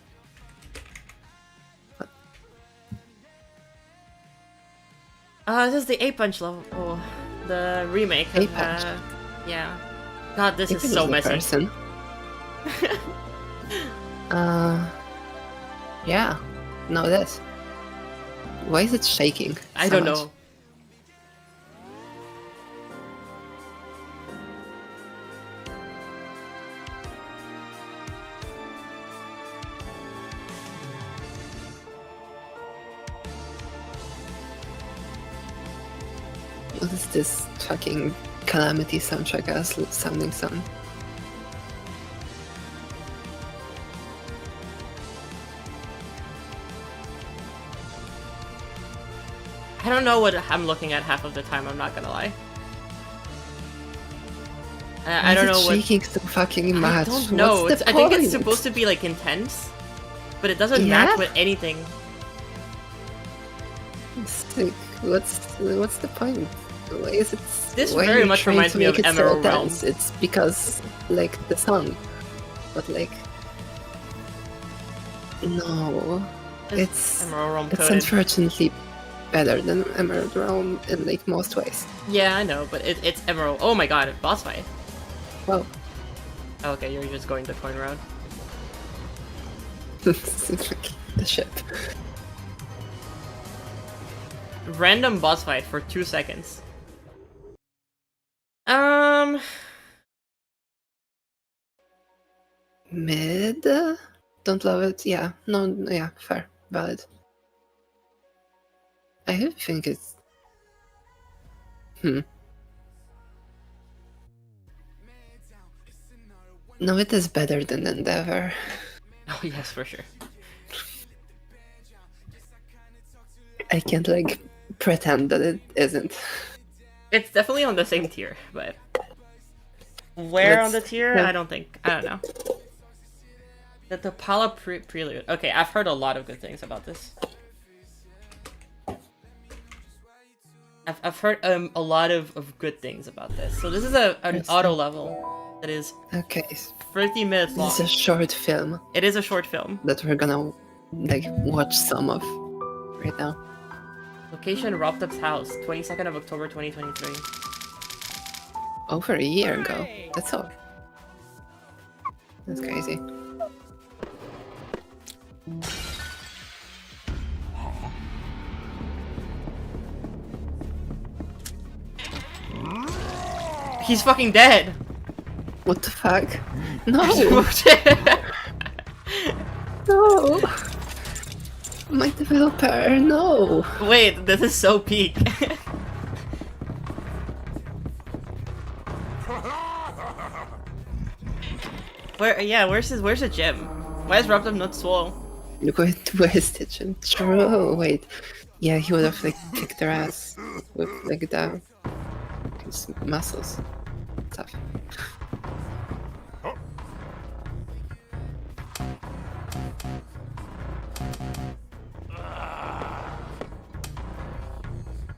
This is the 8-punch level. Oh, the remake. Of, 8-punch. Yeah. God, this If is it so was a messy. person. Yeah. No, this. Why is it shaking? I so don't much? know. What is this fucking Calamity soundtrack as sounding song? I don't know what I'm looking at half of the time, I'm not gonna lie. I don't know Why is it what. shaking so fucking I much? don't know. What's the I think it's point? supposed to be like intense, but it doesn't Yeah? match with anything. It's like, what's the point? Why is it? This why are very you much trying reminds to me make of it so Emerald Realm. dense? It's because like the song, but like no, it's Emerald Realm it's coded. unfortunately better than Emerald Realm in like most ways. Yeah, I know, but it's Emerald. Oh my god, boss fight. Well, Oh, okay, you're just going the coin route. it's like the ship. Random boss fight for 2 seconds. Mid? Don't love it. Yeah, no, yeah, fair, valid. I think it's. No, it is better than Endeavor. Oh yes, for sure. I can't like pretend that it isn't. It's definitely on the same tier, but where on the tier? yeah. I don't know. The Topala prelude. Okay, I've heard a lot of good things about this. I've heard a lot of good things about this. So this is an auto level that is Okay, 30 minutes long. it's a short film It is a short film. that we're gonna like watch some of right now. Location Roptop's house, 22nd of October 2023. Over a year ago. That's all. That's crazy. He's fucking dead. What the fuck? No! No! My developer, no! Wait, this is so peak. Where's the gym? Why is Roptop not swole? Where's the gym? True, wait. Yeah, he would have like kicked their ass with like his muscles. Tough.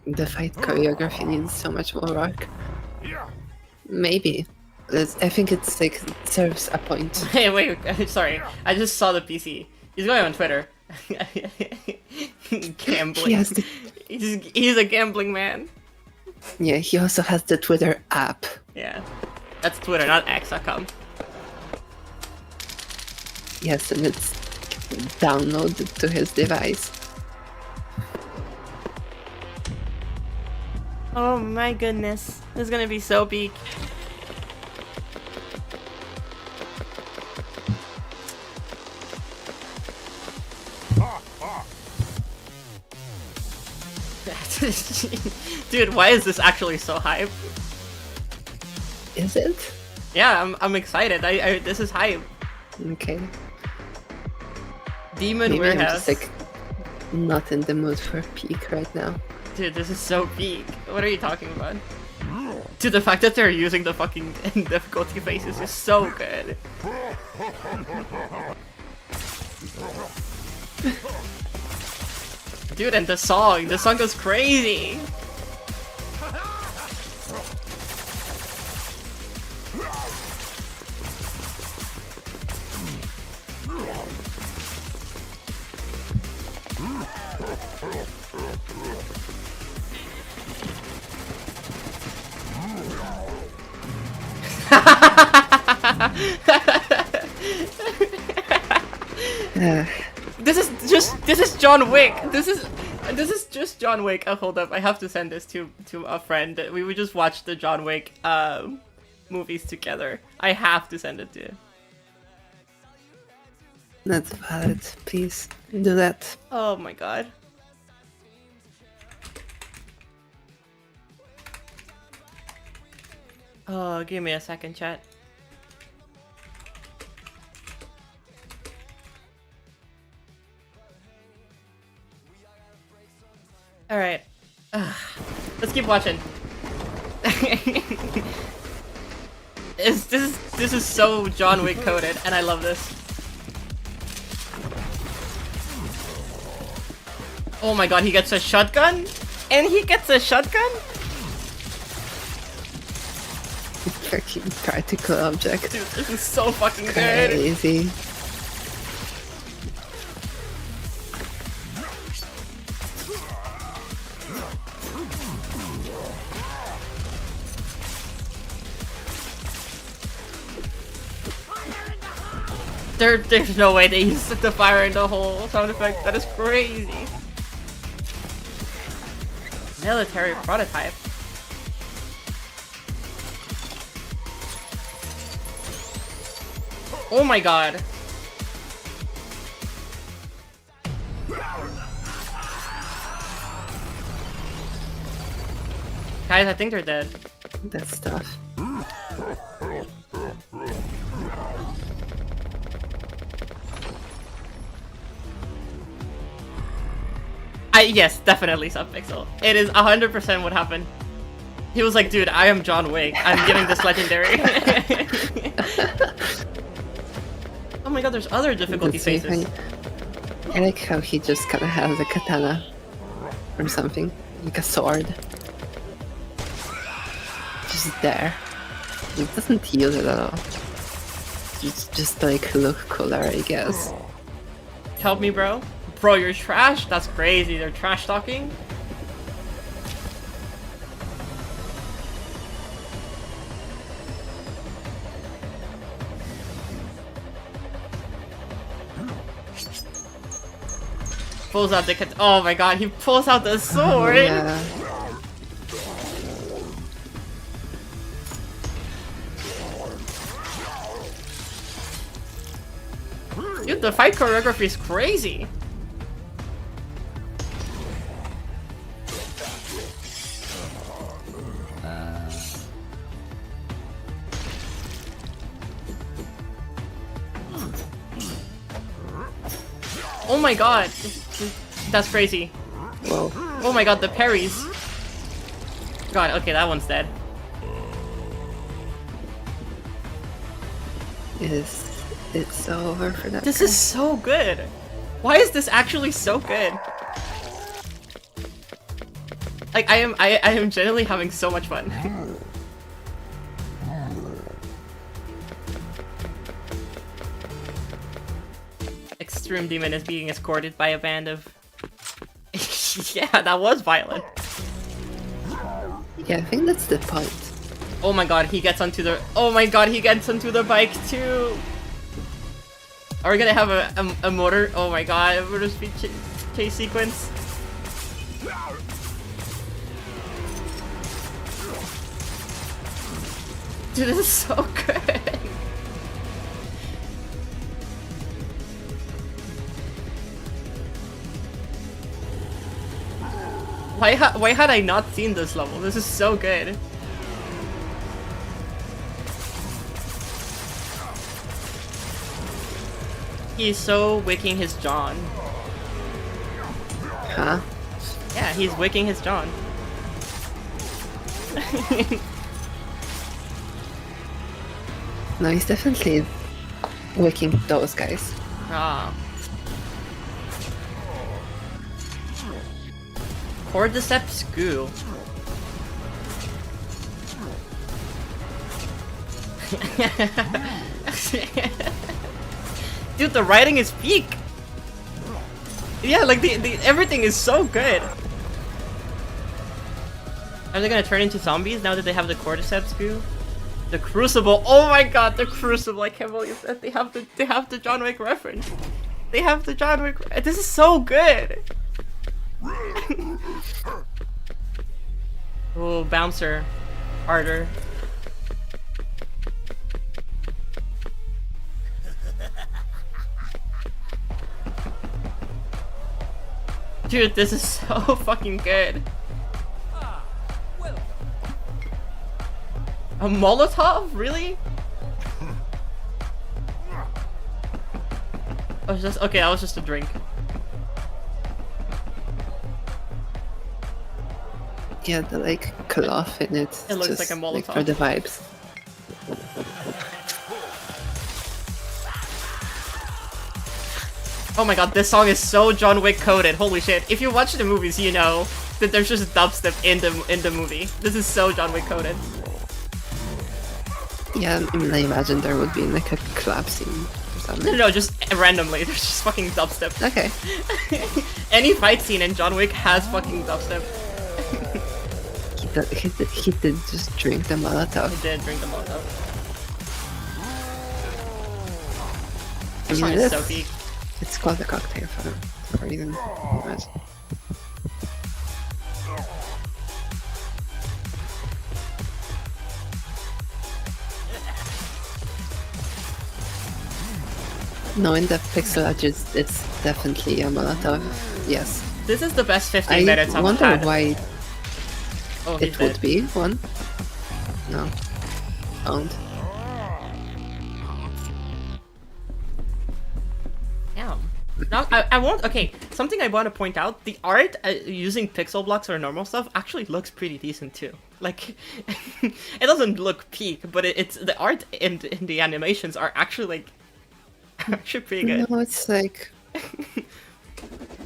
The fight choreography needs so much more work. Maybe. I think it's like serves a point. Hey, wait, sorry. I just saw the PC. He's going on Twitter. Gambling. He has the, He's a gambling man. yeah, he also has the Twitter app. Yeah. That's Twitter, not X.com. Yes, and it's downloaded to his device. Oh my goodness. This is gonna be so peak. Dude, why is this actually so hype? Is it? Yeah, I'm excited. This is hype. Okay. Demon Maybe I'm Warehouse. just like not in the mood for peak right now. Dude, this is so peak. What are you talking about? Dude, the fact that they're using the fucking difficulty faces is so good. Dude, and the song goes crazy. This is John Wick. This is just John Wick. Oh, hold up, I have to send this to a friend. We would just watch the John Wick movies together. I have to send it to you. That's valid. Please do that. Oh my god. Oh, give me a second, chat. Alright. Let's keep watching. This is so John Wick coded, and I love this. Oh my god, he gets a shotgun? And he gets a shotgun? Fucking practical object. Dude, this is so fucking good. Crazy. There's no way they used the fire in the hole sound effect. That is crazy. Military prototype. Oh my god. Guys, I think they're dead. That's tough. Yes, definitely Subpixel. It is 100% what happened. He was like, dude, I am John Wick. I'm giving this legendary. Oh my god, there's other difficulty faces. I like how he just kind of has a katana or something, like a sword. Just there. He doesn't use it at all. It's just like look cooler, I guess. Help me, bro. Bro, you're trash? That's crazy. They're trash talking. Pulls out the oh my god, he pulls out the sword. Yeah. Dude, the fight choreography is crazy. Oh my god, that's crazy. Whoa. Oh my god, the parries. God, okay, that one's dead. It's over for that. This guy. is so good. Why is this actually so good? Like I am genuinely having so much fun. Extreme Demon is being escorted by a band of... Yeah, that was violent. Yeah, I think that's the point. Oh my god, he gets onto the... Oh my god, he gets onto the bike too! Are we gonna have a motor? Oh my god, a motor speed chase sequence? Dude, this is so good! Why had I not seen this level? This is so good. He's so wicking his John. Huh? Yeah, he's wicking his John. No, he's definitely wicking those guys. Ah. Cordyceps goo. Dude, the writing is peak. Yeah, like the everything is so good. Are they gonna turn into zombies now that they have the cordyceps goo? The Crucible. Oh my god, the Crucible! I can't believe that they have the John Wick reference. They have the John Wick. This is so good. Oh, bouncer, harder. Dude, this is so fucking good. A Molotov? Really? I was just okay. That was just a drink. Yeah, the like cloth in it. It looks just, like a Molotov. Like, for the vibes. Oh my god, this song is so John Wick coded. Holy shit! If you watch the movies, you know that there's just dubstep in the movie. This is so John Wick coded. Yeah, I mean, I imagine there would be like a club scene or something. No, just randomly. There's just fucking dubstep. Okay. Any fight scene in John Wick has fucking dubstep. He did just drink the Molotov. He did drink the Molotov. I mean, This song is so peak. it's called a cocktail for a reason. Anyways. No, in the pixel art, it's definitely a Molotov. Yes. This is the best 15 minutes I I've wonder had. why Oh, he's it would dead. be one. No. Don't. Damn. No, I won't. Okay, something I want to point out: the art using pixel blocks or normal stuff actually looks pretty decent too. Like, it doesn't look peak, but it's the art and the animations are actually like actually pretty good. No, it's like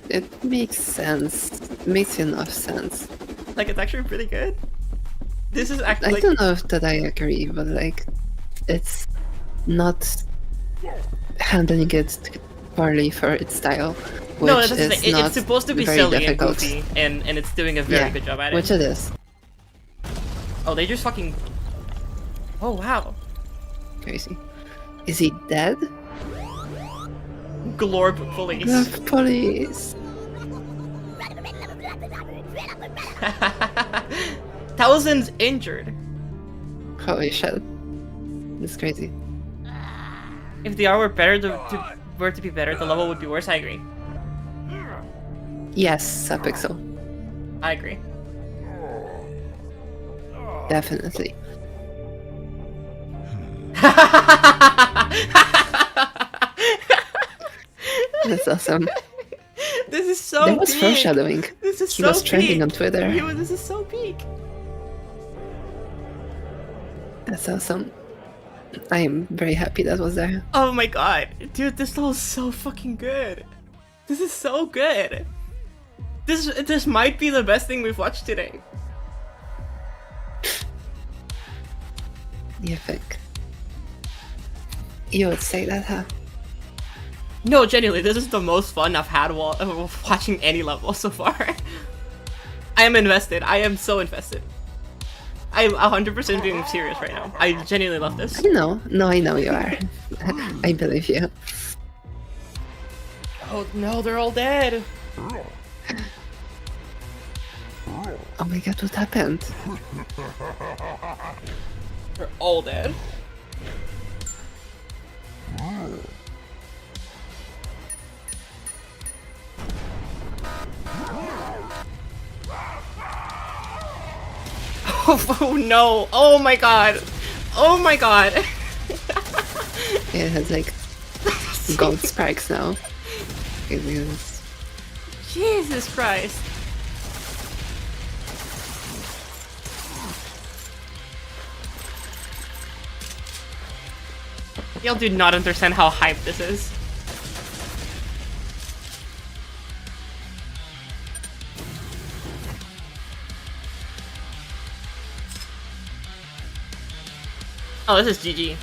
it makes sense. It makes enough sense. Like, it's actually pretty good. This is I actually like, don't know if that I agree, but like, it's not handling it poorly for its style. Which no, that's the is thing. not It's supposed to be very silly difficult. and goofy, and it's doing a very good job at it. Which it is. Oh, they just fucking. Oh wow. Crazy. Is he dead? Glorb police. The police. Thousands injured. Holy shit. It's crazy. If the art were to be better, the level would be worse. I agree. Yes, Subpixel. I agree. Definitely. That's awesome. This is so That was peak. foreshadowing. This is He so was trending peak. on Twitter. This is so peak. That's awesome. I am very happy that was there. Oh my god. Dude, this level is so fucking good. This is so good. This might be the best thing we've watched today. You think? You would say that, huh? No, genuinely, this is the most fun I've had while watching any level so far. I am invested. I am so invested. I'm 100% being serious right now. I genuinely love this. I know. No, I know you are. I believe you. Oh no, they're all dead. Oh my god, what happened? They're all dead. Oh no! Oh my god! Oh my god! It has like gold spikes now. It is. Jesus Christ! Y'all do not understand how hyped this is. Oh, this is GG.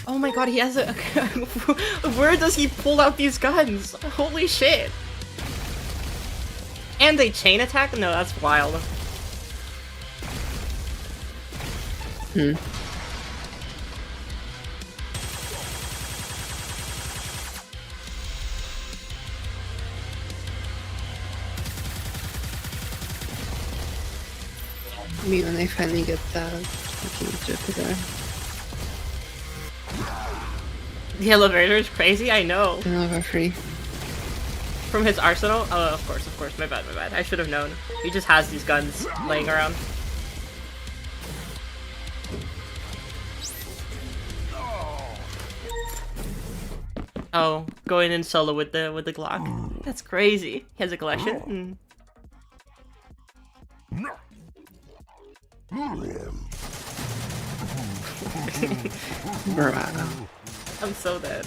Oh my god, he has a... Where does he pull out these guns? Holy shit. And they chain attack? No, that's wild. Hmm. Me when I finally get the fucking Jupiter. The elevator is crazy, I know. And over free. From his arsenal? Oh, of course. My bad. I should have known. He just has these guns laying around. Oh, going in solo with the Glock. That's crazy. He has a collection. Bravo. I'm so dead.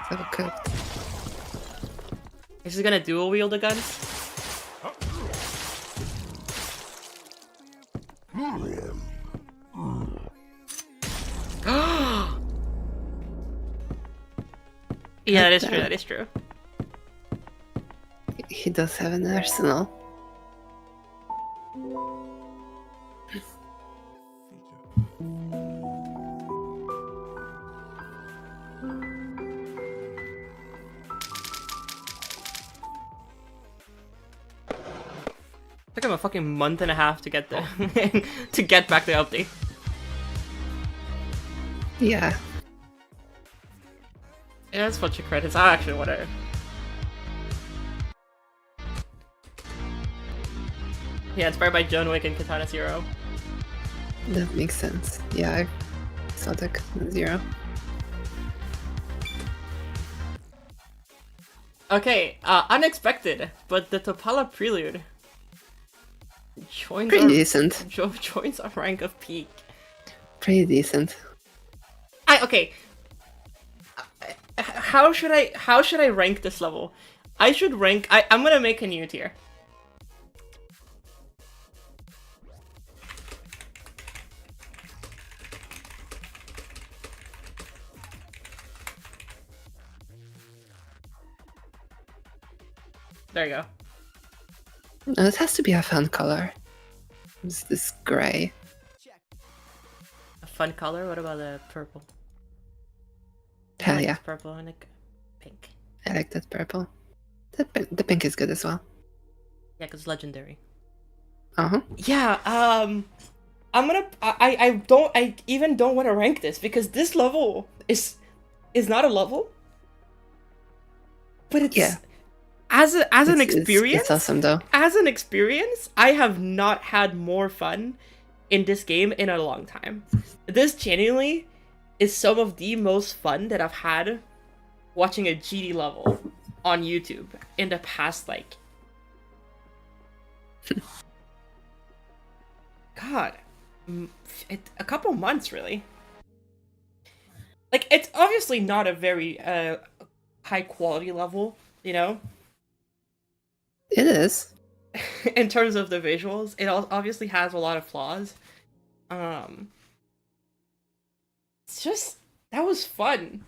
So good. Is he gonna dual wield the guns? Yeah, that is true. He does have an arsenal. Took him a fucking month and a half to get there, to get back the update. Yeah. Yeah, that's bunch of credits. I actually want to. Yeah, inspired by John Wick and Katana Zero. That makes sense. Yeah, I saw the Zero. Okay, unexpected, but the Topala prelude joins Pretty decent. Joins our rank of peak. Pretty decent. Okay. How should I rank this level? I should rank. I'm gonna make a new tier. There you go. No, it has to be a fun color. It's this gray. A fun color? What about the purple? Hell yeah. Purple and a pink. I like that purple. The pink is good as well. Yeah, because legendary. Uh-huh. Yeah, I'm gonna... I even don't want to rank this, because this level is not a level. But it's... Yeah. As an experience, it's awesome though. As an experience, I have not had more fun in this game in a long time. This genuinely is some of the most fun that I've had watching a GD level on YouTube in the past, like... God, a couple months, really. Like, it's obviously not a very high quality level, you know? It is. In terms of the visuals, it obviously has a lot of flaws. It's just, that was fun.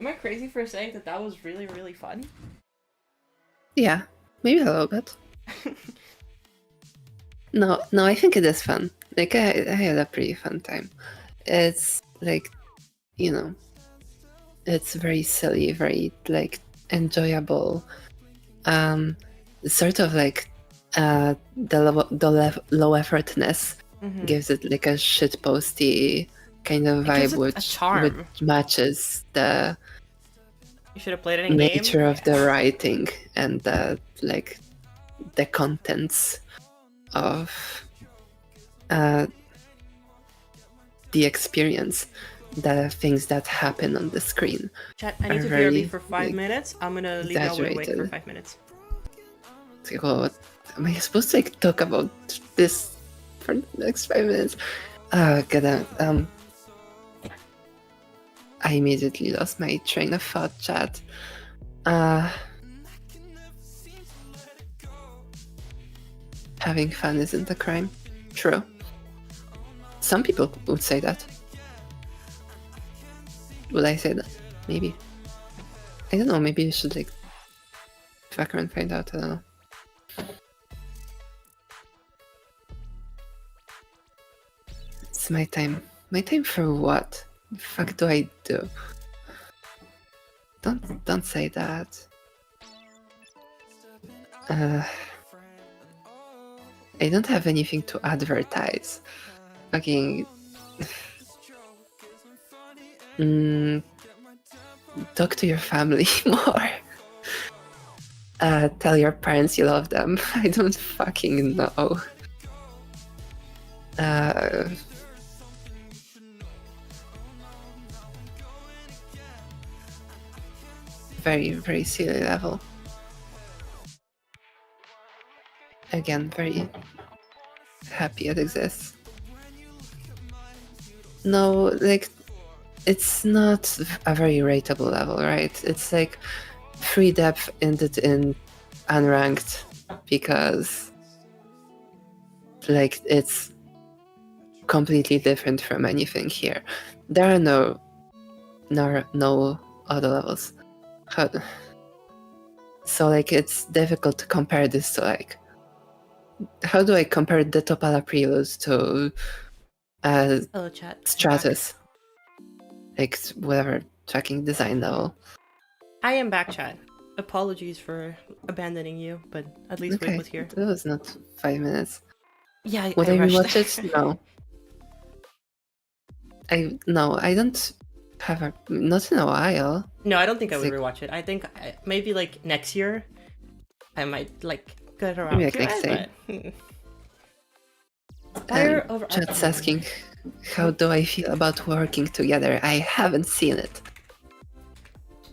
Am I crazy for saying that was really, really fun? Yeah, maybe a little bit. No, I think it is fun. Like, I had a pretty fun time. It's, like, you know, it's very silly, very, like, enjoyable. Sort of like the low effortness gives it like a shitposty kind of vibe, which matches the you should have played it in nature game. of the writing and the like the contents of the experience. the things that happen on the screen. Chat, I need to very, BRB for 5 like, minutes. I'm gonna leave y'all with Wick for exaggerated. 5 minutes. It's like, well, what, am I supposed to like talk about this for the next 5 minutes? God, I immediately lost my train of thought, chat. Having fun isn't a crime. True. Some people would say that. Would I say that? Maybe. I don't know, maybe you should like fuck around and find out, I don't know. It's my time. My time for what? The fuck do I do? Don't say that. I don't have anything to advertise. Fucking talk to your family more. Tell your parents you love them. I don't fucking know. Very, very silly level. Again, very happy it exists. No, like, it's not a very rateable level, right? It's like free depth ended in unranked because like it's completely different from anything here. There are no other levels. So like it's difficult to compare this to like, how do I compare the Topala preludes to Hello, chat. stratus? Like whatever tracking design level. I am back, chat. Apologies for abandoning you, but at least Wick was here. That was not 5 minutes. Yeah, Would I rushed. rewatch it? No. I don't have a not in a while. No, I don't think I would Like- rewatch it. I think maybe like next year, I might like get around Maybe, to like, it. next But... Fire over Chat's Arkham. asking, how do I feel about working together? I haven't seen it.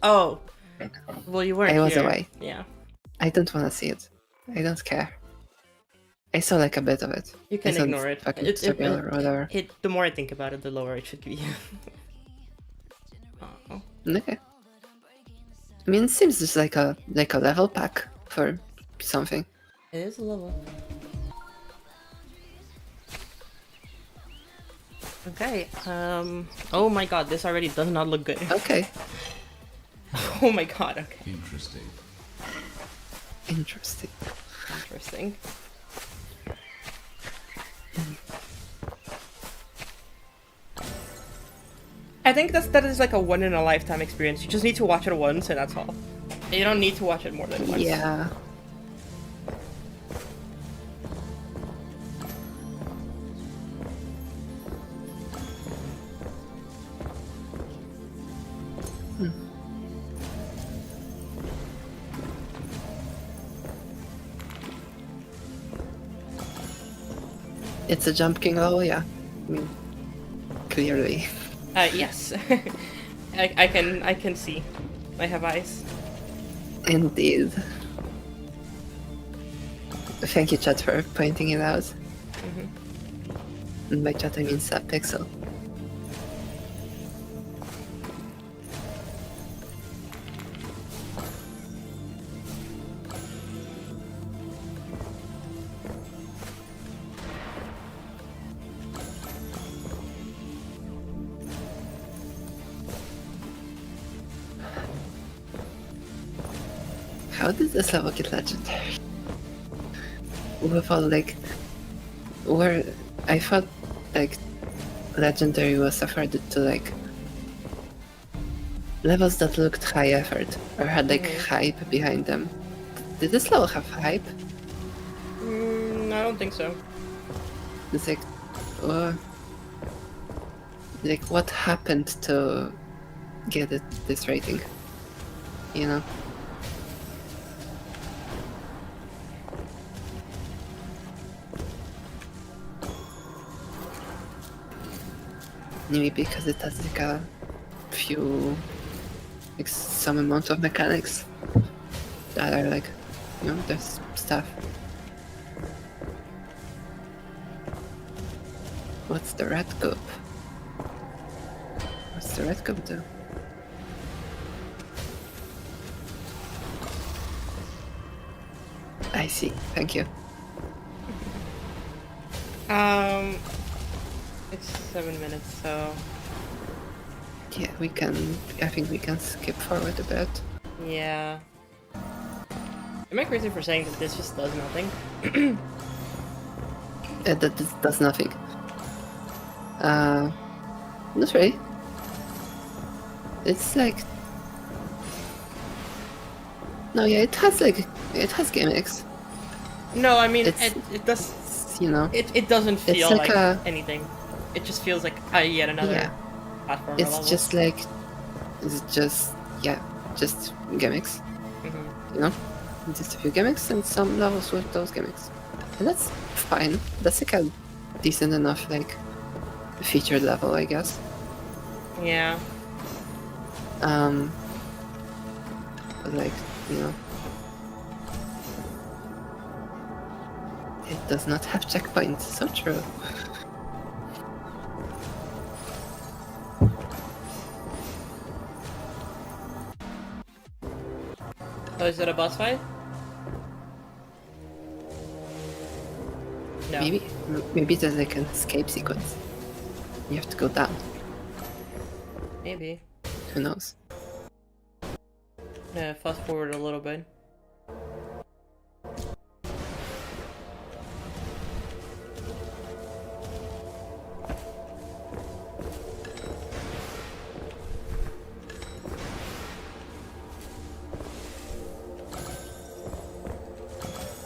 Oh, well, you weren't I was here. away. Yeah, I don't want to see it. I don't care. I saw like a bit of it. you can I saw ignore it. fucking tutorial or whatever. The more I think about it, the lower it should be. Oh. Okay. I mean, it seems just like a level pack for something. It is a level. Okay. Oh my god, this already does not look good. Okay. Oh my god. Okay. Interesting. Interesting. Interesting. I think that is like a one in a lifetime experience. You just need to watch it once and that's all. You don't need to watch it more than once. Yeah. It's a jump king level, yeah. I mean, clearly. Yes. I can see. I have eyes. Indeed. Thank you, chat, for pointing it out. And by chat, I mean Subpixel. How did this level get legendary? With all like, where I thought like legendary was afforded to like levels that looked high effort or had like hype behind them. Did this level have hype? I don't think so. It's like what happened to get it this rating? You know? Maybe because it has like a few, like some amount of mechanics that are like, you know, there's stuff. What's the red cup? What's the red cup do? I see. Thank you. It's 7 minutes, so Yeah, we can. I think we can skip forward a bit. yeah. Am I crazy for saying that this just does nothing? That does nothing. Not really. It's like. No, yeah, it has gimmicks. No, I mean It's- it does. You know. It doesn't It's feel like like a- anything. It just feels like yet another Yeah. platformer It's level. just like. It's just just gimmicks. Mhm. You know, just a few gimmicks and some levels with those gimmicks, and that's fine. That's like a decent enough like featured level, I guess. Yeah. But like, you know, it does not have checkpoints. So true. So is it a boss fight? No. Maybe there's like an escape sequence. You have to go down. Maybe. Who knows? Yeah, fast forward a little bit.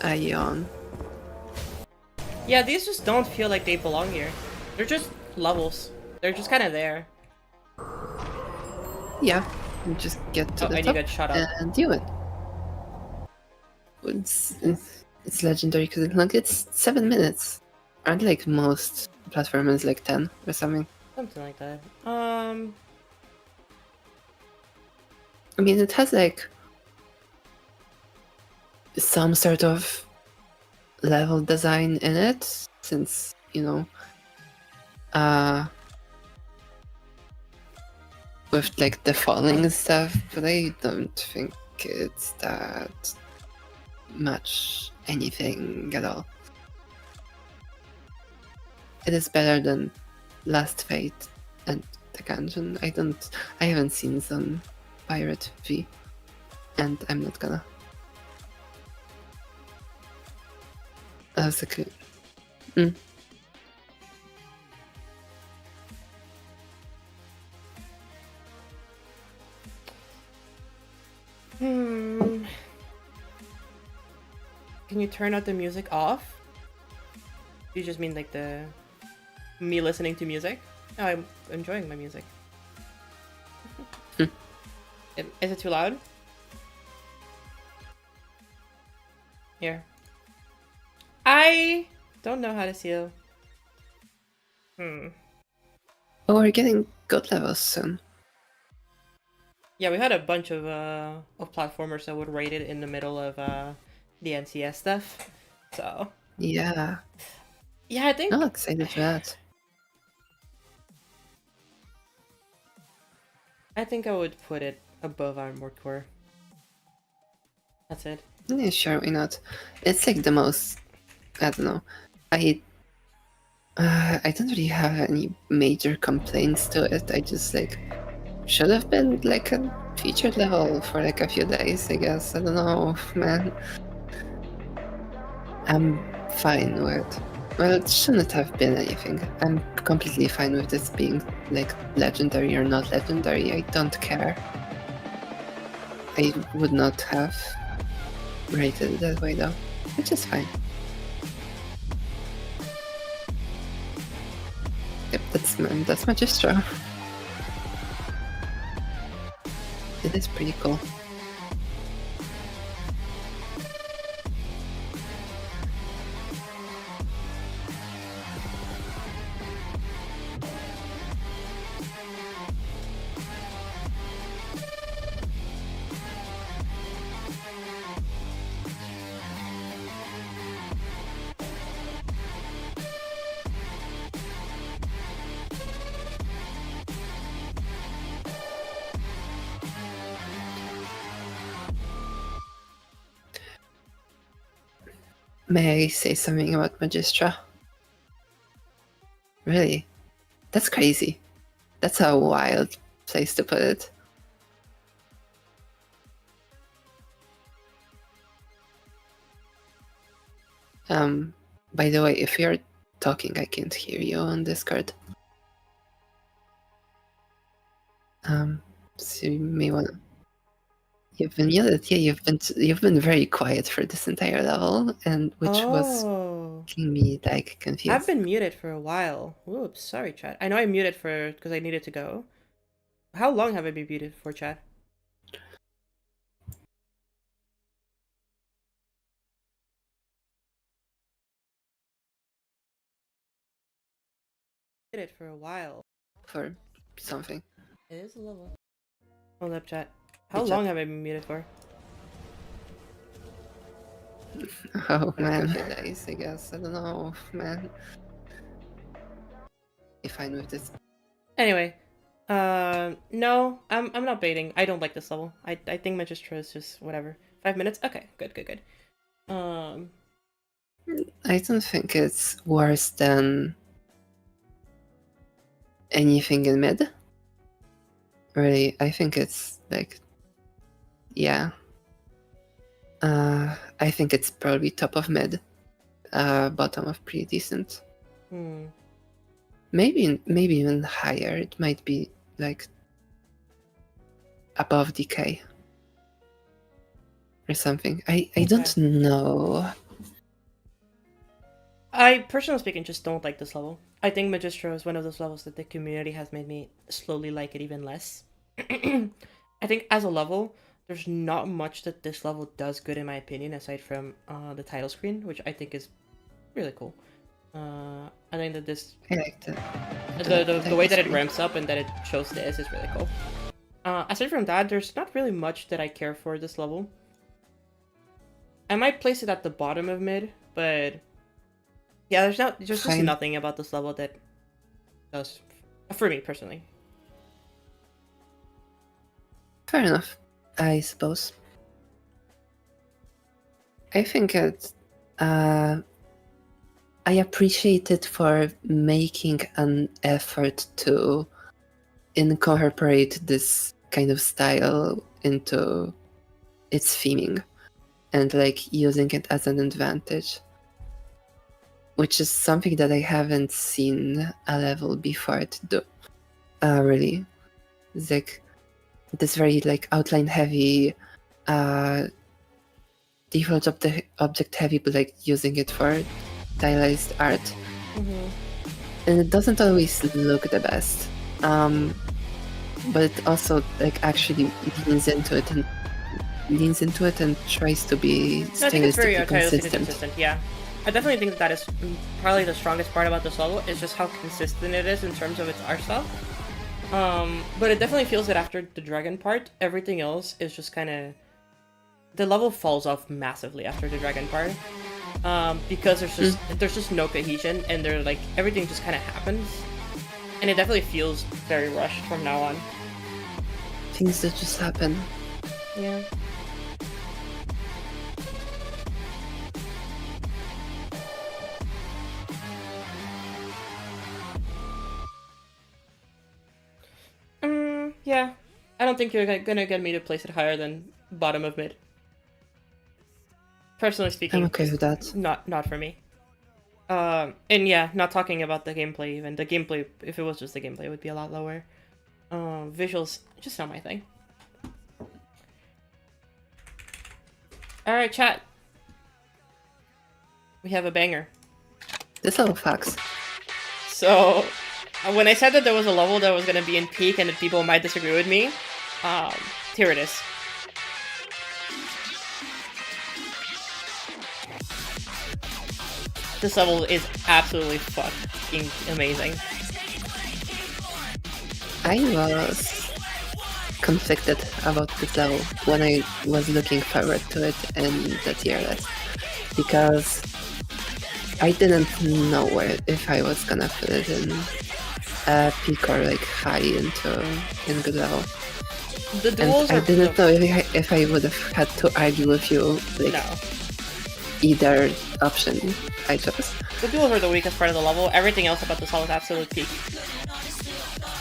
I yawn. Yeah, these just don't feel like they belong here. They're just levels. They're just kind of there. Yeah, you just get to Oh, the and top you get shut up. and you win. It's legendary because it's 7 minutes. Aren't like most platformers like 10 or something? Something like that. I mean, it has like some sort of level design in it, since, you know, with like the falling and stuff, but I don't think it's that much anything at all. It is better than Last Fate and the Gungeon. I haven't seen some Pirate V, and I'm not gonna. That's a good. Can you turn out the music off? You just mean like me listening to music? No, I'm enjoying my music. Is it too loud? Here. I don't know how to seal. Oh, we're getting good levels soon. Yeah, we had a bunch of platformers that would rate it in the middle of the NCS stuff. So Yeah. yeah, I think I'm excited for that. I would put it above Armored Core. That's it. Yeah, sure, why not? It's like the most. I don't know. I don't really have any major complaints to it. I just like should have been like a featured level for like a few days, I guess. I don't know, man. I'm fine with. Well, it shouldn't have been anything. I'm completely fine with this being like legendary or not legendary. I don't care. I would not have rated it that way though, which is fine. Yep, that's Magistra. It is pretty cool. May I say something about Magistra? Really? That's crazy. That's a wild place to put it. By the way, if you're talking, I can't hear you on Discord. So you may wanna. You've been muted. Yeah, you've been very quiet for this entire level, and which was making me like confused. I've been muted for a while. Whoops, sorry, chat. I know I muted for because I needed to go. How long have I been muted for, chat? Muted for a while. For something. It is a level. Hold up, chat. How long have I been muted for? Oh man, days, I guess. I don't know, man. Be fine with this. Anyway, no, I'm not baiting. I don't like this level. I think Magistra is just whatever. 5 minutes? Okay, good. I don't think it's worse than anything in mid. Really, I think it's like, yeah. I think it's probably top of mid, bottom of pretty decent. Maybe even higher. It might be like above DK or something. I don't know. I, personally speaking, just don't like this level. I think Magistra is one of those levels that the community has made me slowly like it even less. I think as a level, there's not much that this level does good in my opinion, aside from the title screen, which I think is really cool. I think that this... I like the way that it ramps up and that it shows this is really cool. Aside from that, there's not really much that I care for this level. I might place it at the bottom of mid, but... yeah, there's just nothing about this level that does... for me, personally. Fair enough, I suppose. I think it... I appreciate it for making an effort to incorporate this kind of style into its theming and like using it as an advantage, which is something that I haven't seen a level before to do. Really, it's like this very like outline heavy, default object heavy, but like using it for stylized art. And it doesn't always look the best, but it also like actually leans into it and tries to be stylistically consistent. Yeah, I definitely think that is probably the strongest part about this level, is just how consistent it is in terms of its art style. But it definitely feels that after the dragon part, everything else is just kind of... the level falls off massively after the dragon part. Because there's just no cohesion, and they're like, everything just kind of happens, and it definitely feels very rushed from now on. Things that just happen. Yeah. Yeah. I don't think you're gonna get me to place it higher than bottom of mid. Personally speaking, I'm okay with that. Not for me. And yeah, not talking about the gameplay even. The gameplay, if it was just the gameplay, it would be a lot lower. Visuals, just not my thing. Alright, chat. We have a banger. This level fucks. So, when I said that there was a level that was gonna be in peak and that people might disagree with me, here it is. This level is absolutely fucking amazing. I was conflicted about this level when I was looking forward to it in the tier list, because I didn't know if I was gonna put it in peak or like high in good level. The duels and I didn't know if I would have had to argue with you. Like, no. either option I chose. The duels are the weakest part of the level. Everything else about this level is absolute peak.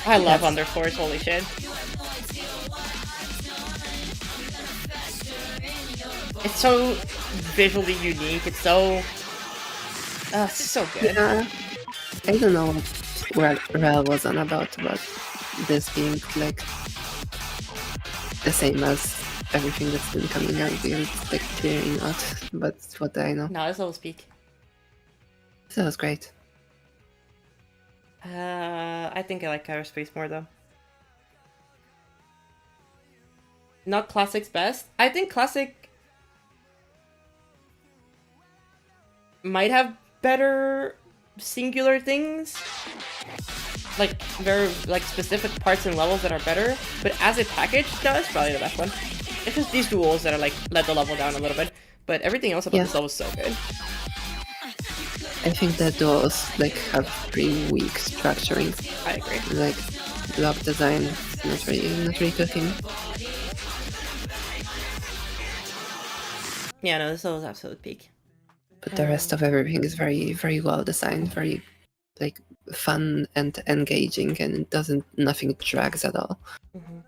I love underscores, holy shit. It's so visually unique, it's so... so good. Yeah, I don't know what Rel was on about this being like the same as everything that's been coming out here. It's like clearly not, but it's what I know. No, this level's peak. So that was great. I think I like Counter Space more though. Not Classic's best. I think Classic might have better singular things. Like very specific parts and levels that are better. But as a package does, probably the best one. It's just these duels that are like let the level down a little bit. But everything else about this level is so good. I think the duels like have pretty weak structuring. I agree. Like block design is not really cooking. Yeah, no, this level is absolute peak. But the rest of everything is very, very well designed, very like fun and engaging, and it nothing drags at all. Mm-hmm.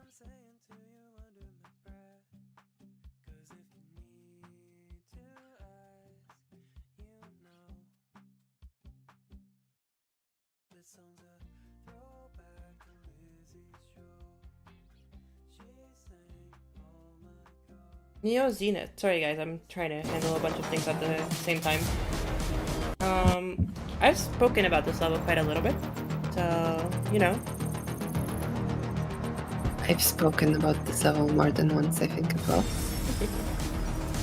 Neo Zenith. Sorry guys, I'm trying to handle a bunch of things at the same time. I've spoken about this level quite a little bit, so, you know. I've spoken about this level more than once, I think, as well.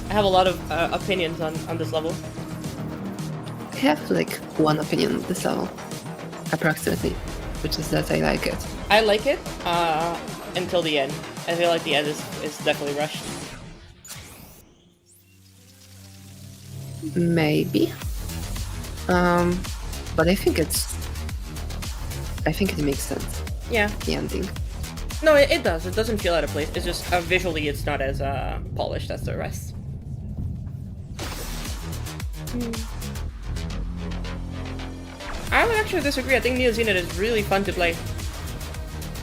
I have a lot of opinions on this level. I have like one opinion on this level, approximately, which is that I like it. I like it until the end. I feel like the end is definitely rushed. Maybe. But I think it makes sense. Yeah. The ending. No, it does. It doesn't feel out of place. It's just visually, it's not as polished as the rest. I would actually disagree. I think Neo Zenith is really fun to play.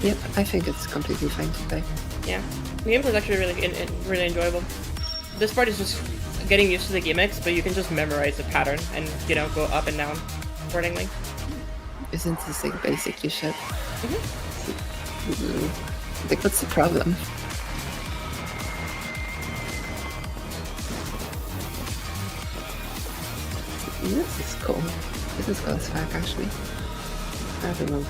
Yep, I think it's completely fine to play. Yeah, the gameplay is actually really enjoyable. This part is just getting used to the gimmicks, but you can just memorize the pattern and, you know, go up and down accordingly. Isn't this like basic you should? Like, what's the problem? This is cool. This is cool as fuck, actually. I don't know.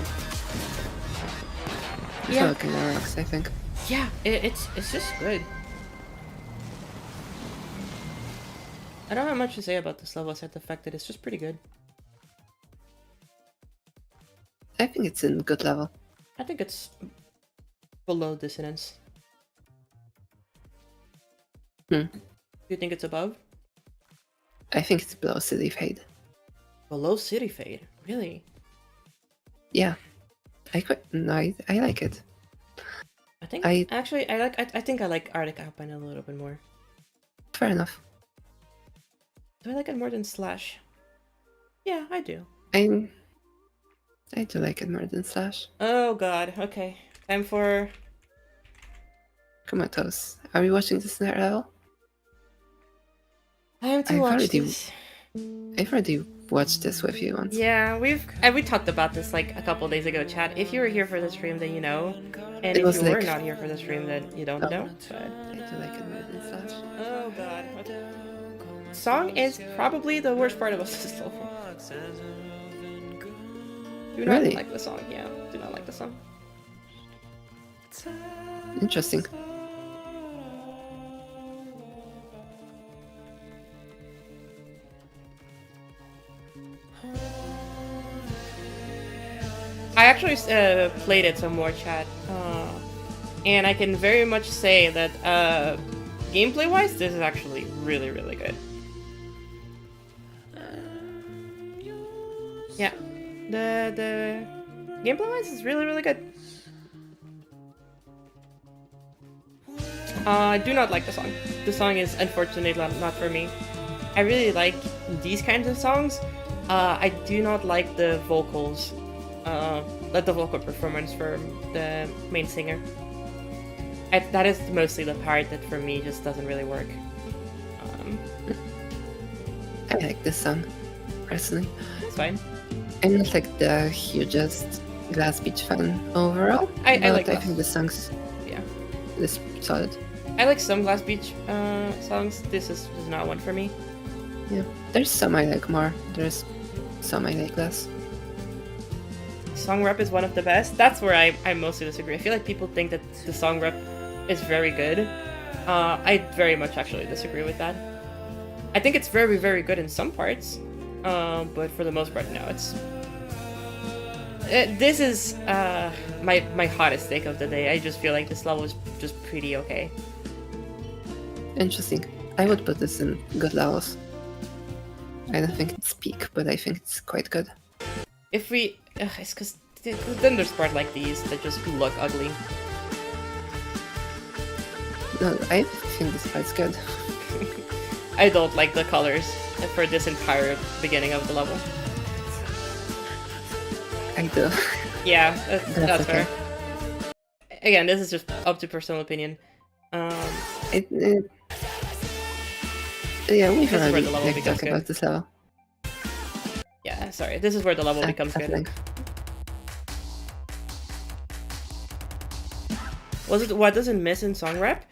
It's Yeah. looking at rocks, I think. Yeah, it's just good. I don't have much to say about this level except the fact that it's just pretty good. I think it's in good level. I think it's below Dissonance. Do you think it's above? I think it's below City Fade. Below City Fade? Really? Yeah. I like it. I think I think I like Arctic Alpine a little bit more. Fair enough. Do I like it more than Slash? Yeah, I do. I do like it more than Slash. Oh god, okay. Time for... Comatose. Are we watching this next level? I have to watch this. I've already watched this with you once. Yeah, we talked about this like a couple days ago, chat. If you were here for the stream, then you know. And if you were not here for the stream, then you don't know. But... I do like it more than Slash. Oh god. Okay. Song is probably the worst part of this level. Do not Really? like the song, yeah. Do not like the song. Interesting. I actually played it some more, chat. And I can very much say that gameplay-wise, this is actually really, really good. Yeah. The gameplay-wise is really, really good. I do not like the song. The song is unfortunately not for me. I really like these kinds of songs. I do not like the vocals, like the vocal performance from the main singer. That is mostly the part that for me just doesn't really work. I like this song, personally. It's fine. I'm not like the hugest Glass Beach fan overall. I like I Glass. think the song's this solid. I like some Glass Beach songs. This is not one for me. Yeah, there's some I like more. There's some I like less. Song rep is one of the best. That's where I mostly disagree. I feel like people think that the song rep is very good. I very much actually disagree with that. I think it's very, very good in some parts, but for the most part, no. This is my hottest take of the day. I just feel like this level is just pretty okay. Interesting. I would put this in good levels. I don't think it's peak, but I think it's quite good. If we... it's because then there's part like these that just look ugly. No, I think this part's good. I don't like the colors for this entire beginning of the level. I do. Yeah, that's okay. fair. Again, this is just up to personal opinion. Yeah, we've This is where already the level becomes talked good. about this level. Yeah, sorry. This is where the level becomes I good. think. What does it miss in song rep?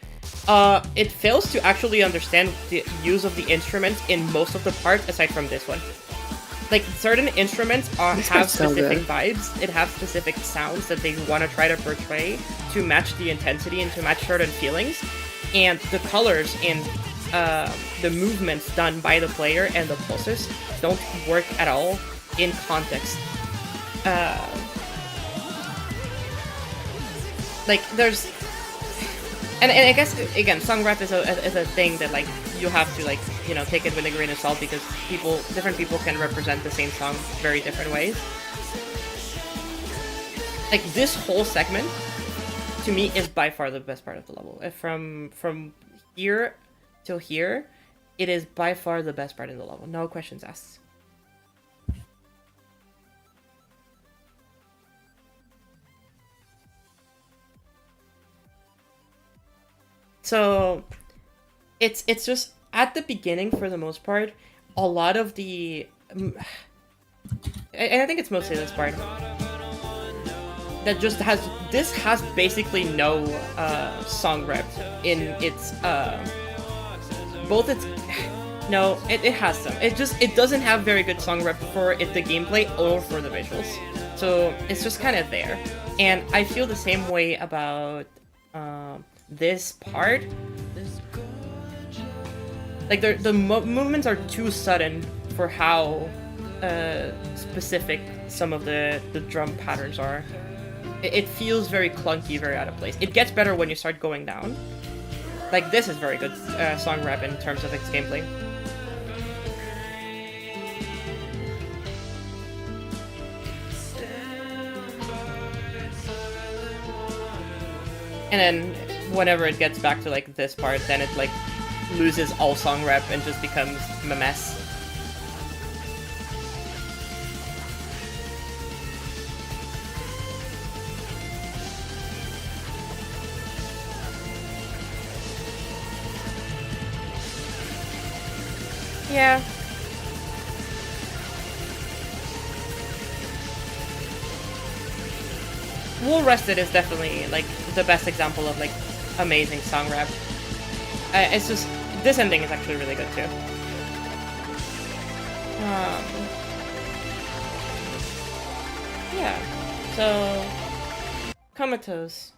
It fails to actually understand the use of the instruments in most of the parts, aside from this one. Like, certain instruments have specific vibes. It has specific sounds that they want to try to portray to match the intensity and to match certain feelings. And the colors and the movements done by the player and the pulses don't work at all in context. Like, there's... And I guess, again, song rep is a thing that, like, you have to, like, you know, take it with a grain of salt because different people can represent the same song very different ways. Like, this whole segment, to me, is by far the best part of the level. From here till here, it is by far the best part of the level. No questions asked. So, it's just, at the beginning, for the most part, a lot of the... I think it's mostly this part. That just has... This has basically no song rep in its... both its... No, it has some. It doesn't have very good song rep for the gameplay or for the visuals. So, it's just kind of there. And I feel the same way about... this part, like the movements are too sudden for how specific some of the drum patterns are. It feels very clunky, very out of place. It gets better when you start going down. Like, this is very good song rep in terms of its gameplay. And then whenever it gets back to, like, this part, then it, like, loses all song rep and just becomes a mess. Yeah. Wool Rested is definitely, like, the best example of, like, amazing song rep. It's just, this ending is actually really good too. Yeah. So, Comatose.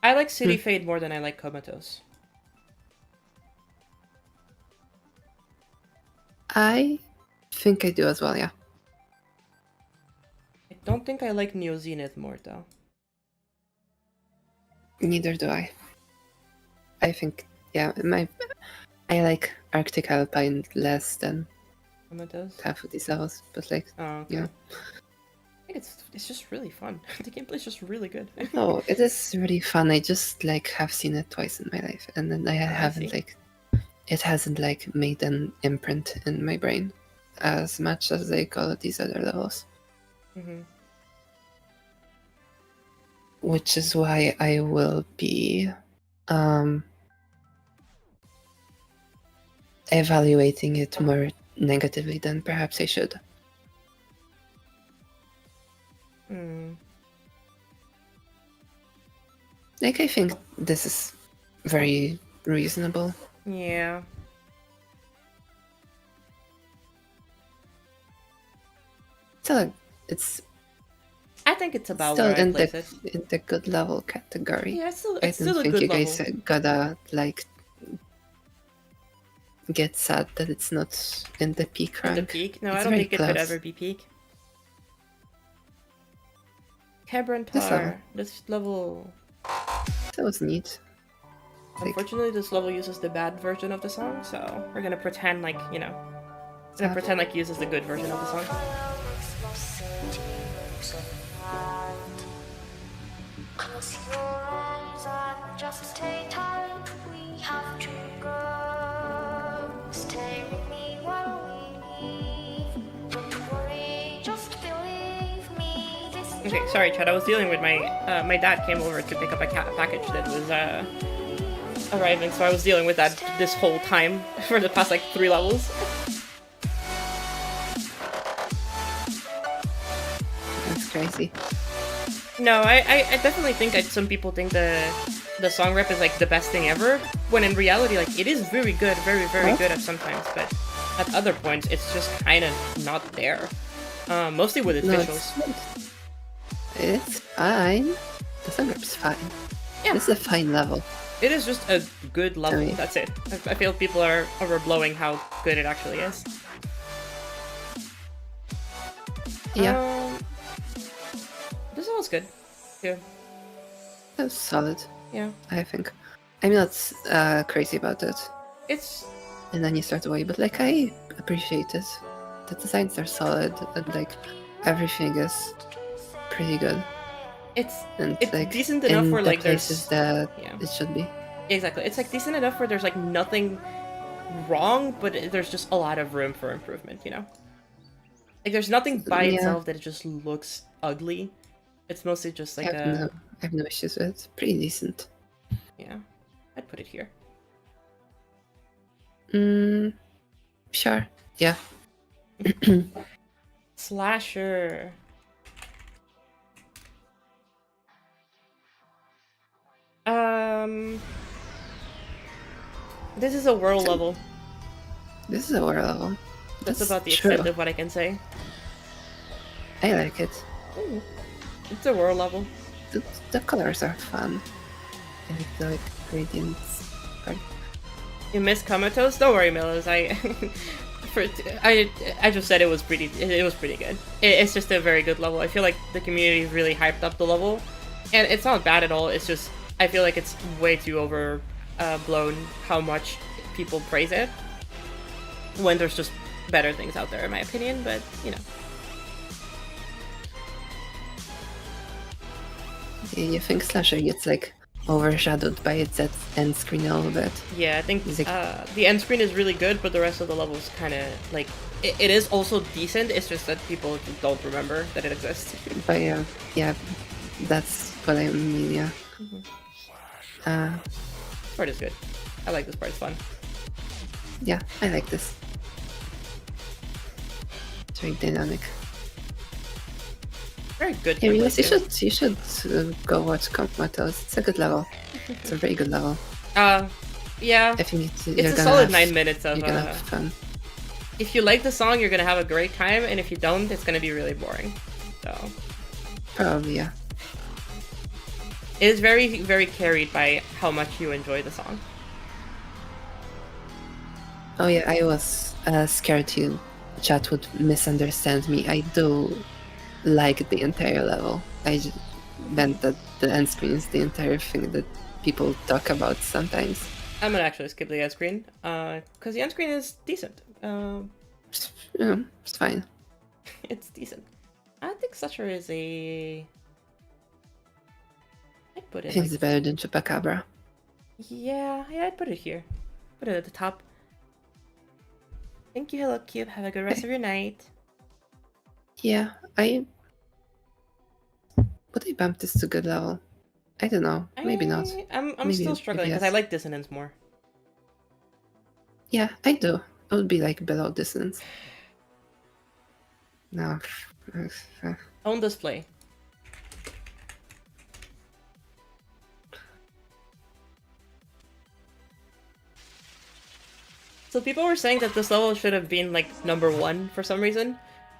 I like City Fade more than I like Comatose. I think I do as well, yeah. I don't think I like Neo Zenith more, though. Neither do I. I think, yeah, I like Arctic Alpine less than Comatose? half of these levels, but, like, Oh, okay. yeah. think it's just really fun. The gameplay is just really good. No, it is really fun. I just like have seen it twice in my life, and then I haven't like it hasn't like made an imprint in my brain as much as like all of these other levels. Which is why I will be evaluating it more negatively than perhaps I should. Like, I think this is very reasonable. Yeah. So it's. I think it's about still where I place it. In the good level category. Yeah, it's I still don't a think good you level. guys gotta like get sad that it's not in the peak rank. In the peak? No, it's I don't think close. it could ever be peak. Cabrantar, this level. That was neat. Unfortunately, this level uses the bad version of the song, so we're gonna pretend like, you know, pretend like it uses the good version of the song. Close your eyes and just stay tight. We have to go. Stay with me while we leave. Don't worry, just believe me. This Okay, sorry, Chad. I was dealing with my my dad came over to pick up a package that was arriving, so I was dealing with that this whole time for the past like 3 levels. That's crazy. No, I definitely think that some people think the song rep is like the best thing ever, when in reality, like, it is very good, very good at sometimes, but at other points it's just kind of not there. Mostly with its visuals. It's fine. The song rep's fine. Yeah. This is a fine level. It is just a good level, that's it. I feel people are overblowing how good it actually is. Yeah. This level's good, too. That was solid. Yeah. I think. I'm not crazy about it. It's in any sort of way, but like, I appreciate it. The designs are solid, and like, everything is pretty good. It's like, decent enough where like places there's that it should be. Exactly. It's like decent enough where there's like nothing wrong, but there's just a lot of room for improvement, you know? Like, there's nothing by itself that it just looks ugly. It's mostly just like I have no issues with it. Pretty decent. Yeah. I'd put it here. Sure. Yeah. Slasher. This is a world level. This is a world level. That's about the extent of what I can say. I like it. Ooh. It's a world level. The colors are fun. I like the gradients. You missed Comatose? Don't worry, Millows. I just said it was pretty good. It's just a very good level. I feel like the community really hyped up the level, and it's not bad at all. It's just I feel like it's way too overblown how much people praise it, when there's just better things out there, in my opinion. But you know. Yeah, you think Slasher gets like overshadowed by its end screen a little bit? Yeah, I think the end screen is really good, but the rest of the level is kind of like it is also decent. It's just that people don't remember that it exists. But yeah, that's what I mean. Yeah. This part is good. I like this part. It's fun. Yeah, I like this. It's very dynamic. Very good. Yeah, you should go watch Comatose. It's a good level. It's a very good level. Yeah. I think it's a solid 9 minutes of. You're gonna have fun. If you like the song, you're gonna have a great time, and if you don't, it's gonna be really boring. So. Probably, yeah. It is very, very carried by how much you enjoy the song. Oh yeah, I was scared chat would misunderstand me. I do like the entire level. I just meant that the end screen is the entire thing that people talk about sometimes. I'm gonna actually skip the end screen, because the end screen is decent. Yeah, it's fine. It's decent. I think Suture is a... I'd put I it think like... it's better than Chupacabra. Yeah, I'd put it here. Put it at the top. Thank you, Hello Cube. Have a good rest of your night. Yeah, would I bump this to good level? I don't know. Maybe not. I'm Maybe- still struggling maybe because I yes. like Dissonance more. Yeah, I do. I would be like below distance. No. On display. So people were saying that this level should have been like #1 for some reason.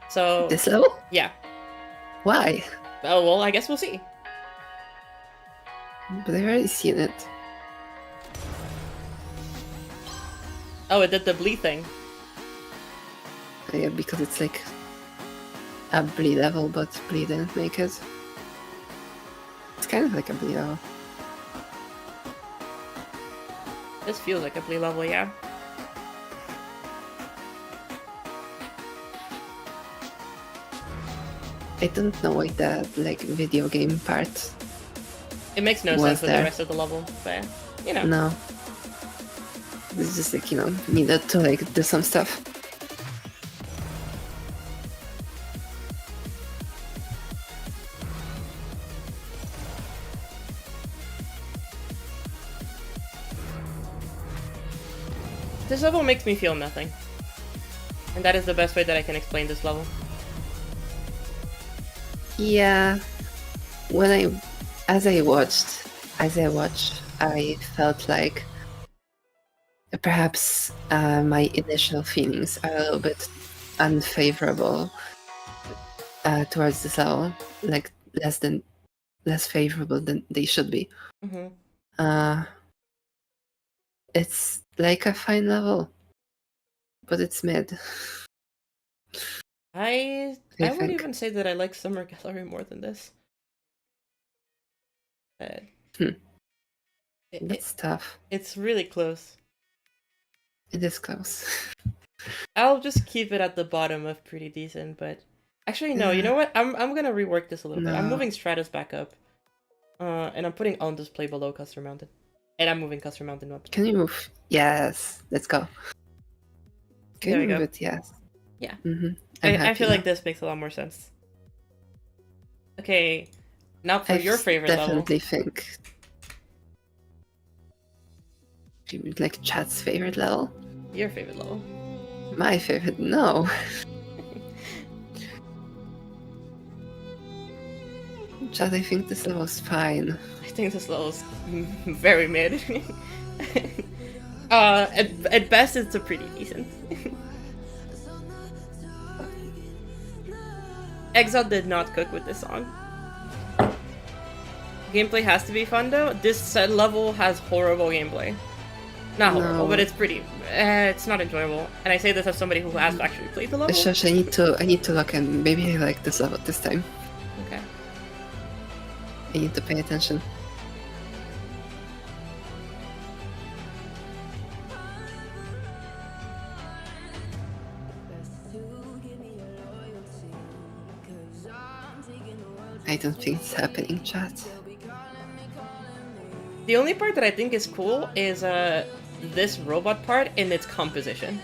So This level? yeah. Why? Oh well, I guess we'll see. But I've already seen it. Oh, it did the bleed thing. Yeah, because it's like a bleed level, but bleed didn't make it. It's kind of like a bleed level. This feels like a bleed level, yeah. I don't know why the like video game part. It makes no Was sense with the there. rest of the level, but you know. No. It's just like, needed to like do some stuff. This level makes me feel nothing. And that is the best way that I can explain this level. Yeah. As I watched, I felt like perhaps my initial feelings are a little bit unfavorable towards this level, like less favorable than they should be. Mm-hmm. It's like a fine level, but it's mid. I would think. even say that I like Summer Gallery more than this. That's tough. It's really close. It is close. I'll just keep it at the bottom of pretty decent, but actually no, you know what? I'm gonna rework this a little bit. I'm No. moving Stratus back up. And I'm putting on display below Custer Mountain. And I'm moving Custer Mountain up. Can you move? Yes, let's go. Can There you we move go. it? Yes. Yeah. Mm-hmm. I feel like this makes a lot more sense. Okay, now for your favorite level. definitely think you would like chat's favorite level. Your favorite level. My favorite? No. Chat, I think this level's fine. I think this level's very mid. At best, it's a pretty decent. Exile did not cook with this song. Gameplay has to be fun though. This level has horrible gameplay. Not horrible, No. but it's pretty. It's not enjoyable. And I say this as somebody who has actually played the level. Shush, I need to look in. Maybe I like this level this time. Okay. I need to pay attention. I don't think it's happening, chat. The only part that I think is cool is this robot part in its composition.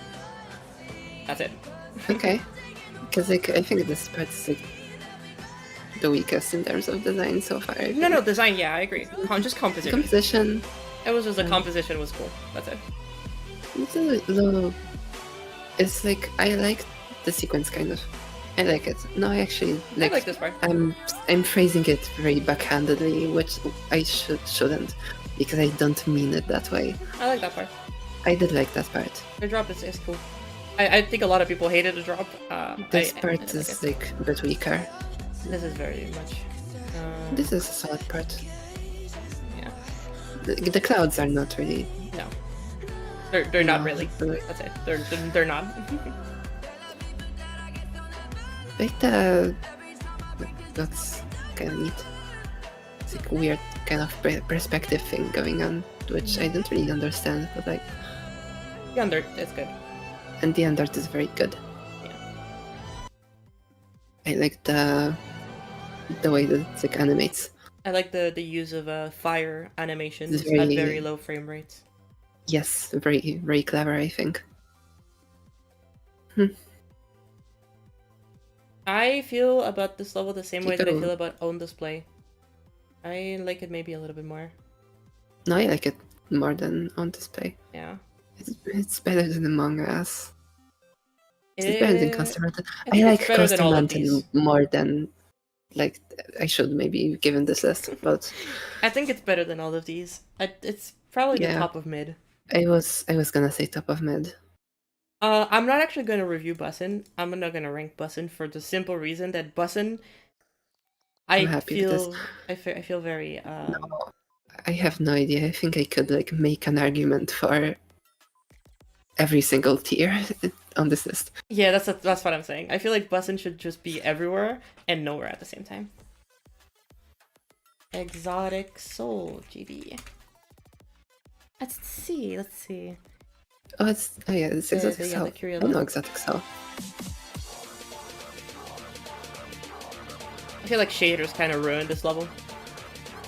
That's it. Okay. Because like, I think this part is like the weakest in terms of design so far. I No, think. design, yeah, I agree. Just composition. Composition. It was just the composition was cool. That's it. It's a little. It's like I like the sequence kind of. I like it. No, I actually I like this part. I'm phrasing it very backhandedly, which I shouldn't, because I don't mean it that way. I like that part. I did like that part. The drop is cool. I think a lot of people hated the drop. This I part like is it. like a bit weaker. This is very much. This is a solid part. Yeah. The clouds are not really. No. They're not No, really. really. That's it. They're not. Like that's kind of neat. It's like a weird kind of perspective thing going on, which I don't really understand, but like, The under is good. and the under is very good. Yeah. I like the way that it like animates. I like the use of fire animations It's at very- very low frame rates. Yes, very very clever, I think. I feel about this level the same way that I Kiko. feel about On Display. I like it maybe a little bit more. No, I like it more than On Display. Yeah. It's better than Among Us. It's better than Constant I it's like better than all of Constant these. more than like I should maybe given this list, but I think it's better than all of these. It's probably the Yeah. top of mid. I was gonna say top of mid. I'm not actually going to review Bussin. I'm not going to rank Bussin for the simple reason that Bussin, I'm happy with this. I feel very I have no idea. I think I could like make an argument for every single tier on this list. yeah, that's what I'm saying. I feel like Bussin should just be everywhere and nowhere at the same time. Exotic Soul, GB. Let's see. Oh, yeah, it's Exotic yeah, Soul. the Curio Oh no, level. Exotic Soul. I feel like shaders kind of ruined this level.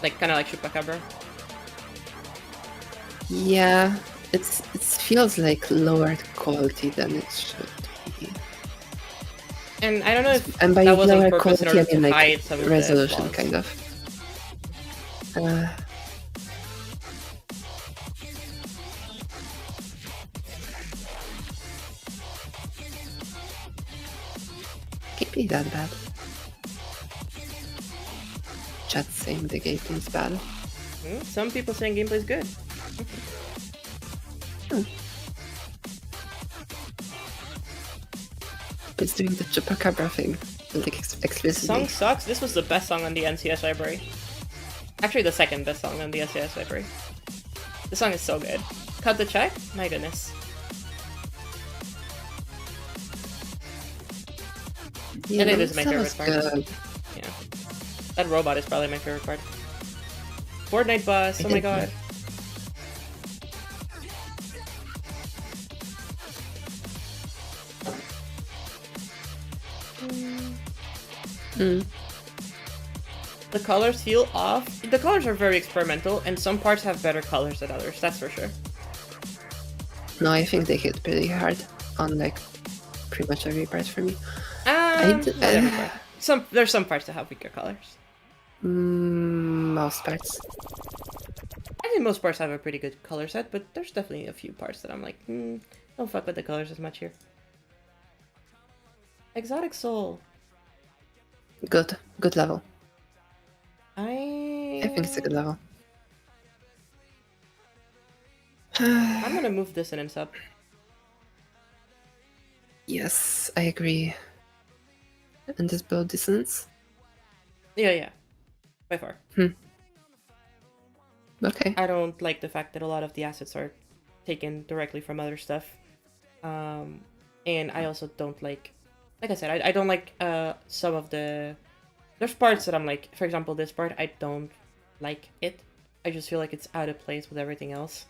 Like, kind of like Chupacabra. Yeah, it feels like lower quality than it should be. And I don't know if And by that was on lower purpose in quality, I order mean to like hide some of the resolution, flaws. kind of. Can't be that bad. Chat saying the gameplay's bad. Some people saying gameplay's good. It's doing the Chupacabra thing, like The explicitly. song sucks. This was the best song on the NCS library. Actually, the second best song on the NCS library. The song is so good. Cut the check? My goodness. Yeah, I think this is my that favorite was part. good. Yeah. That robot is probably my favorite part. Fortnite bus, oh my god. Mm. The colors feel off. The colors are very experimental, and some parts have better colors than others, that's for sure. No, I think they hit pretty hard on like pretty much every part for me. Not every part. There's some parts that have weaker colors. Most parts. I think most parts have a pretty good color set, but there's definitely a few parts that I'm like, don't fuck with the colors as much here. Exotic Soul. Good level. I I think it's a good level. I'm gonna move dissonance up. Yes, I agree. And this build distance. Yeah. By far. Okay. I don't like the fact that a lot of the assets are taken directly from other stuff. And I also don't like I said, I don't like some of the... There's parts that I'm like, for example, this part, I don't like it. I just feel like it's out of place with everything else.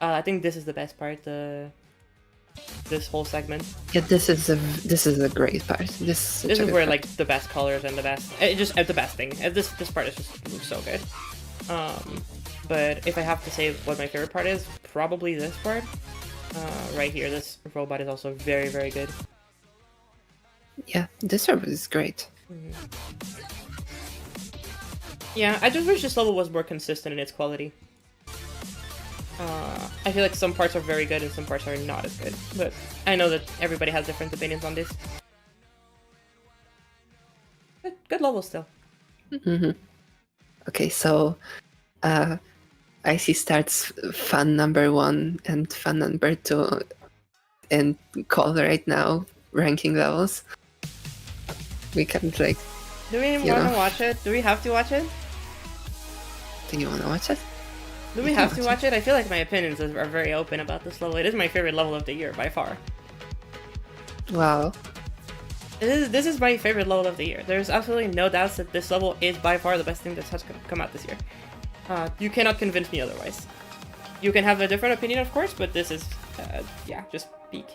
I think this is the best part, this whole segment. Yeah, this is a great part. This is where like the best colors and the best, the best thing. This part is just so good. But if I have to say what my favorite part is, probably this part. Right here, this robot is also very, very good. Yeah, this robot is great. Yeah, I just wish this level was more consistent in its quality. I feel like some parts are very good and some parts are not as good, but I know that everybody has different opinions on this. But good level still. Okay, so Icy starts fan number 1 and fan number 2 in call right now, ranking levels. We can't like... Do we want to watch it? Do we have to watch it? Do you want to watch it? Do we have to watch it? I feel like my opinions are very open about this level. It is my favorite level of the year, by far. Wow. This is my favorite level of the year. There's absolutely no doubts that this level is by far the best thing that has come out this year. You cannot convince me otherwise. You can have a different opinion, of course, but this is, yeah, just peak.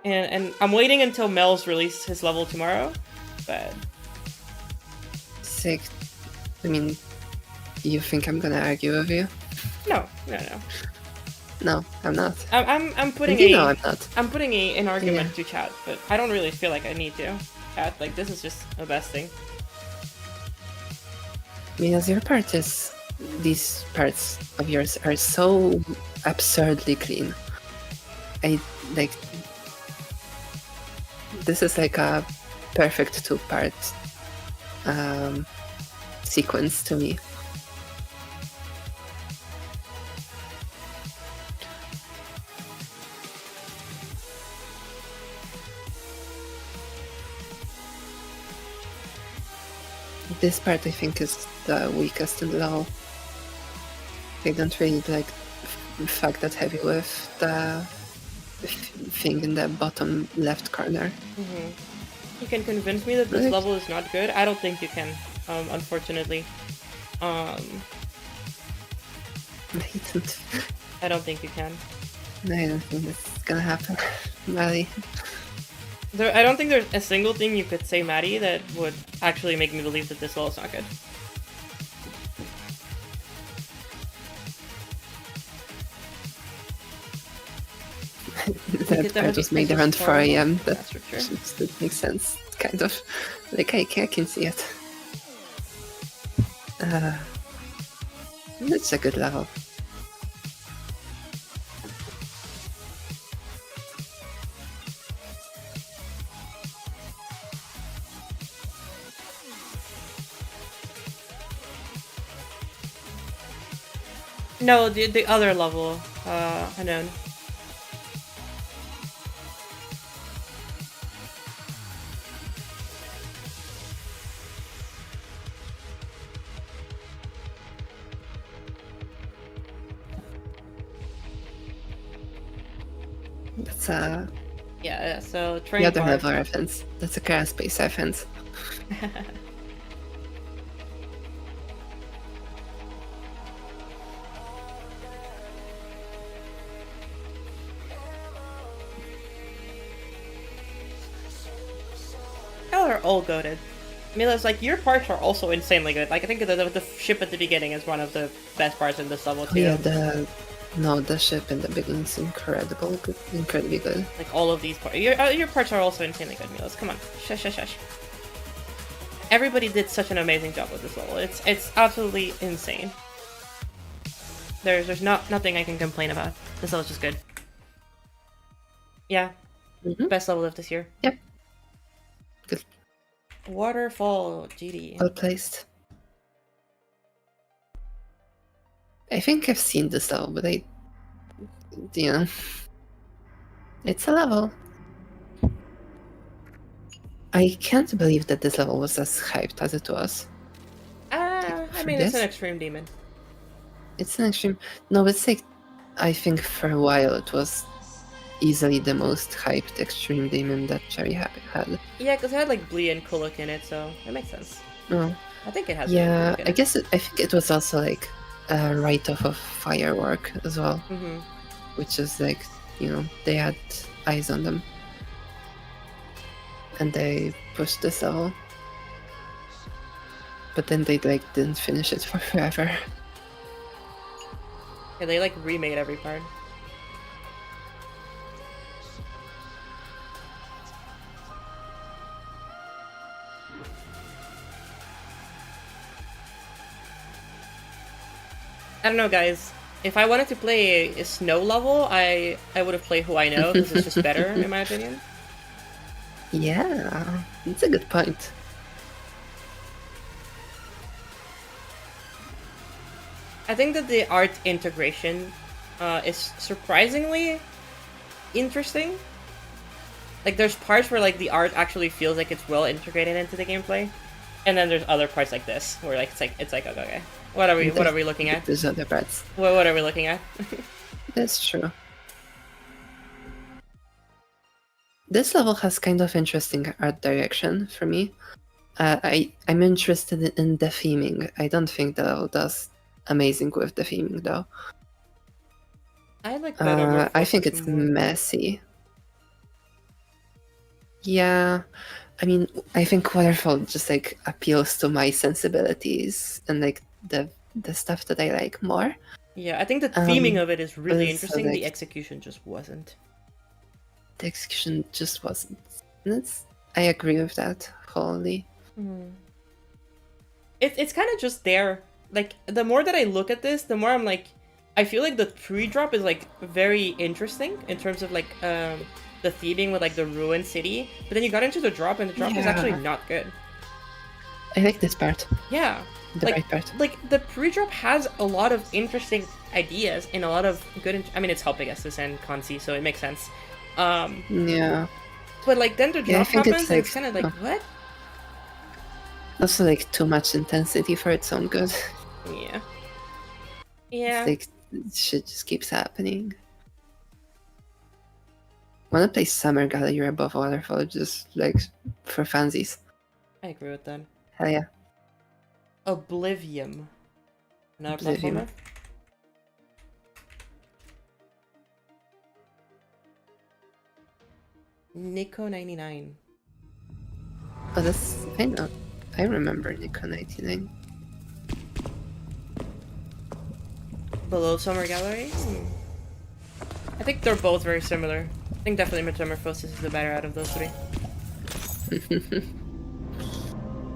And I'm waiting until Mel's release his level tomorrow, but It's like, I mean, you think I'm gonna argue with you? No. No, I'm not. I'm putting And you know I'm not. I'm putting an argument to chat, but I don't really feel like I need to. Chat, like, this is just the best thing. Because your part is, these parts of yours are so absurdly clean. Like, this is like a perfect two-part sequence to me. This part I think is the weakest in the level. They don't really like fuck that heavy with the thing in the bottom left corner. You can convince me that this level is not good. I don't think you can, unfortunately. I don't think you can. I don't think that's gonna happen, Maddie. I don't think there's a single thing you could say, Maddie, that would actually make me believe that this level is not good. That part was made around 4 AM. That makes sense, kind of. Like, I can see it. It's a good level. No, the other level, unknown. That's a... Yeah, so train the other part. level reference. That's a Crash Space reference. Hell, are all goated. Mila's like, your parts are also insanely good. Like, I think the ship at the beginning is one of the best parts in this level, too. Oh, yeah, the ship in the beginning is incredibly good. Like, all of these parts. Your parts are also insanely good, Mila's. Come on. Shush. Everybody did such an amazing job with this level. It's absolutely insane. There's nothing I can complain about. This level's just good. Yeah. Best level of this year. Yep. Good. Waterfall GD. Well placed. I think I've seen this level, but it's a level. I can't believe that this level was as hyped as it was. I mean, it's an extreme demon. It's an extreme... No, it's like, I think for a while it was easily the most hyped extreme demon that Cherry had. Yeah, because it had like Blee and Kuluk in it, so it makes sense. Oh. I think it has. Yeah, I think it was also like a write-off of Firework as well, which is like, they had eyes on them, and they pushed this level, but then they like didn't finish it for forever. Yeah, they like remade every part. I don't know, guys. If I wanted to play a snow level, I would have played Who I Know, because it's just better, in my opinion. Yeah, that's a good point. I think that the art integration is surprisingly interesting. Like, there's parts where like the art actually feels like it's well integrated into the gameplay, and then there's other parts like this where like it's like okay. What are we looking at? There's other parts. What are we looking at? That's true. This level has kind of interesting art direction for me. I'm interested in the theming. I don't think the level does amazing with the theming though. I like that. I think it's messy. Yeah, I mean, I think Waterfall just like appeals to my sensibilities and like the stuff that I like more. Yeah, I think the theming of it is really also, interesting. like, The execution just wasn't. The execution just wasn't. I agree with that wholly. It's kind of just there. Like, the more that I look at this, the more I'm like, I feel like the pre-drop is like very interesting in terms of like the theming with like the ruined city. But then you got into the drop, and the drop is actually not good. I like this part. Yeah. The right part. Like, the pre-drop has a lot of interesting ideas and a lot of good... I mean, it's helping us to send Kansi, so it makes sense. Yeah. But, like, then the drop happens, and it's kind of like, what? Also, like, too much intensity for its own good. Yeah. Yeah. It's like, shit just keeps happening. Wanna play Summer Gallery above Waterfall, just, like, for funsies. I agree with that. Hell yeah. Oblivion. Another Oblivion. platformer? Nico 99. Oh, that's... I know. I remember Nico 99. Below Summer Gallery? I think they're both very similar. I think definitely Metamorphosis is the better out of those three.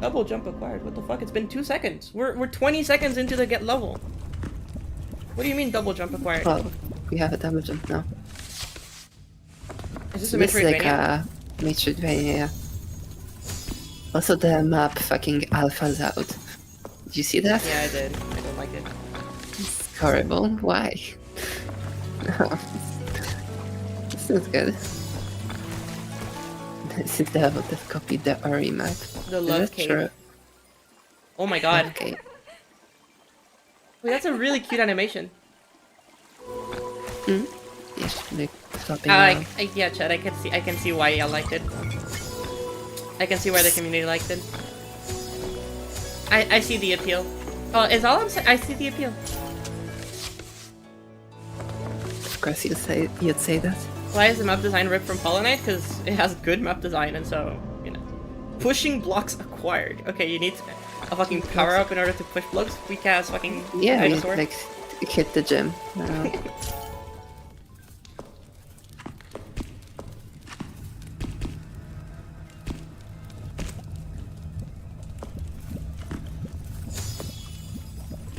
Double jump acquired. What the fuck? It's been 2 seconds. We're 20 seconds into the get level. What do you mean double jump acquired? Well, we have a double jump now. Is this a This is like Metroidvania? a Metroidvania, yeah. Also, the map fucking alphas out. Did you see that? Yeah, I did. I don't like it. It's horrible. Why? No. This is good. This is the level that copied the Ori map. The Is love that cave. true? Oh my god. Okay. Wait, that's a really cute animation. Yes, like flopping Like, around. yeah, Chad, I can see why y'all liked it. I can see why the community liked it. I see the appeal. Oh, is all I'm saying? I see the appeal. Of course, you'd say that. Why is the map design ripped from Hollow Knight? Because it has good map design, and so, you know. Pushing blocks acquired. Okay, you need a fucking power up in order to push blocks. Weak ass fucking Yeah, you dinosaur. like hit the gym.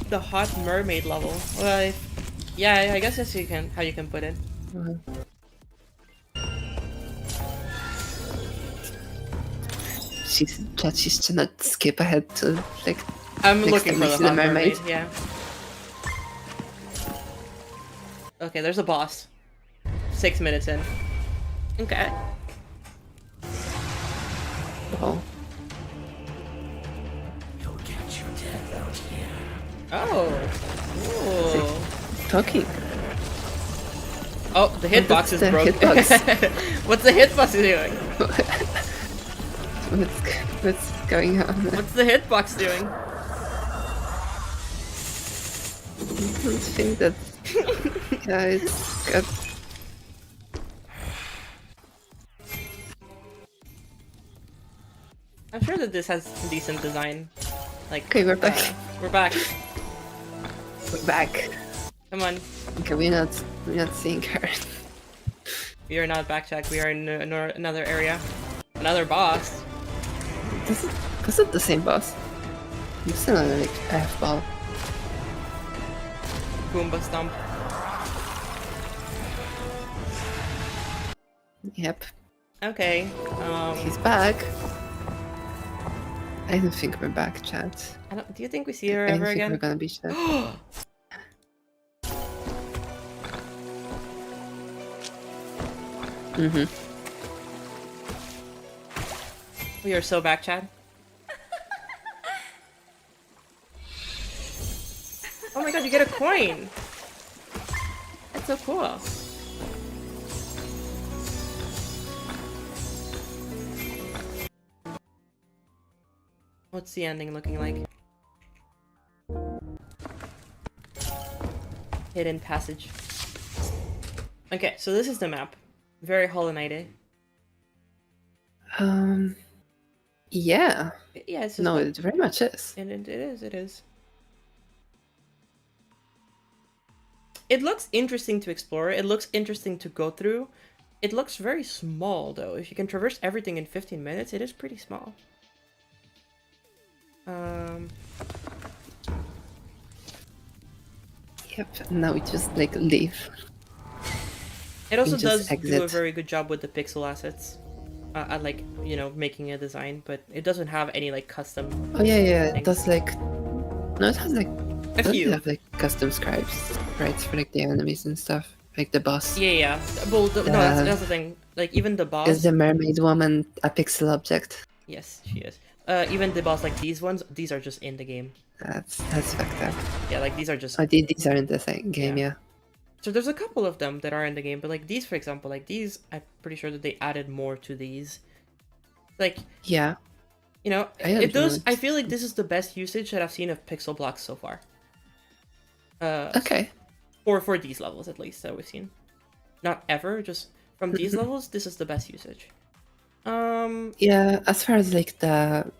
The hot mermaid level. Well, yeah, I guess that's how you can put it. She's trying to skip ahead to like. I'm next looking time for we the see hot mermaid. Yeah. Okay, there's a boss. 6 minutes in. Okay. Oh, Oh. talking. Oh, the hitbox is the broken. hitbox? What's the hitbox doing? What's going on? What's the hitbox doing? I don't think that. Yeah, it's got. I'm sure that this has decent design. Like, Okay, we're back. We're back. We're back. Come on. Okay, we're not seeing her. We are not backtrack. We are in another area. Another boss. Was it the same boss? It's still another like F-ball. Goomba stomp. Yep, Okay. he's back. I don't think we're back, chat. Do you think we see her I don't ever think we're again? gonna be chat. We are so back, Chad. Oh my god, you get a coin! That's so cool. What's the ending looking like? Hidden passage. Okay, so this is the map. Very Hollow Knighted. Yeah. Yeah, it's just No, like, it very much is. and it is. It is. It looks interesting to explore. It looks interesting to go through. It looks very small, though. If you can traverse everything in 15 minutes, it is pretty small. Yep. Now we just like leave. It also just does do a exit. very good job with the pixel assets. At like, you know, making a design, but it doesn't have any like custom. Oh yeah, yeah. It things. does like. No, it has like. A Doesn't it few. have like custom scripts, right, for like the enemies and stuff, like the boss. Yeah. Well, no, that's the thing. Like even the boss. Is the mermaid woman a pixel object? Yes, she is. Even the boss, like these ones, these are just in the game. That's fucked up. Yeah, like these are just. Oh, these are in the game, yeah. So there's a couple of them that are in the game, but like these, for example, like these, I'm pretty sure that they added more to these. Like, yeah, you know, it does. I feel like this is the best usage that I've seen of pixel blocks so far. Okay. For these levels at least that we've seen. Not ever, just from these levels, this is the best usage. Yeah, as far as like the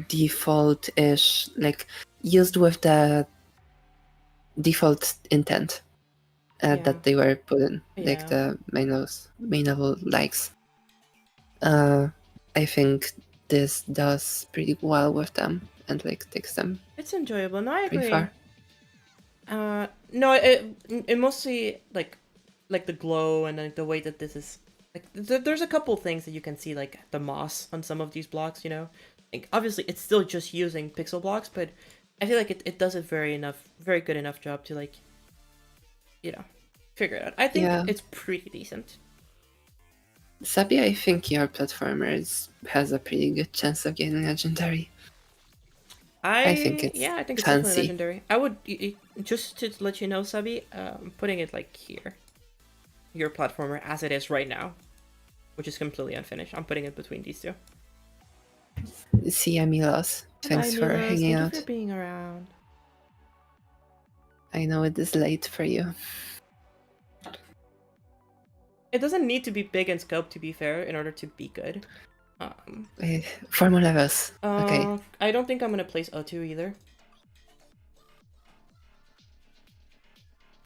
default-ish, like used with the default intent that they were put in, like the main level likes. I think this does pretty well with them and like takes them. It's enjoyable. No, I agree. Pretty far. No, it mostly like the glow and like the way that this is like. There's a couple things that you can see, like the moss on some of these blocks. You know, like obviously it's still just using pixel blocks, but I feel like it does a very good enough job to like, you know, figure it out. I think it's pretty decent. Sabi, I think your platformer has a pretty good chance of getting legendary. I think it's definitely legendary. I would just to let you know, Sabi, I'm putting it like here. Your platformer as it is right now, which is completely unfinished. I'm putting it between these two. See ya, Milos. Thanks for hanging out. Thank you for being around. I know it is late for you. It doesn't need to be big in scope, to be fair, in order to be good. 4 more levels. Okay. I don't think I'm gonna place O2 either.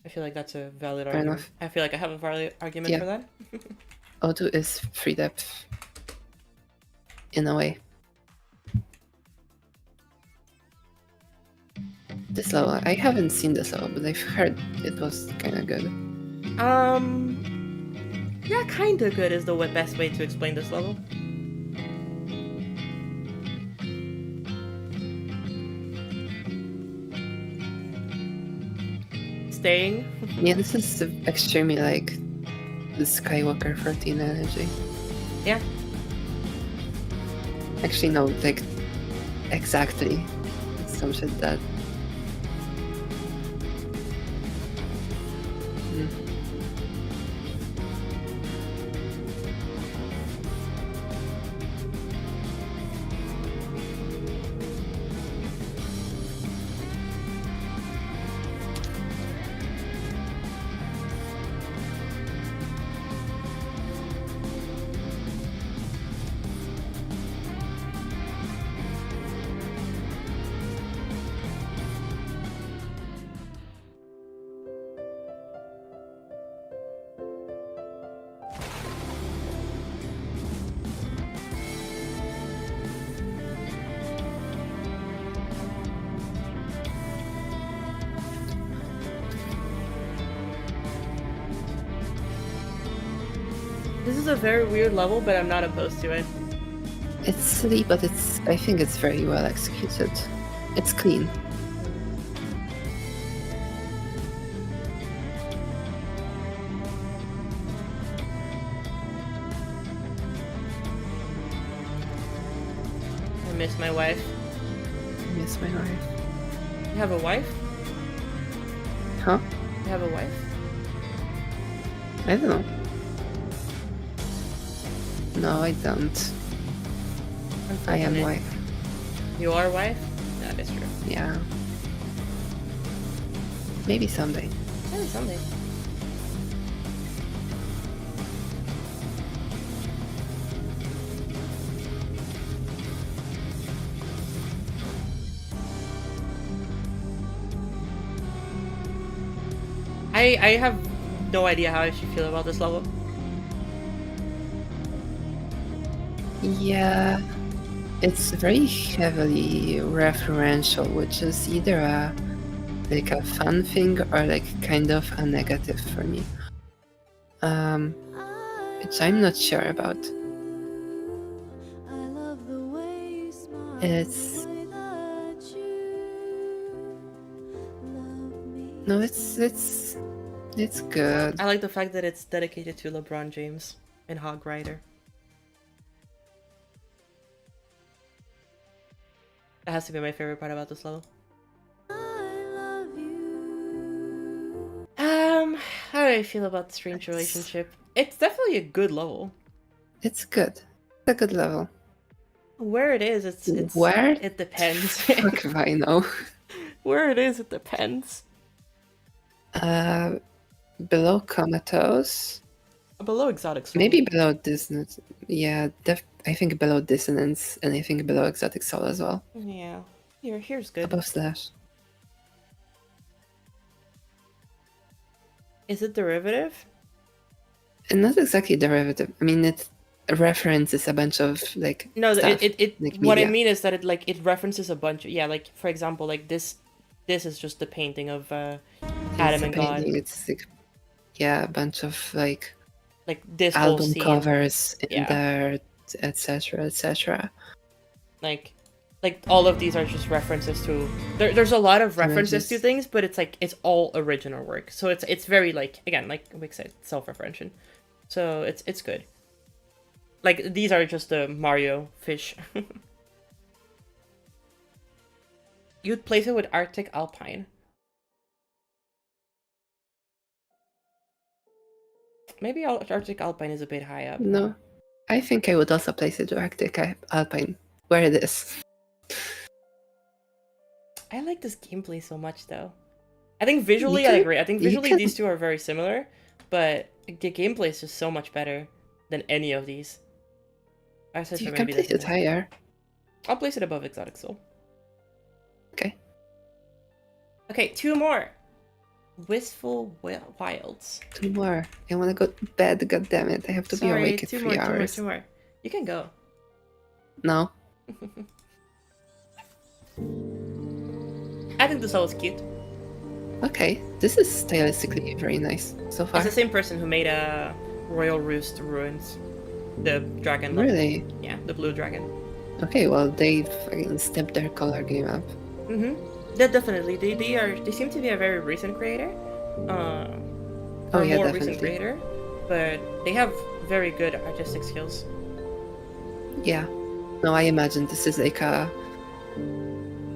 I feel like that's a valid argument. Enough. I feel like I have a valid argument for that. O2 is free depth. In a way. This level, I haven't seen this level, but I've heard it was kind of good. Yeah, kind of good is the best way to explain this level. Staying. Yeah, this is extremely like the Skywalker 14 energy. Yeah. Actually, no, like exactly some shit that. This is a very weird level, but I'm not opposed to it. It's silly, but I think it's very well executed. It's clean. I miss my wife. I miss my wife. You have a wife? Huh? You have a wife? I don't know. No, I don't. I am wife. You are wife? That is true. Yeah. Maybe someday. Maybe someday. I have no idea how I should feel about this level. Yeah, it's very heavily referential, which is either a fun thing or like kind of a negative for me. Which I'm not sure about. It's no, it's good. I like the fact that it's dedicated to LeBron James and Hog Rider. That has to be my favorite part about this level. How do I feel about the strange relationship? It's definitely a good level. It's good. It's a good level. Where it is, it's where it depends. Fuck if I know. Where it is, it depends. Below Comatose. Below Exotic Soul. Maybe below Dissonance. Yeah, I think below Dissonance, and I think below Exotic Soul as well. Yeah. Here's good. Above Slash. Is it derivative? And not exactly derivative. I mean, it references a bunch of like no. stuff, It like what I media. mean is that it references a bunch. Yeah, like for example, like this is just the painting of Adam and God. It's like, yeah, a bunch of like this whole album scene. covers in Yeah. there, etc., etc. Like all of these are just references to. There's a lot of references to Images. things, but it's all original work. So it's very like again like Wick said, self-referential. So it's good. Like these are just the Mario fish. You'd place it with Arctic Alpine. Maybe Arctic Alpine is a bit high up. No, I think I would also place it with Arctic Alpine, where it is. I like this gameplay so much, though. I think visually, I agree. I think visually these two are very similar, but the gameplay is just so much better than any of these. You can place it higher. I'll place it above Exotic Soul. Okay. Okay, two more. Wistful Wilds. Two more. I want to go to bed. God damn it! I have to be awake in 3 hours. Two more. You can go. No. I think this level is cute. Okay, this is stylistically very nice so far. It's the same person who made Royal Roost Ruins, the dragon. Level. Really? Yeah, the blue dragon. Okay, well they fucking stepped their color game up. That definitely. They seem to be a very recent creator. Or more definitely. recent creator, but they have very good artistic skills. Yeah. No, I imagine this is like a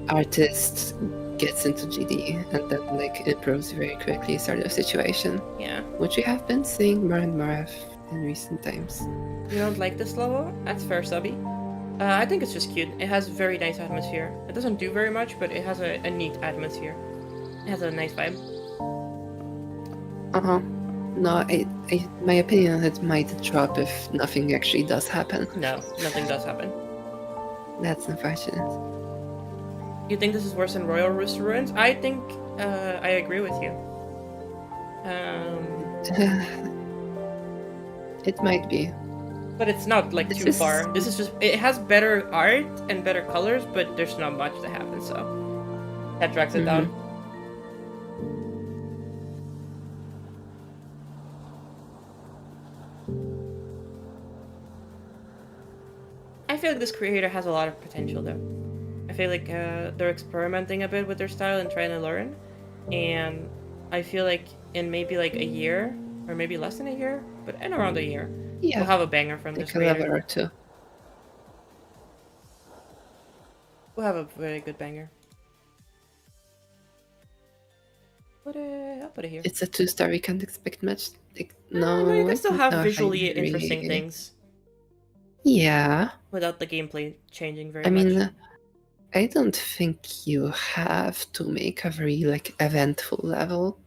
artist gets into GD and then like improves very quickly sort of situation. Yeah. Which we have been seeing more and more of in recent times. You don't like this level? That's fair, Subby. I think it's just cute. It has very nice atmosphere. It doesn't do very much, but it has a neat atmosphere. It has a nice vibe. No, my opinion on it might drop if nothing actually does happen. No, nothing does happen. That's unfortunate. You think this is worse than Royal Roost Ruins? I think I agree with you. It might be. But it's not like too far. This is just it has better art and better colors, but there's not much that happens, so that drags it down. I feel like this creator has a lot of potential though. I feel like they're experimenting a bit with their style and trying to learn, and I feel like in maybe like a year or maybe less than a year, but in around a year, we'll have a banger from this creator. Like a level or two. We'll have a very good banger. I'll put it here. It's a 2-star. We can't expect much. Like, no, you can still have visually interesting things. Yeah. Without the gameplay changing very much. I mean, much. I don't think you have to make a very like eventful level.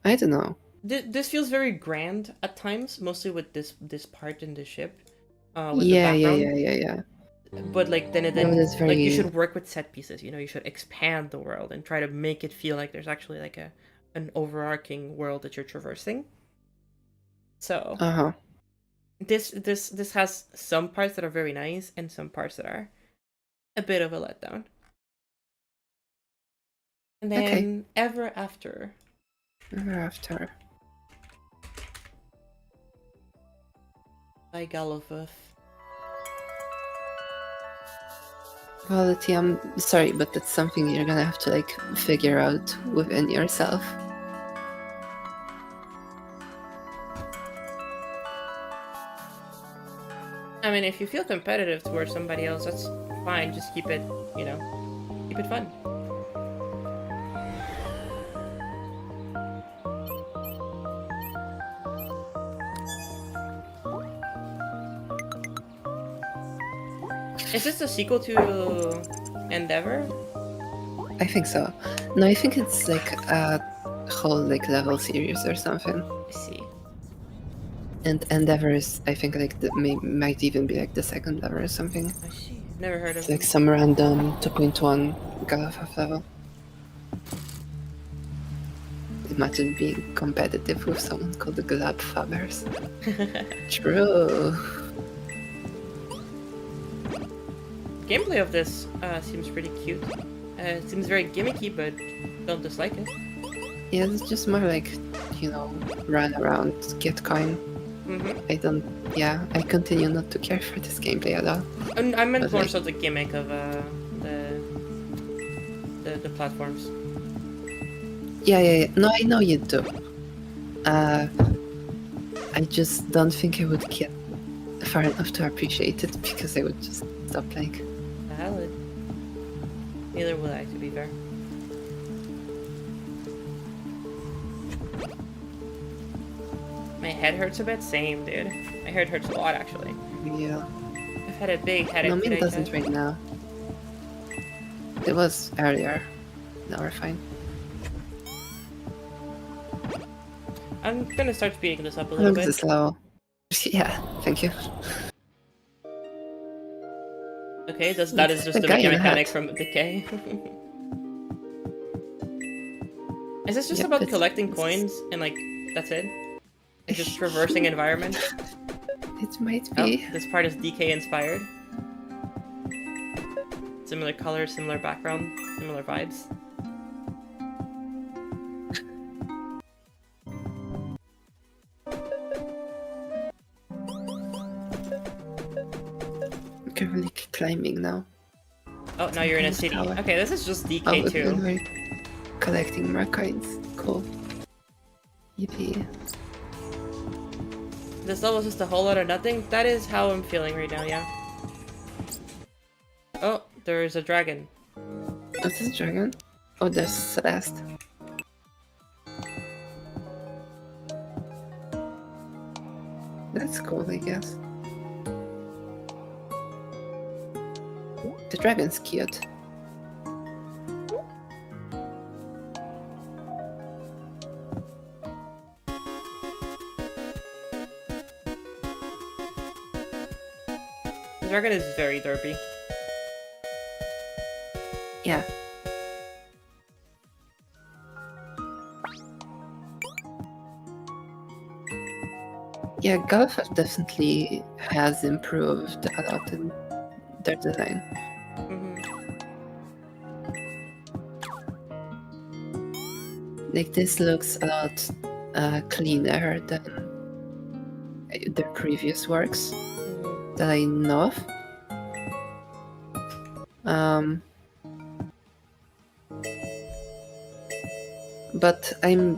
I don't know. This feels very grand at times, mostly with this part in the ship. With yeah. But like then very... like you should work with set pieces. You know, you should expand the world and try to make it feel like there's actually like an overarching world that you're traversing. So Uh-huh. this has some parts that are very nice and some parts that are a bit of a letdown. And then Okay. Ever After. Ever After. By Galovov. Quality, I'm sorry, but that's something you're gonna have to like figure out within yourself. I mean, if you feel competitive towards somebody else, that's fine. Just keep it, you know, keep it fun. Is this a sequel to Endeavor? I think so. No, I think it's like a whole like level series or something. I see. And Endeavor is, I think, like might even be like the second level or something. I see. Never heard of It's like it. some random 2.1 Galafaf level. Imagine being competitive with someone called the Glab Fabbers. True. Gameplay of this seems pretty cute. It seems very gimmicky, but don't dislike it. Yeah, it's just more like, you know, run around, get coin. Mm-hmm. I continue not to care for this gameplay at all. And I meant But, more like- so the gimmick of the platforms. Yeah. No, I know you do. I just don't think I would get far enough to appreciate it because I would just stop playing. Valid. Neither will I, to be fair. My head hurts a bit? Same, dude. My head hurts a lot, actually. Yeah. I've had a big headache No, today. mine doesn't right now. It was earlier. Now we're fine. I'm gonna start speeding this up a How little long is bit. this level? Yeah, thank you. Okay, that is just The the guy in the mechanic hat. from Decay. Is this just Yep, about it's- collecting it's- coins and like that's it? Like just traversing environment? It might Oh, be. this part is DK inspired. Similar colors, similar background, similar vibes. I'm currently climbing now. Oh, now you're in a Kind of city. tower. Okay, this is just Oh, DK and too. we're collecting more coins. Cool. Yippee. This level is just a whole lot of nothing. That is how I'm feeling right now, yeah. Oh, there's a dragon. What's this dragon? Oh, there's Celeste. That's cool, I guess. The dragon's cute. The dragon is very derpy. Yeah. Yeah, Golf definitely has improved a lot in their design. Mhm. Like, this looks a lot cleaner than their previous works Mhm. that I know of. But I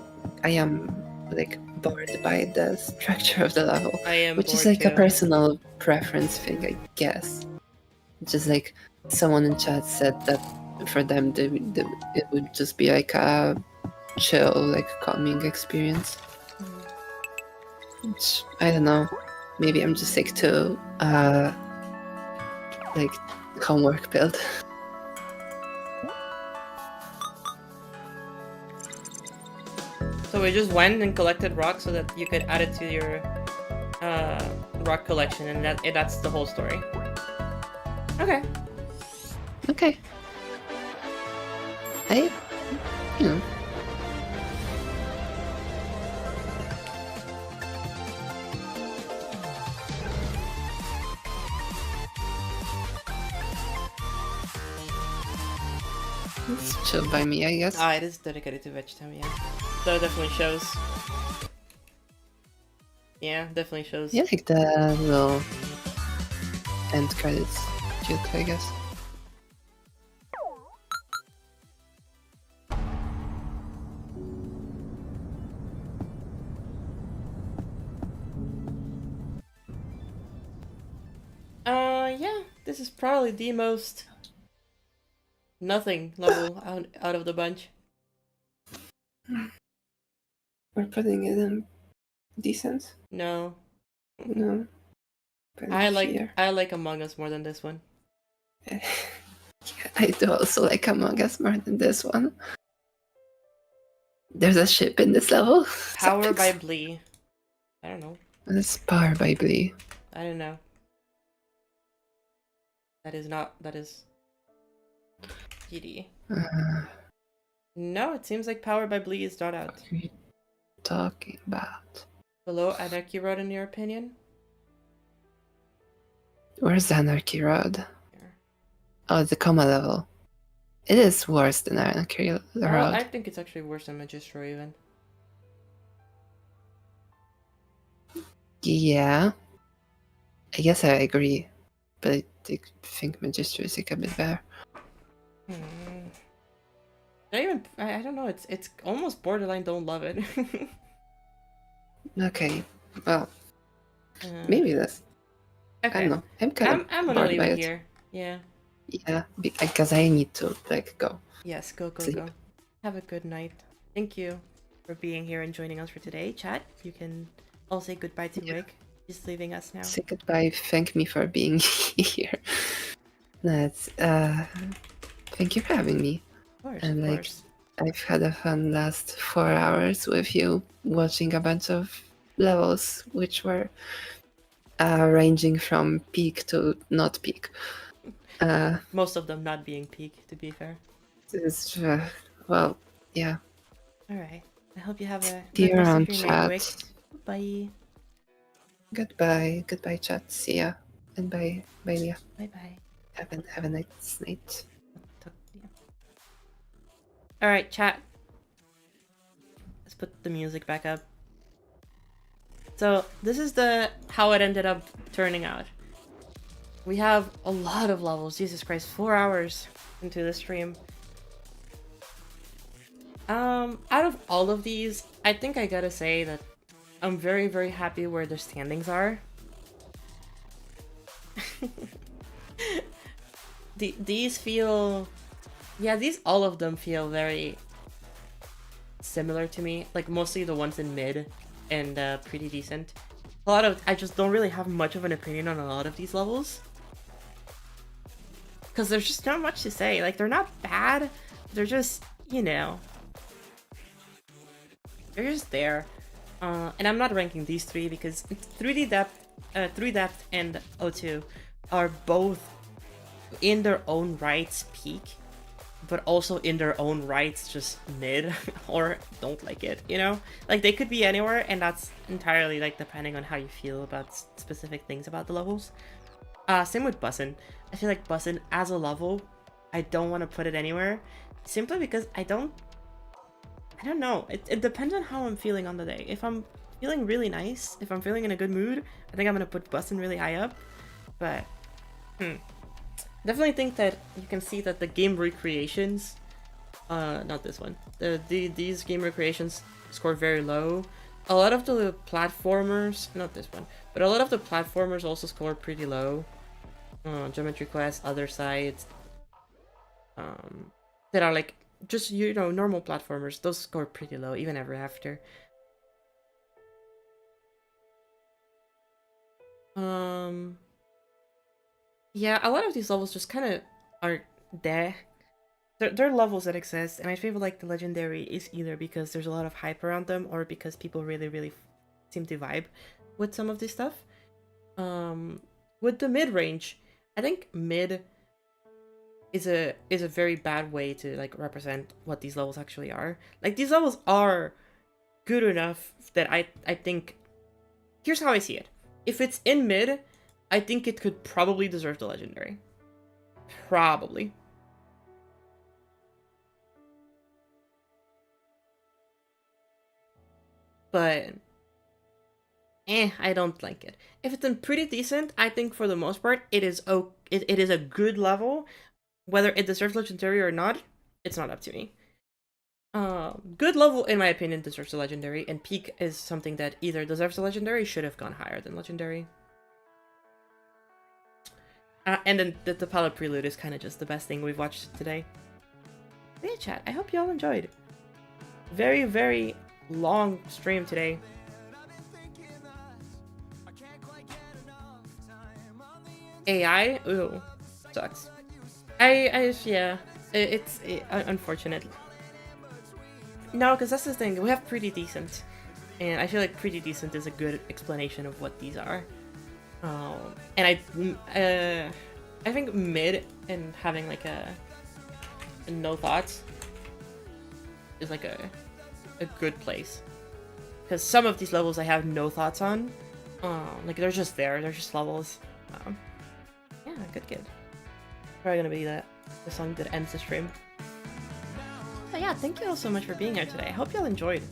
am like bored by the structure of the level, I am which is bored like a too. personal preference thing, I guess. Just like someone in chat said that for them, it would just be like a chill, like calming experience. Which, I don't know. Maybe I'm just like too like homework build. So we just went and collected rocks so that you could add it to your rock collection, and that's the whole story. Okay. Okay. You know, It's chill by me, I guess. Ah, it is dedicated to veg time, yeah. So it definitely shows. Yeah, definitely shows. Yeah, like the little end credits cute, I guess. Yeah, this is probably the most nothing level out of the bunch. We're putting it in decent. No. No. Putting it here. I like Among Us more than this one. I do also like Among Us more than this one. There's a ship in this level. Power by Blee. I don't know. It's Power by Blee. I don't know. That is GD. No, it seems like Power by Blee is not out. What are you talking about? Below Anarchy Road, in your opinion? Where's the Anarchy Road? Here. Oh, the coma level. It is worse than Anarchy Road. Well, I think it's actually worse than Magistra even. Yeah. I guess I agree. But I think Magistra is like a bit better. I don't know, it's almost borderline don't love it. Okay. Well, maybe that's... Okay. I don't know. I'm kind of I'm gonna bored leave by it it. here. Yeah. Yeah, because I need to like go. Yes, go. Sleep. Have a good night. Thank you for being here and joining us for today. Chat, you can all say goodbye to Wick. He's leaving us now. Say goodbye. Thank me for being here. That's thank you for having me. Of course, And of like course. I've had a fun last 4 hours with you, watching a bunch of levels, which were ranging from peak to not peak. Most of them not being peak, to be fair. It's, well, yeah. Alright. I hope you have a See good you rest around, of your night, Wick. chat. Bye. Goodbye, chat. See ya, and bye, Leah. Bye. Have a nice night. Alright, chat. Let's put the music back up. So this is how it ended up turning out. We have a lot of levels. Jesus Christ, 4 hours into the stream. Out of all of these, I think I gotta say that I'm very, very happy where the standings are. These feel... Yeah, all of them feel very similar to me. Like, mostly the ones in mid and pretty decent. I just don't really have much of an opinion on a lot of these levels. Because there's just not much to say. Like, they're not bad. They're just, you know... They're just there. And I'm not ranking these three because 3D Depth, 3 Depth and O2 are both in their own rights peak, but also in their own rights just mid or don't like it, you know? Like, they could be anywhere, and that's entirely, like, depending on how you feel about specific things about the levels. Same with Bussin'. I feel like Bussin' as a level, I don't want to put it anywhere, simply because I don't know. It depends on how I'm feeling on the day. If I'm feeling really nice, if I'm feeling in a good mood, I think I'm gonna put Bussin' really high up. But, definitely think that you can see that the game recreations, not this one, these game recreations score very low. A lot of the platformers, not this one, but a lot of the platformers also score pretty low. Geometry Quest, Other Sides, that are like, just, you know, normal platformers, those score pretty low, even Ever After. Yeah, a lot of these levels just kind of are there. They're levels that exist, and I feel like the Legendary is either because there's a lot of hype around them, or because people really, really seem to vibe with some of this stuff. With the mid-range, I think mid is a very bad way to, like, represent what these levels actually are. Like, these levels are good enough that I think... Here's how I see it. If it's in mid, I think it could probably deserve the Legendary. Probably. but I don't like it. If it's in pretty decent, I think for the most part it is it is a good level. Whether it deserves legendary or not, it's not up to me. Good level, in my opinion, deserves a legendary, and peak is something that either deserves a legendary, should have gone higher than legendary. And then the Topala prelude is kind of just the best thing we've watched today. But yeah, chat, I hope you all enjoyed. Very, very long stream today. AI? Ooh, sucks. Yeah, it's unfortunate. No, because that's the thing. We have pretty decent, and I feel like pretty decent is a good explanation of what these are. And I think mid and having like a no thoughts is like a good place, because some of these levels I have no thoughts on. Like they're just there. They're just levels. Yeah, good kid. Probably gonna be the song that ends the stream. But yeah, thank you all so much for being here today. I hope you all enjoyed.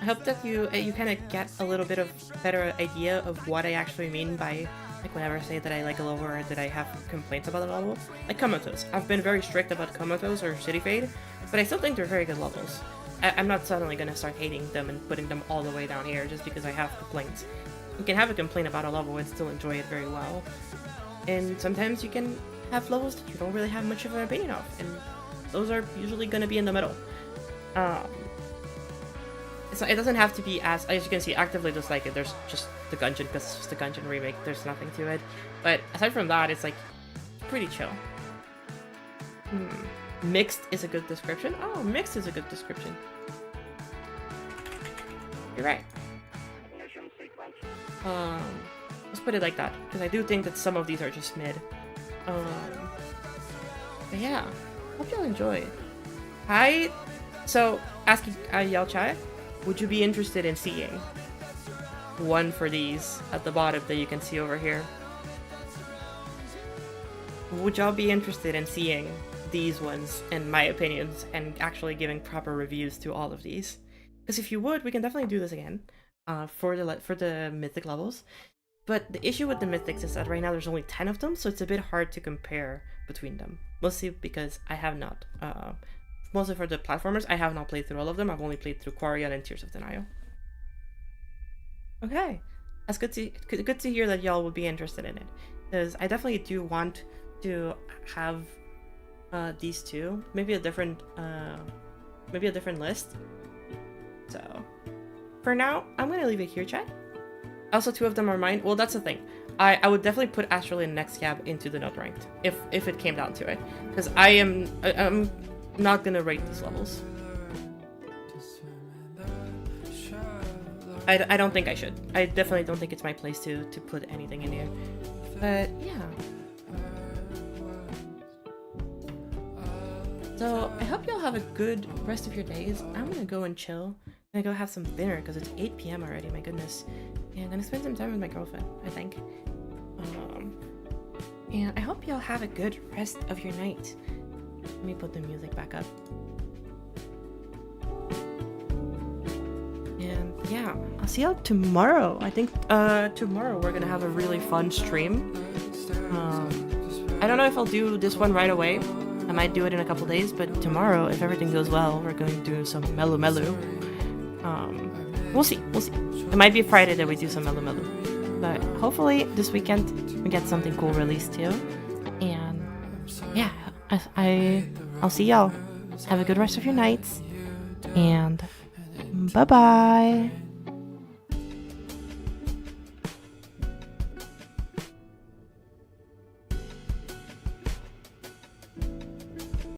I hope that you kind of get a little bit of better idea of what I actually mean by, like, whenever I say that I like a level or that I have complaints about a level. Like Comatose. I've been very strict about Comatose or City Fade, but I still think they're very good levels. I'm not suddenly gonna start hating them and putting them all the way down here just because I have complaints. You can have a complaint about a level and still enjoy it very well. And sometimes you can have levels that you don't really have much of an opinion of, and those are usually going to be in the middle. It doesn't have to be as you can see, actively dislike it. There's just the gungeon, because it's just a gungeon remake. There's nothing to it. But aside from that, it's like pretty chill. Mixed is a good description. Oh, mixed is a good description. You're right. Let's put it like that, because I do think that some of these are just mid. But yeah, hope y'all enjoy. So asking y'all chat, would you be interested in seeing one for these at the bottom that you can see over here? Would y'all be interested in seeing these ones and my opinions and actually giving proper reviews to all of these? Because if you would, we can definitely do this again for the mythic levels. But the issue with the mythics is that right now there's only 10 of them, so it's a bit hard to compare between them. Mostly because I have not, mostly for the platformers, I have not played through all of them. I've only played through Quarian and Tears of Denial. Okay, that's good to hear that y'all would be interested in it, because I definitely do want to have these two, maybe a different list. So for now, I'm gonna leave it here, chat. Also, 2 of them are mine. Well, that's the thing. I would definitely put Astral and Next Cab into the not ranked if it came down to it, because I'm not gonna rate these levels. I don't think I should. I definitely don't think it's my place to put anything in here. But yeah. So I hope y'all have a good rest of your days. I'm gonna go and chill. I'm gonna go have some dinner because it's 8 p.m. already. My goodness. And I'm gonna spend some time with my girlfriend, I think. And I hope y'all have a good rest of your night. Let me put the music back up. And yeah, I'll see y'all tomorrow. I think tomorrow we're gonna have a really fun stream. I don't know if I'll do this one right away. I might do it in a couple days, but tomorrow, if everything goes well, we're going to do some Melu Melu. We'll see. It might be Friday that we do some Melu Melu. But hopefully this weekend we get something cool released too. And yeah, I'll see y'all. Have a good rest of your nights. And bye-bye.